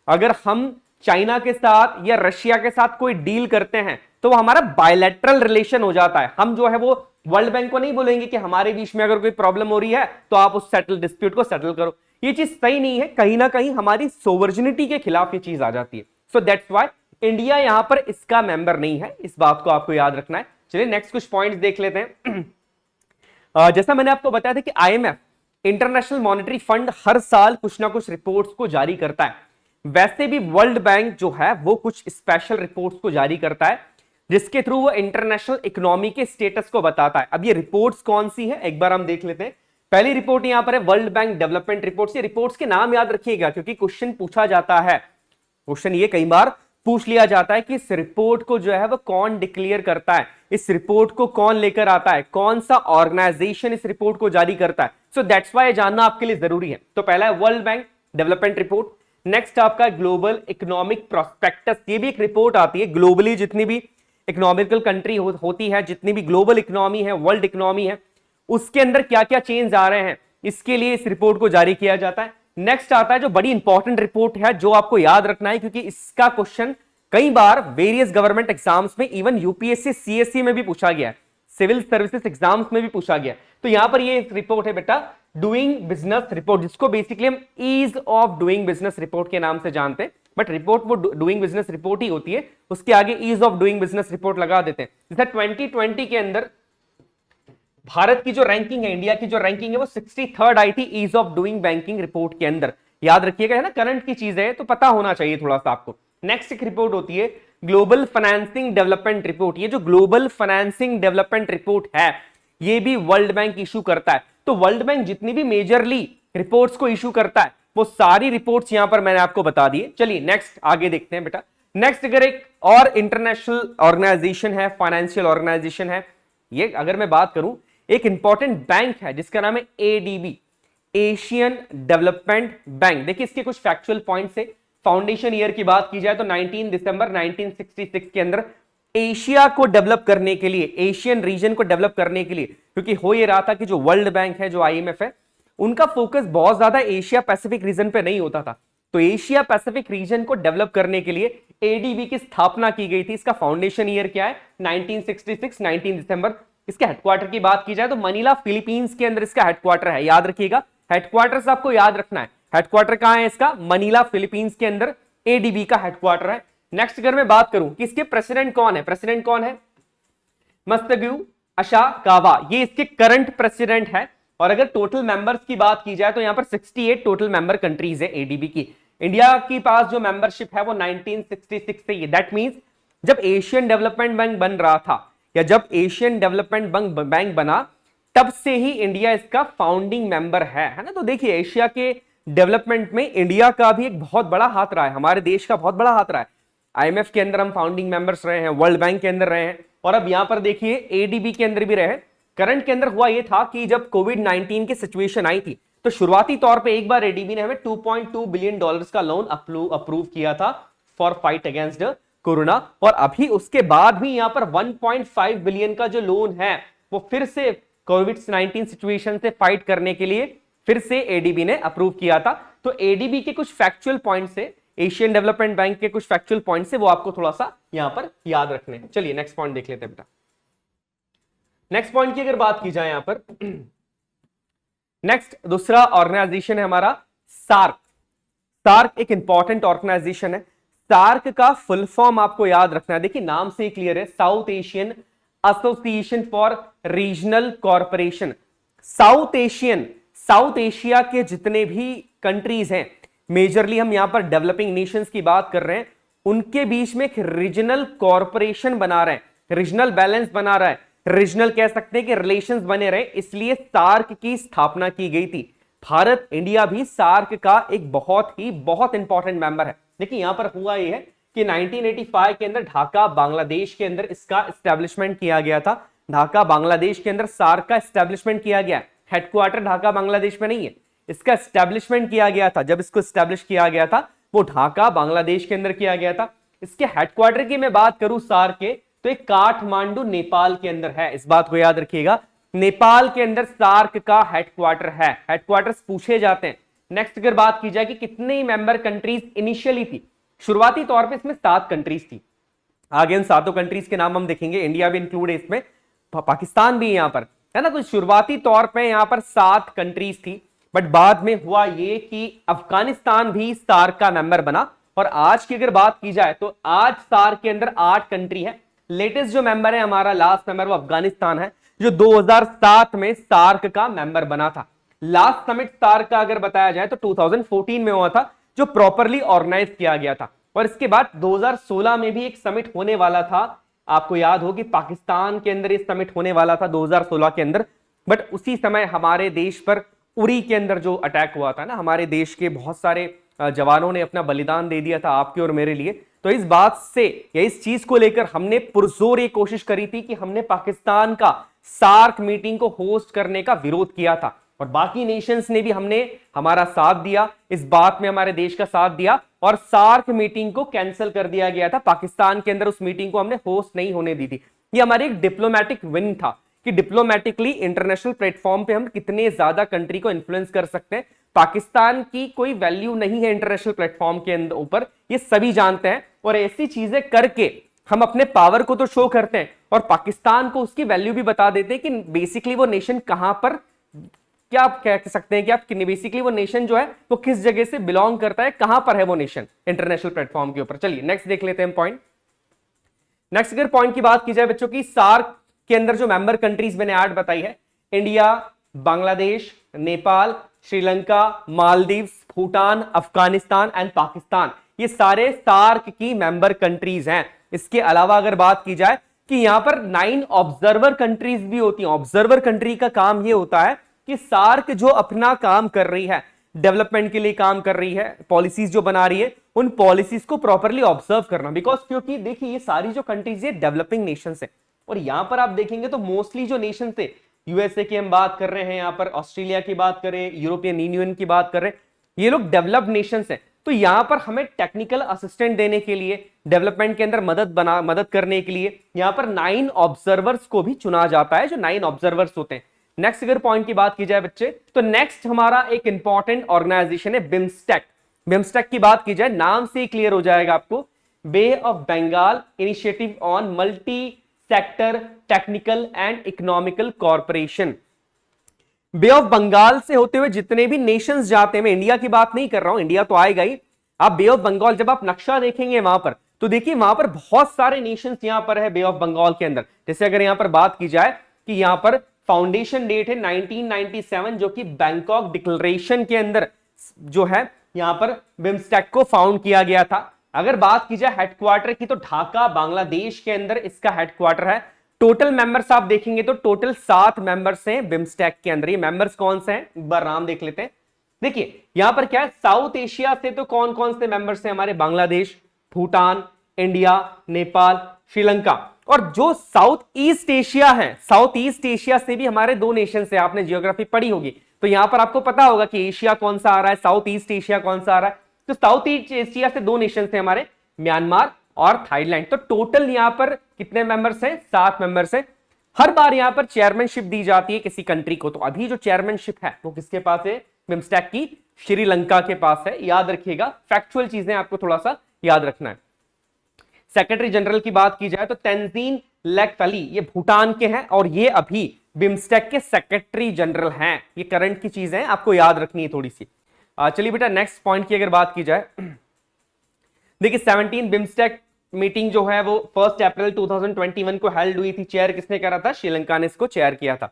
Speaker 1: अगर हम चाइना के साथ या रशिया के साथ कोई डील करते हैं तो वो हमारा बायलैटरल रिलेशन हो जाता है। हम जो है वो वर्ल्ड बैंक को नहीं बोलेंगे कि हमारे बीच में अगर कोई प्रॉब्लम हो रही है तो आप उस डिस्प्यूट को सेटल करो। ये चीज सही नहीं है, कहीं ना कहीं हमारी सोवर्जिनिटी के खिलाफ ये चीज आ जाती है। सो दैट्स व्हाई इंडिया यहां पर इसका मेंबर नहीं है, इस बात को आपको याद रखना है। चलिए नेक्स्ट कुछ पॉइंट्स देख लेते हैं। जैसा मैंने आपको बताया था कि IMF, इंटरनेशनल मॉनेटरी फंड, हर साल कुछ ना कुछ रिपोर्ट्स को जारी करता है। वैसे भी वर्ल्ड बैंक जो है वो कुछ स्पेशल रिपोर्ट्स को जारी करता है जिसके थ्रू वो इंटरनेशनल इकोनॉमी के स्टेटस को बताता है। अब ये रिपोर्ट्स कौन सी है एक बार हम देख लेते हैं। पहली रिपोर्ट यहां पर है वर्ल्ड बैंक डेवलपमेंट रिपोर्ट। ये रिपोर्ट्स के नाम याद रखिएगा क्योंकि क्वेश्चन पूछा जाता है, क्वेश्चन ये कई बार पूछ लिया जाता है कि इस रिपोर्ट को जो है वो कौन डिक्लेयर करता है, इस रिपोर्ट को कौन लेकर आता है, कौन सा ऑर्गेनाइजेशन इस रिपोर्ट को जारी करता है। सो दैट्स व्हाई जानना आपके लिए जरूरी है। तो पहला है world bank development report, next आपका ग्लोबल इकोनॉमिक प्रोस्पेक्टस, ये भी एक रिपोर्ट आती है ग्लोबली जितनी भी इकोनॉमिकल कंट्री होती है, जितनी भी ग्लोबल इकोनॉमी है, वर्ल्ड इकोनॉमी है, उसके अंदर क्या क्या चेंज आ रहे हैं, इसके लिए इस रिपोर्ट को जारी किया जाता है। नेक्स्ट आता है जो बड़ी इंपॉर्टेंट रिपोर्ट है, जो आपको याद रखना है क्योंकि इसका क्वेश्चन कई बार वेरियस गवर्नमेंट एग्जाम्स में, इवन यूपीएससी सीएससी में भी पूछा गया है, सिविल सर्विसेज एग्जाम्स में भी पूछा गया। तो यहां पर ये रिपोर्ट है बेटा डूइंग बिजनेस रिपोर्ट, जिसको बेसिकली हम ease of doing business report के नाम से जानते हैं, बट रिपोर्ट वो डूइंग बिजनेस रिपोर्ट ही होती है, उसके आगे ease of doing business report लगा देते हैं। जैसे 2020 के अंदर भारत की जो रैंकिंग है, इंडिया की जो रैंकिंग है वो 63rd आई थी ease of doing banking report के अंदर। याद रखिएगा, है ना, करंट की चीज है तो पता होना चाहिए थोड़ा सा आपको। नेक्स्ट एक रिपोर्ट होती है ग्लोबल फाइनेंसिंग डेवलपमेंट रिपोर्ट। ये जो ग्लोबल फाइनेंसिंग डेवलपमेंट रिपोर्ट है ये भी वर्ल्ड बैंक इशू करता है। तो वर्ल्ड बैंक जितनी भी मेजरली रिपोर्ट्स को इशू करता है वो सारी रिपोर्ट्स यहां पर मैंने आपको बता दी है। चलिए नेक्स्ट आगे देखते हैं बेटा। नेक्स्ट अगर एक और इंटरनेशनल ऑर्गेनाइजेशन है, फाइनेंशियल ऑर्गेनाइजेशन है, ये अगर मैं बात करूं एक इंपॉर्टेंट बैंक है जिसका नाम है एडीबी, एशियन डेवलपमेंट बैंक। देखिए इसके कुछ फैक्चुअल पॉइंट्स है। फाउंडेशन ईयर की बात की जाए तो 19 दिसंबर 1966 के अंदर एशिया को डेवलप करने के लिए, एशियन रीजन को डेवलप करने के लिए, क्योंकि हो ये रहा था कि जो वर्ल्ड बैंक है, जो आईएमएफ है, उनका फोकस बहुत ज्यादा एशिया पैसिफिक रीजन पे नहीं होता था। तो एशिया पैसिफिक रीजन को डेवलप करने के लिए एडीबी की स्थापना की गई थी। इसका फाउंडेशन ईयर क्या है? 1966, 19 दिसंबर। इसके हेडक्वार्टर की बात की जाए तो मनीला फिलीपींस के अंदर इसका हेडक्वार्टर है। याद रखिएगा, हेडक्वार्टर आपको याद रखना है। हेडक्वार्टर कहां है इसका? मनीला फिलीपींस के अंदर एडीबी का हेडक्वार्टर है। नेक्स्ट अगर मैं बात करूं कि इसके प्रेसिडेंट कौन है, प्रेसिडेंट कौन है? मस्तग्यू अशाकावा, ये इसके करंट प्रेसिडेंट है। और अगर टोटल मेंबर्स की बात की जाए तो यहां पर 68 टोटल मेंबर कंट्रीज है एडीबी की। इंडिया की पास जो मेंबरशिप है वो 1966 से, दैट मींस जब एशियन डेवलपमेंट बैंक बन रहा था या जब एशियन डेवलपमेंट बैंक बना तब से ही इंडिया इसका फाउंडिंग मेंबर है ना। तो देखिए एशिया के डेवलपमेंट में इंडिया का भी एक बहुत बड़ा हाथ रहा है, हमारे देश का बहुत बड़ा हाथ रहा है। आईएमएफ के अंदर हम फाउंडिंग मेंबर्स रहे हैं, वर्ल्ड बैंक के अंदर रहे हैं, और अब यहां पर देखिए एडीबी के अंदर भी रहे। करंट के अंदर हुआ यह था कि जब कोविड-19 की सिचुएशन आई थी तो शुरुआती तौर पे एक बार एडीबी ने हमें $2.2 बिलियन का लोन अप्रूव किया था फॉर फाइट अगेंस्ट कोरोना, और अभी उसके बाद भी यहां पर 1.5 बिलियन का जो लोन है वो फिर से कोविड-19 सिचुएशन से फाइट करने के लिए फिर से एडीबी ने अप्रूव किया था। तो एडीबी के कुछ फैक्चुअल पॉइंट्स से, एशियन डेवलपमेंट बैंक के कुछ फैक्चुअल पॉइंट्स से वो आपको थोड़ा सा यहां पर याद रखने हैं। चलिए नेक्स्ट पॉइंट देख लेते हैं बेटा। नेक्स्ट पॉइंट की अगर बात की जाए यहां पर, नेक्स्ट दूसरा ऑर्गेनाइजेशन है हमारा सार्क। सार्क एक इंपॉर्टेंट ऑर्गेनाइजेशन है। सार्क का फुल फॉर्म आपको याद रखना है। देखिए नाम से क्लियर है, south Asian association for regional corporation. South Asia के जितने भी कंट्रीज हैं, मेजरली हम यहां पर डेवलपिंग नेशंस की बात कर रहे हैं, उनके बीच में एक रीजनल कॉर्पोरेशन बना रहे हैं, रीजनल बैलेंस बना रहा है, रीजनल कह सकते हैं कि रिलेशंस बने रहे, इसलिए सार्क की स्थापना की गई थी। भारत, इंडिया भी सार्क का एक बहुत इंपॉर्टेंट मेंबर है। देखिए यहां पर हुआ यह है कि 1985 के अंदर ढाका बांग्लादेश के अंदर इसका एस्टेब्लिशमेंट किया गया था। ढाका बांग्लादेश के अंदर सार्क का एस्टेब्लिशमेंट किया गया। हेडक्वार्टर ढाका बांग्लादेश में नहीं है, इसका एस्टेब्लिशमेंट किया गया था। जब इसको एस्टेब्लिश किया गया था वो ढाका बांग्लादेश के अंदर किया गया था। इसके हेडक्वार्टर की मैं बात करूं सार्क के, तो एक काठमांडू नेपाल के अंदर है। इस बात को याद रखिएगा, नेपाल के अंदर सार्क का हेडक्वार्टर है। हेडक्वार्टर्स पूछे जाते हैं। नेक्स्ट अगर बात की जाए कि कितनी मेंबर कंट्रीज इनिशियली थी, शुरुआती तौर पे इसमें 7 कंट्रीज थी। आगे उन 7 कंट्रीज के नाम हम देखेंगे, इंडिया भी इंक्लूड है इसमें, पाकिस्तान भी यहां पर है ना। तो शुरुआती तौर पे यहां पर 7 कंट्रीज थी, बट बाद में हुआ ये कि अफगानिस्तान भी सार्क का मेंबर बना। और आज की अगर बात की जाए तो आज सार्क के अंदर 8 कंट्री है। लेटेस्ट जो मेंबर है हमारा, लास्ट मेंबर, वो अफगानिस्तान है, जो 2007 में सार्क का मेंबर बना था। लास्ट समिट सार्क का अगर बताया जाए तो 2014 में हुआ था, जो प्रॉपरली ऑर्गेनाइज किया गया था। और इसके बाद 2016 में भी एक समिट होने वाला था। आपको याद हो कि पाकिस्तान के अंदर ये समिट होने वाला था 2016 के अंदर, बट उसी समय हमारे देश पर उरी के अंदर जो अटैक हुआ था ना, हमारे देश के बहुत सारे जवानों ने अपना बलिदान दे दिया था आपके और मेरे लिए। तो इस बात से या इस चीज को लेकर हमने पुरजोर ये कोशिश करी थी कि हमने पाकिस्तान का सार्क मीटिंग को होस्ट करने का विरोध किया था, और बाकी नेशंस ने भी हमने हमारा साथ दिया, इस बात में हमारे देश का साथ दिया, और सार्क मीटिंग को कैंसिल कर दिया गया था। पाकिस्तान के अंदर उस मीटिंग को हमने होस्ट नहीं होने दी थी। ये हमारी एक डिप्लोमेटिक विन था कि डिप्लोमेटिकली इंटरनेशनल प्लेटफॉर्म पे हम कितने ज्यादा कंट्री को इन्फ्लुएंस कर सकते हैं। पाकिस्तान की कोई वैल्यू नहीं है इंटरनेशनल प्लेटफॉर्म के अंदर ऊपर, ये सभी जानते हैं, और ऐसी चीजें करके हम अपने पावर को तो शो करते हैं और पाकिस्तान को उसकी वैल्यू भी बता देते हैं कि बेसिकली वो नेशन कहां पर, क्या आप कह सकते हैं कि आप बेसिकली वो नेशन जो है वो किस जगह से बिलोंग करता है, कहां पर है वो नेशन इंटरनेशनल प्लेटफॉर्म के ऊपर। चलिए नेक्स्ट देख लेते हैं पॉइंट। नेक्स्ट अगर पॉइंट की बात की जाए बच्चों की, सार्क के अंदर जो मेंबर कंट्रीज मैंने ऐड बताई है, इंडिया, बांग्लादेश, नेपाल, श्रीलंका, मालदीव्स, भूटान, अफगानिस्तान एंड पाकिस्तान, ये सारे सार्क की मेंबर कंट्रीज हैं। इसके अलावा अगर बात की जाए कि यहां पर 9 ऑब्जर्वर कंट्रीज भी होती हैं। ऑब्जर्वर कंट्री का काम यह होता है कि सार्क जो अपना काम कर रही है, डेवलपमेंट के लिए काम कर रही है, पॉलिसीज जो बना रही है, उन पॉलिसीज को प्रॉपरली ऑब्जर्व करना। बिकॉज क्योंकि देखिए ये सारी जो कंट्रीज है डेवलपिंग नेशन है, और यहां पर आप देखेंगे तो मोस्टली जो नेशन थे, यूएसए की हम बात कर रहे हैं, यहां पर ऑस्ट्रेलिया की बात करें, यूरोपियन यूनियन की बात करें, ये लोग डेवलप्ड नेशंस हैं। तो यहां पर हमें टेक्निकल असिस्टेंट देने के लिए, डेवलपमेंट के अंदर मदद करने के लिए यहां पर 9 ऑब्जर्वर्स को भी चुना जाता है, जो 9 ऑब्जर्वर्स होते हैं। नेक्स्ट अगर पॉइंट की बात की जाए बच्चे, तो नेक्स्ट हमारा एक इंपॉर्टेंट ऑर्गेनाइजेशन है बिम्स्टेक। बिम्स्टेक की बात की जाए, नाम से ही क्लियर हो जाएगा आपको, Bay of Bengal initiative on multi sector technical and economical corporation. Bay of Bengal से होते हुए जितने भी नेशंस जाते हैं, मैं इंडिया की बात नहीं कर रहा हूं, इंडिया तो आएगा ही, आप बे ऑफ बंगाल जब आप नक्शा देखेंगे वहां पर, तो देखिए वहां पर बहुत सारे नेशंस यहां पर है बे ऑफ बंगाल के अंदर। जैसे अगर यहां पर बात की जाए कि यहां पर फाउंडेशन डेट है 1997, जो कि बैंकॉक डिक्लेरेशन के अंदर जो है यहां पर बिम्स्टेक को फाउंड किया गया था। अगर बात की जाए हेडक्वार्टर की, तो ढाका बांग्लादेश के अंदर इसका हेडक्वार्टर है। टोटल मेंबर्स आप देखेंगे तो टोटल 7 मेंबर्स हैं बिम्स्टेक के अंदर। ये मेंबर्स कौन से हैं एक बार नाम देख लेते हैं। देखिए यहां पर क्या है, साउथ एशिया से तो कौन कौन से मेंबर्स हैं हमारे, बांग्लादेश, भूटान, इंडिया, नेपाल, श्रीलंका, और जो साउथ ईस्ट एशिया है, साउथ ईस्ट एशिया से भी हमारे 2 नेशन से, आपने जियोग्राफी पढ़ी होगी तो यहां पर आपको पता होगा कि एशिया कौन सा आ रहा है, साउथ ईस्ट एशिया कौन सा आ रहा है। तो साउथ ईस्ट एशिया से 2 नेशन से हमारे, म्यांमार और थाईलैंड। तो टोटल यहां पर कितने मेंबर्स हैं, 7 मेंबर्स हैं। हर बार यहां पर चेयरमैनशिप दी जाती है किसी कंट्री को, तो अभी जो चेयरमैनशिप है वो किसके पास है, बिम्स्टेक की श्रीलंका के पास है। याद रखिएगा, फैक्चुअल चीजें आपको थोड़ा सा याद रखना है। सेक्रेटरी जनरल की बात की जाए तो तेंजिन लेकली, ये भूटान के हैं और ये अभी बिम्स्टेक के सेक्रेटरी जनरल हैं। ये करंट की चीजें हैं, आपको याद रखनी है थोड़ी सी। चलिए बेटा नेक्स्ट पॉइंट की अगर बात की जाए, देखिए 17 बिम्स्टेक मीटिंग जो है वो 1 अप्रैल 2021 को हेल्ड हुई थी। चेयर किसने करा था, श्रीलंका ने इसको चेयर किया था।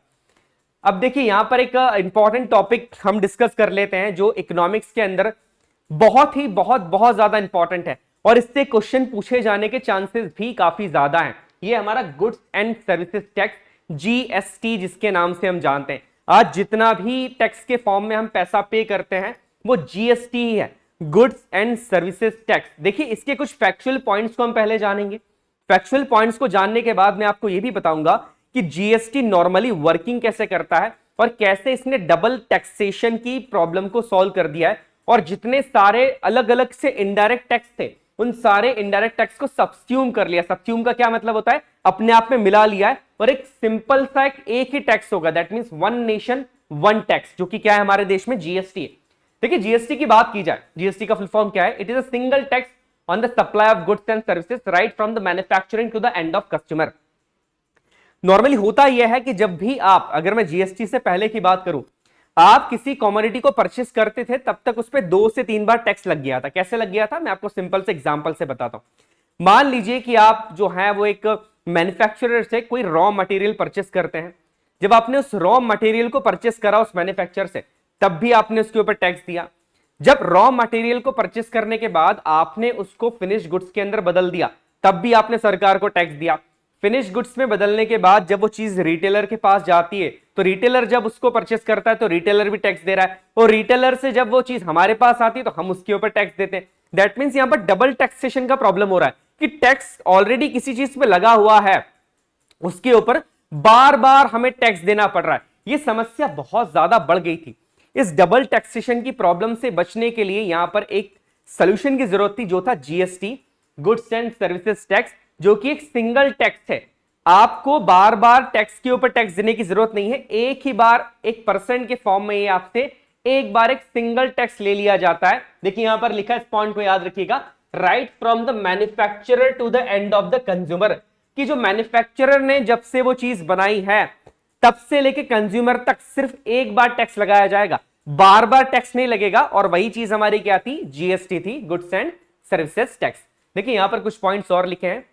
Speaker 1: अब देखिए यहां पर एक इंपॉर्टेंट टॉपिक हम डिस्कस कर लेते हैं, जो इकोनॉमिक्स के अंदर बहुत ज्यादा इंपॉर्टेंट है, और इससे क्वेश्चन पूछे जाने के चांसेस भी काफी ज्यादा हैं। ये हमारा goods and services tax, GST जिसके नाम से हम जानते हैं। आज जितना भी टैक्स के फॉर्म में हम पैसा पे करते हैं वो जीएसटी ही है, गुड्स एंड सर्विसेज टैक्स। देखिए इसके कुछ फैक्चुअल पॉइंट्स को हम पहले जानेंगे। फैक्चुअल पॉइंट्स को जानने के बाद मैं आपको यह भी बताऊंगा कि जीएसटी नॉर्मली वर्किंग कैसे करता है और कैसे इसने डबल टैक्सेशन की प्रॉब्लम को सॉल्व कर दिया है, और जितने सारे अलग अलग से इनडायरेक्ट टैक्स थे उन सारे इनडायरेक्ट टैक्स को सब्स्यूम कर लिया। सब्स्यूम का क्या मतलब होता है, अपने आप में मिला लिया है, और एक सिंपल सा एक ही टैक्स होगा, that means one nation one tax, जो कि क्या है हमारे देश में जीएसटी है। देखिए जीएसटी की बात की जाए, जीएसटी का फुल फॉर्म क्या है, it is a single tax on the supply of goods and services right from the manufacturing to the end of customer. Normally होता यह है कि जब भी आप, अगर मैं जीएसटी से पहले की बात करूं, आप किसी कमोडिटी को परचेस करते थे तब तक उस पर 2 से 3 बार टैक्स लग गया था। कैसे लग गया था, मैं आपको सिंपल से एग्जांपल से बताता हूं। मान लीजिए कि आप जो है वो एक मैन्युफैक्चरर से कोई रॉ मटेरियल परचेस करते हैं। जब आपने उस रॉ मटेरियल को परचेस करा उस मैन्युफैक्चरर से, तब भी आपने उसके ऊपर टैक्स दिया। जब रॉ मटेरियल को परचेस करने के बाद आपने उसको फिनिश गुड्स के अंदर बदल दिया, तब भी आपने सरकार को टैक्स दिया। फिनिश गुड्स में बदलने के बाद जब वो चीज रिटेलर के पास जाती है तो रिटेलर जब उसको परचेस करता है तो रिटेलर भी टैक्स दे रहा है, और रिटेलर से जब वो चीज हमारे पास आती है तो हम उसके ऊपर टैक्स देते हैं। दैट मीन्स यहां पर डबल टैक्सेशन का प्रॉब्लम हो रहा है कि टैक्स ऑलरेडी किसी चीज पे लगा हुआ है, उसके ऊपर बार बार हमें टैक्स देना पड़ रहा है। यह समस्या बहुत ज्यादा बढ़ गई थी। इस डबल टैक्सेशन की प्रॉब्लम से बचने के लिए यहां पर एक सोल्यूशन की जरूरत थी, जो था GST, goods and services tax, जो कि एक सिंगल टैक्स है। आपको बार बार टैक्स के ऊपर टैक्स देने की जरूरत नहीं है, एक ही बार एक परसेंट के फॉर्म में ये आपसे एक बार एक सिंगल टैक्स ले लिया जाता है। देखिए यहां पर लिखा है, इस पॉइंट को याद रखिएगा, right from the manufacturer to the end of the consumer, कि जो मैन्युफैक्चरर ने जब से वो चीज बनाई है तब से लेके कंज्यूमर तक सिर्फ एक बार टैक्स लगाया जाएगा, बार बार टैक्स नहीं लगेगा। और वही चीज हमारी क्या थी, जीएसटी थी, गुड्स एंड सर्विसेज टैक्स। देखिए यहां पर कुछ पॉइंट्स और लिखे हैं।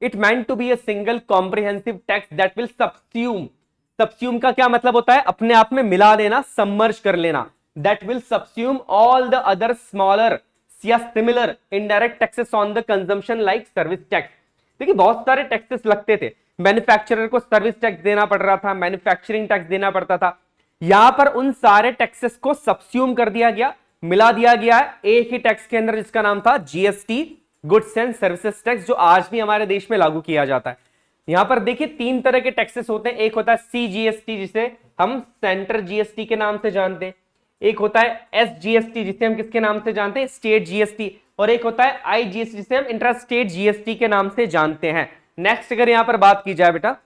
Speaker 1: It meant to be a single comprehensive tax that will subsume, subsume का क्या मतलब होता है, अपने आप में मिला देना, सबमर्ज कर लेना। That will subsume all the other smaller या similar indirect taxes on the consumption like service tax. देखिए बहुत सारे टैक्सेस लगते थे, मैन्युफैक्चरर को सर्विस टैक्स देना पड़ रहा था, मैन्युफैक्चरिंग टैक्स देना पड़ता था। यहां पर उन सारे टैक्सेस को सबस्यूम कर दिया गया, मिला दिया गया है एक ही टैक्स के अंदर, जिसका नाम था GST, goods and services tax, जो आज भी हमारे देश में लागू किया जाता है। यहां पर देखिए तीन तरह के टैक्सेस होते हैं। एक होता है सीजीएसटी, जिसे हम सेंटर जीएसटी के नाम से जानते हैं। एक होता है एसजीएसटी, जिसे हम किसके नाम से जानते हैं, स्टेट जीएसटी। और एक होता है आईजीएसटी, जिसे हम इंट्रा स्टेट जीएसटी के नाम से जानते हैं। नेक्स्ट अगर यहां पर बात की जाए बेटा,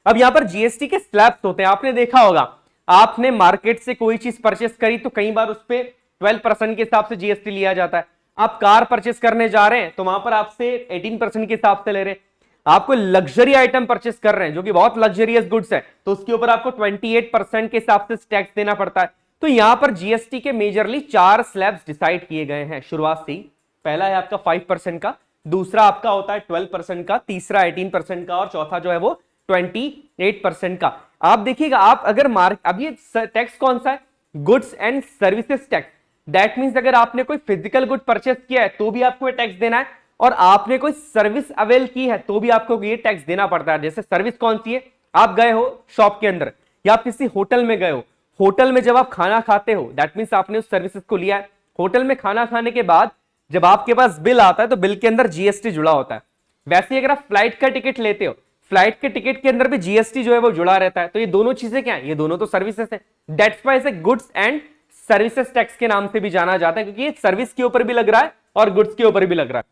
Speaker 1: अब यहां पर जीएसटी के स्लैब्स होते हैं। आपने देखा होगा, आपने मार्केट से कोई चीज परचेस करी तो कई बार उस पर 12% के हिसाब से जीएसटी लिया जाता है। आप कार परचेस करने जा रहे हैं तो वहां पर आपसे 18% के हिसाब से ले रहे हैं। आपको लग्जरी आइटम परचेस कर रहे हैं जो कि बहुत लग्जरियस गुड्स है, तो उसके ऊपर आपको 28% के हिसाब से टैक्स देना पड़ता है। तो यहां पर जीएसटी के मेजरली 4 स्लैब्स डिसाइड किए गए हैं शुरुआत से ही। पहला है आपका 5% का, दूसरा आपका होता है 12% का, तीसरा 18% का, और चौथा जो है वो 28% का। आप देखिएगा, आप अगर अब ये टैक्स कौन सा है, goods and services tax. That means अगर आपने कोई फिजिकल गुड परचेस किया है तो भी आपको ये टैक्स देना है, और आपने कोई सर्विस अवेल की है तो भी आपको ये टैक्स देना पड़ता है। जैसे सर्विस कौन सी है, आप गए हो शॉप के अंदर या आप किसी होटल में गए हो, होटल में जब आप खाना खाते हो दैट मींस आपने उस सर्विसेज को लिया है। होटल में खाना खाने के बाद जब आपके पास बिल आता है तो बिल के अंदर जीएसटी जुड़ा होता है। वैसे ही अगर आप फ्लाइट का टिकट लेते हो, फ्लाइट के टिकट के अंदर भी जीएसटी जो है वो जुड़ा रहता है। तो ये दोनों चीजें क्या है, ये दोनों तो सर्विसेज है। दैट्स व्हाई इसे गुड्स एंड सर्विसेज टैक्स के नाम से भी जाना जाता है, क्योंकि ये सर्विस के ऊपर भी लग रहा है और गुड्स के ऊपर भी लग रहा है।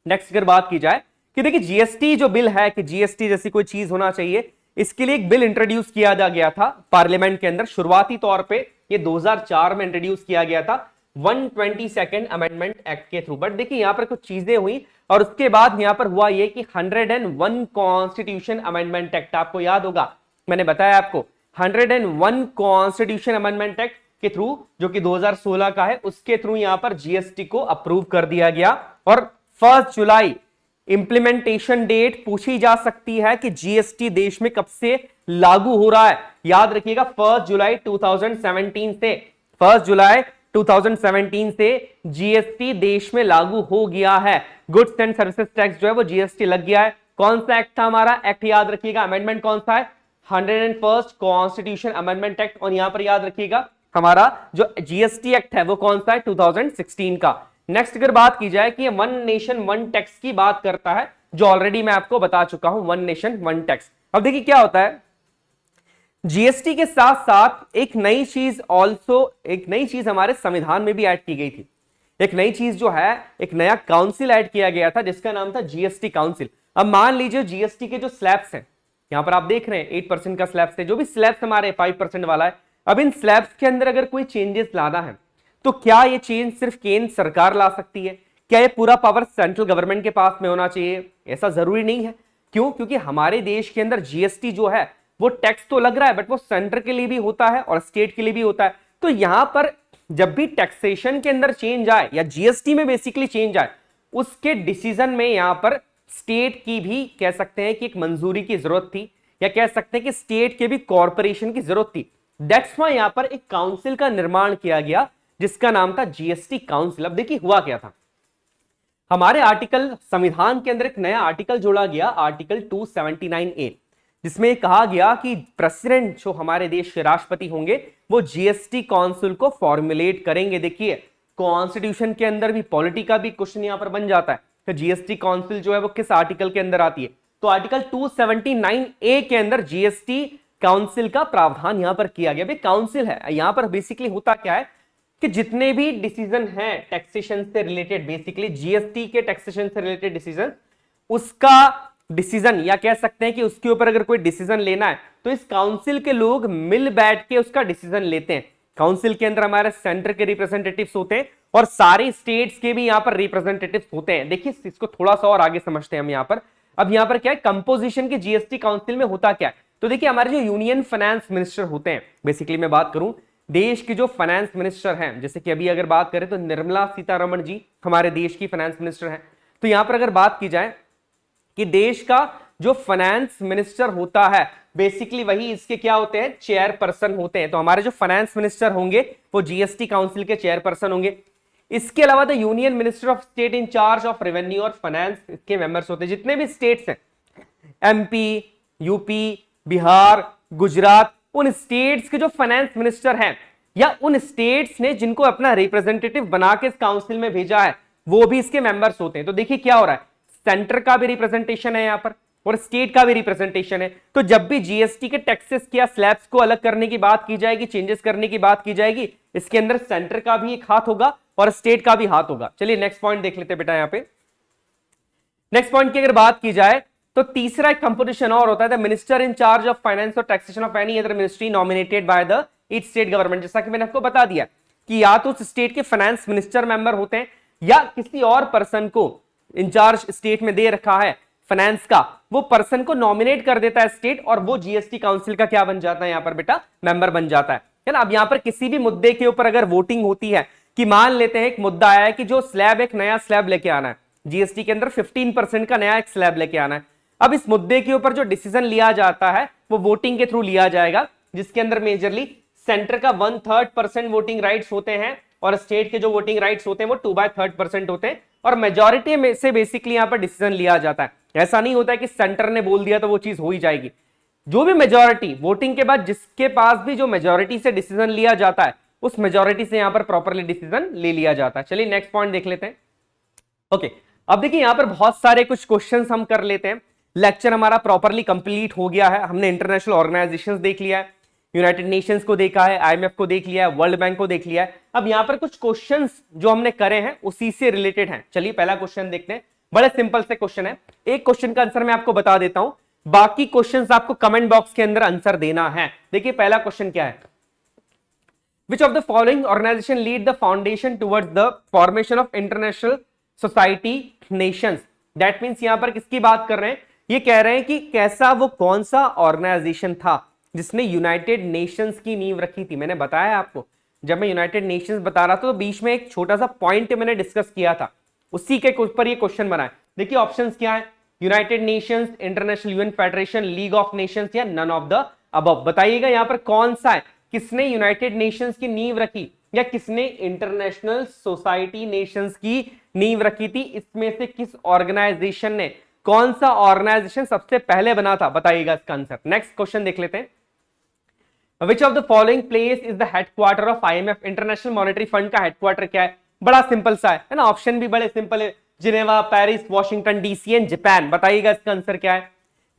Speaker 1: नेक्स्ट अगर बात की जाए कि देखिए जीएसटी जो बिल है, कि जीएसटी जैसी कोई चीज होना चाहिए, इसके लिए एक बिल इंट्रोड्यूस किया गया था पार्लियामेंट के अंदर। शुरुआती तौर पे ये 2004 में इंट्रोड्यूस किया गया था 122nd अमेंडमेंट एक्ट के थ्रू। बट देखिए यहां पर कुछ चीजें हुई और उसके बाद यहां पर हुआ ये कि 101 कॉन्स्टिट्यूशन अमेंडमेंट एक्ट, आपको याद होगा मैंने बताया आपको 101 कॉन्स्टिट्यूशन अमेंडमेंट एक्ट के थ्रू, जो कि 2016 का है, उसके थ्रू यहां पर जीएसटी को अप्रूव कर दिया गया। और 1 जुलाई इंप्लीमेंटेशन डेट पूछी जा सकती है कि जीएसटी देश में कब से लागू हो रहा है। याद रखिएगा 1 जुलाई 2017 से, 1 जुलाई 2017 से जीएसटी देश में लागू हो गया है। गुड्स एंड सर्विसेज टैक्स जो है वो जीएसटी लग गया है। कौन सा एक्ट था हमारा, एक्ट याद रखिएगा, अमेंडमेंट कौन सा है, 101st कॉन्स्टिट्यूशन अमेंडमेंट एक्ट। और यहां पर याद रखिएगा हमारा जो जीएसटी एक्ट है वो कौन सा है, 2016 का। नेक्स्ट अगर बात की जाए कि वन नेशन वन टैक्स की बात करता है, जो ऑलरेडी मैं आपको बता चुका हूं, वन नेशन वन टैक्स। अब देखिए क्या होता है, जीएसटी के साथ साथ एक नई चीज हमारे संविधान में भी ऐड की गई थी। एक नई चीज जो है, एक नया काउंसिल ऐड किया गया था जिसका नाम था जीएसटी काउंसिल। अब मान लीजिए जीएसटी के जो स्लैब्स हैं, यहां पर आप देख रहे हैं 8% का स्लैब्स है, जो भी स्लैब्स हमारे 5% वाला है। अब इन स्लैब्स के अंदर अगर कोई चेंजेस लाना है तो क्या ये चेंज सिर्फ केंद्र सरकार ला सकती है, क्या ये पूरा पावर सेंट्रल गवर्नमेंट के पास में होना चाहिए? ऐसा जरूरी नहीं है। क्यों? क्योंकि हमारे देश के अंदर जीएसटी जो है वो टैक्स तो लग रहा है, बट वो सेंटर के लिए भी होता है और स्टेट के लिए भी होता है। तो यहां पर जब भी टैक्सेशन के अंदर चेंज आए या जीएसटी में बेसिकली चेंज आए, उसके डिसीजन में यहां पर स्टेट की भी कह सकते हैं कि एक मंजूरी की जरूरत थी, या कह सकते हैं कि स्टेट के भी कॉर्पोरेशन की जरूरत थी। दैट्स व्हाई यहां पर एक काउंसिल का निर्माण किया गया जिसका नाम था जीएसटी काउंसिल। अब देखिए हुआ क्या था, हमारे आर्टिकल संविधान के अंदर एक नया आर्टिकल जोड़ा गया, आर्टिकल 279A। जिसमें कहा गया कि प्रेसिडेंट जो हमारे देश के राष्ट्रपति होंगे वो जीएसटी काउंसिल को फॉर्मुलेट करेंगे। देखिए कॉन्स्टिट्यूशन के अंदर भी पॉलिटी का भी क्वेश्चन यहां पर बन जाता है कि जीएसटी काउंसिल जो है वो किस आर्टिकल के अंदर आती है। तो आर्टिकल 279A के अंदर जीएसटी काउंसिल का प्रावधान यहां पर किया गया। भाई काउंसिल है, यहां पर बेसिकली होता क्या है कि जितने भी डिसीजन हैं टैक्सेशन से रिलेटेड, बेसिकली जीएसटी के टैक्सेशन से रिलेटेड डिसीजन, उसका डिसीजन या कह सकते हैं कि उसके ऊपर अगर कोई डिसीजन लेना है तो इस काउंसिल के लोग मिल बैठ के उसका डिसीजन लेते हैं। काउंसिल के अंदर हमारे सेंटर के रिप्रेजेंटेटिव्स होते हैं और सारे स्टेट्स के भी यहां पर रिप्रेजेंटेटिव्स होते हैं। देखिए इसको थोड़ा सा और आगे समझते हैं हम यहां पर। अब यहां पर क्या है कंपोजिशन के जीएसटी काउंसिल में होता क्या है, तो देखिए हमारे जो यूनियन फाइनेंस मिनिस्टर होते हैं, बेसिकली मैं बात करूं देश की जो फाइनेंस मिनिस्टर हैं, जैसे कि अभी अगर बात करें तो निर्मला सीतारमण जी हमारे देश की फाइनेंस मिनिस्टर हैं। तो यहां पर अगर बात की जाए कि देश का जो फाइनेंस मिनिस्टर होता है बेसिकली वही इसके क्या होते हैं, चेयरपर्सन होते हैं। तो हमारे जो फाइनेंस मिनिस्टर होंगे वो जीएसटी काउंसिल के चेयरपर्सन होंगे। इसके अलावा the union minister of state in charge of revenue और फाइनेंस इसके मेंबर्स होते हैं। जितने भी स्टेट्स हैं एमपी, यूपी, बिहार, गुजरात, उन स्टेट्स के जो फाइनेंस मिनिस्टर हैं या उन स्टेट्स ने जिनको अपना रिप्रेजेंटेटिव बना के इस काउंसिल में भेजा है वो भी इसके मेंबर्स होते हैं। तो देखिए क्या हो रहा है, सेंटर का भी रिप्रेजेंटेशन है यहां पर और स्टेट का भी रिप्रेजेंटेशन है। तो जब भी जीएसटी के टैक्सेस या स्लैब्स को अलग करने की बात की जाएगी, चेंजेस करने की बात की जाएगी, इसके अंदर सेंटर का भी एक हाथ होगा और स्टेट का भी हाथ होगा। चलिए नेक्स्ट पॉइंट देख लेते हैं बेटा। यहां पे नेक्स्ट पॉइंट की अगर बात की जाए तो तीसरा एक कंपोजिशन और होता है the minister in charge of finance और taxation of any other ministry nominated by the each state government. जैसा कि मैंने आपको बता दिया कि या तो उस स्टेट के फाइनेंस मिनिस्टर मेंबर होते हैं या किसी और पर्सन को इंचार्ज स्टेट में दे रखा है फाइनेंस का, वो पर्सन को नॉमिनेट कर देता है स्टेट और वो जीएसटी काउंसिल का क्या बन जाता है यहां पर बेटा, मेंबर बन जाता है ना। अब यहां पर किसी भी मुद्दे के ऊपर अगर वोटिंग होती है कि मान लेते हैं एक मुद्दा आया है कि जो स्लैब, एक नया स्लैब लेके आना है जीएसटी के अंदर 15% का नया एक स्लैब लेके आना है। अब इस मुद्दे के ऊपर जो डिसीजन लिया जाता है वो वोटिंग के थ्रू लिया जाएगा, जिसके अंदर मेजरली सेंटर का 1/3% वोटिंग राइट्स होते हैं और स्टेट के जो वोटिंग राइट्स होते हैं वो 2/3% होते हैं और मेजॉरिटी में से बेसिकली यहां पर डिसीजन लिया जाता है। ऐसा नहीं होता है कि सेंटर ने बोल दिया तो वो चीज हो ही जाएगी। जो भी मेजॉरिटी वोटिंग के बाद जिसके पास भी जो मेजॉरिटी से डिसीजन लिया जाता है उस मेजॉरिटी से यहां पर प्रॉपरली डिसीजन ले लिया जाता है। चलिए नेक्स्ट पॉइंट देख लेते हैं। ओके, अब देखिए यहां पर बहुत सारे कुछ क्वेश्चंस हम कर लेते हैं। लेक्चर हमारा प्रॉपरली कंप्लीट हो गया है। हमने इंटरनेशनल ऑर्गेनाइजेशंस देख लिया है, यूनाइटेड नेशंस को देखा है, आईएमएफ को देख लिया है, वर्ल्ड बैंक को देख लिया है। अब यहां पर कुछ क्वेश्चंस जो हमने करे हैं उसी से रिलेटेड हैं। चलिए पहला क्वेश्चन देखते हैं। बड़े सिंपल से क्वेश्चन है, एक क्वेश्चन का आंसर मैं आपको बता देता हूं, बाकी क्वेश्चंस आपको कमेंट बॉक्स के अंदर आंसर देना है। देखिए पहला क्वेश्चन क्या है, which of the following organisation lead the foundation towards the formation of international society nations. That means यहां पर किसकी बात कर रहे हैं, ये कह रहे हैं कि कैसा वो कौन सा ऑर्गेनाइजेशन था जिसने यूनाइटेड नेशंस की नींव रखी थी। मैंने बताया आपको, जब मैं यूनाइटेड नेशंस बता रहा था तो बीच में एक छोटा सा पॉइंट मैंने डिस्कस किया था, उसी के ऊपर ये क्वेश्चन बना है। देखिए ऑप्शंस क्या है, United Nations, international UN federation, league of Nations या नन ऑफ द अबव। बताइएगा यहां पर कौन सा है, किसने यूनाइटेड नेशंस की नींव रखी या किसने इंटरनेशनल सोसाइटी नेशंस की नींव रखी थी। इसमें से किस ऑर्गेनाइजेशन ने, कौन सा ऑर्गेनाइजेशन सबसे पहले बना था, बताइएगा इसका आंसर। नेक्स्ट क्वेश्चन देख लेते हैं, विच of the following place is the headquarter of IMF. International monetary fund का हेडक्वार्टर क्या है, बड़ा सिंपल सा है ना, ऑप्शन भी बड़े सिंपल है, Geneva, Paris, Washington DC and Japan. बताइएगा इसका आंसर क्या है।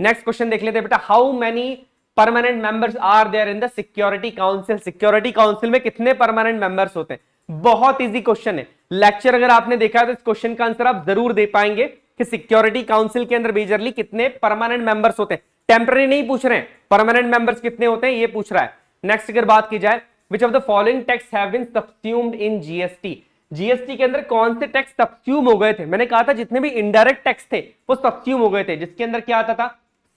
Speaker 1: नेक्स्ट क्वेश्चन देख लेते हैं बेटा, how many permanent members are there in the security council. Security council में कितने परमानेंट मेंबर्स होते हैं, बहुत इजी क्वेश्चन है। लेक्चर अगर आपने देखा है तो इस क्वेश्चन का आंसर आप जरूर दे पाएंगे कि सिक्योरिटी काउंसिल के अंदर मेजरली कितने परमानेंट मेंबर्स होते हैं। टेम्पररी नहीं पूछ रहे हैं, परमानेंट मेंबर्स कितने होते हैं ये पूछ रहा है। नेक्स्ट अगर बात की जाए, which of the following tax have been subsumed in GST. GST के अंदर कौन से टैक्स सब्स्यूम हो गए थे, मैंने कहा था जितने भी इनडायरेक्ट टैक्स थे वो सब्स्यूम हो गए थे, जिसके अंदर क्या आता था,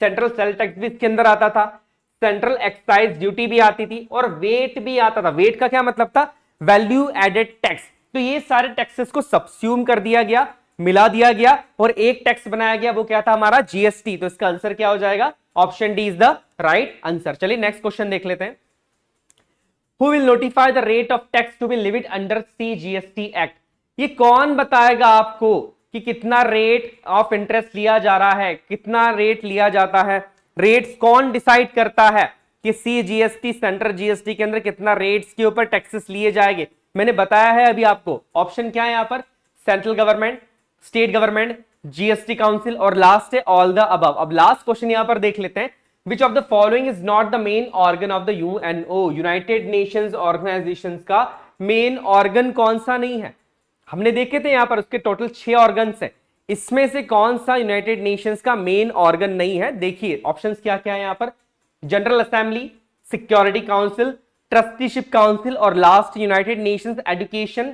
Speaker 1: सेंट्रल सेल टैक्स भी इसके अंदर आता था, सेंट्रल एक्साइज ड्यूटी भी आती थी और वेट भी आता था। वेट का क्या मतलब था, वैल्यू एडेड टैक्स। तो ये सारे टैक्सेस को सब्स्यूम कर दिया गया, मिला दिया गया और एक टैक्स बनाया गया, वो क्या था हमारा जीएसटी। तो इसका आंसर क्या हो जाएगा, option D is the right answer. चलिए नेक्स्ट क्वेश्चन देख लेते हैं, Who will notify the rate of tax to be levied under CGST Act? ये कौन बताएगा आपको कि कितना रेट ऑफ इंटरेस्ट लिया जा रहा है, कितना रेट लिया जाता है रेट्स कौन डिसाइड करता है कि सीजीएसटी सेंट्रल जीएसटी के अंदर कितना रेट्स के ऊपर टैक्सेस लिए जाएंगे? मैंने बताया है अभी आपको, ऑप्शन क्या है यहां पर, central government, state government, GST council और लास्ट है ऑल द अबव। अब लास्ट क्वेश्चन यहां पर देख लेते हैं, विच of the following is not the main organ of the UNO, United Nations organisations का मेन ऑर्गन कौन सा नहीं है? हमने देखे थे यहां पर उसके टोटल 6 ऑर्गन्स है, इसमें से कौन सा यूनाइटेड नेशंस का मेन ऑर्गन नहीं है? देखिए ऑप्शंस क्या क्या है यहां पर, General Assembly, Security Council, Trusteeship Council और last United Nations Education,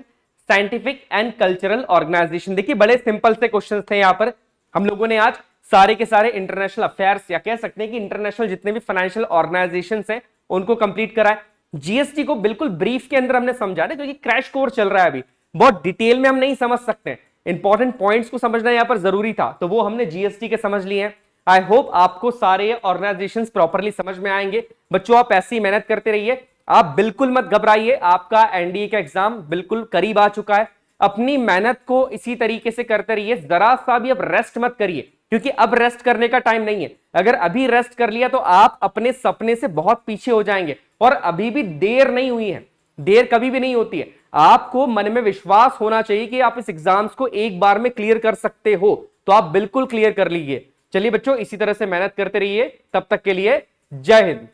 Speaker 1: Scientific and Cultural Organisation. देखिए बड़े सिंपल से क्वेश्चंस थे यहां पर, हम लोगों ने आज सारे के सारे इंटरनेशनल अफेयर्स या कह सकते हैं कि इंटरनेशनल जितने भी फाइनेंशियल ऑर्गेनाइजेशंस हैं उनको कंप्लीट करा है। जीएसटी को बिल्कुल ब्रीफ के अंदर हमने समझा ना, क्योंकि क्रैश कोर्स चल रहा है अभी, बहुत डिटेल में हम नहीं समझ सकते, इंपॉर्टेंट पॉइंट्स को समझना यहां पर जरूरी था, तो वो हमने जीएसटी के समझ लिए हैं। आई होप आपको सारे ऑर्गेनाइजेशंस प्रॉपर्ली समझ में आएंगे। बच्चों आप ऐसी मेहनत करते रहिए, आप बिल्कुल मत घबराइए, आपका एनडीए का एग्जाम बिल्कुल करीब आ चुका है। अपनी मेहनत को इसी तरीके से करते रहिए, जरा सा भी अब रेस्ट मत करिए, क्योंकि अब रेस्ट करने का टाइम नहीं है। अगर अभी रेस्ट कर लिया तो आप अपने सपने से बहुत पीछे हो जाएंगे, और अभी भी देर नहीं हुई है, देर कभी भी नहीं होती है। आपको मन में विश्वास होना चाहिए कि आप इस एग्जाम्स को एक बार में क्लियर कर सकते हो, तो आप बिल्कुल क्लियर कर लीजिए। चलिए बच्चों इसी तरह से मेहनत करते रहिए, तब तक के लिए जय हिंद।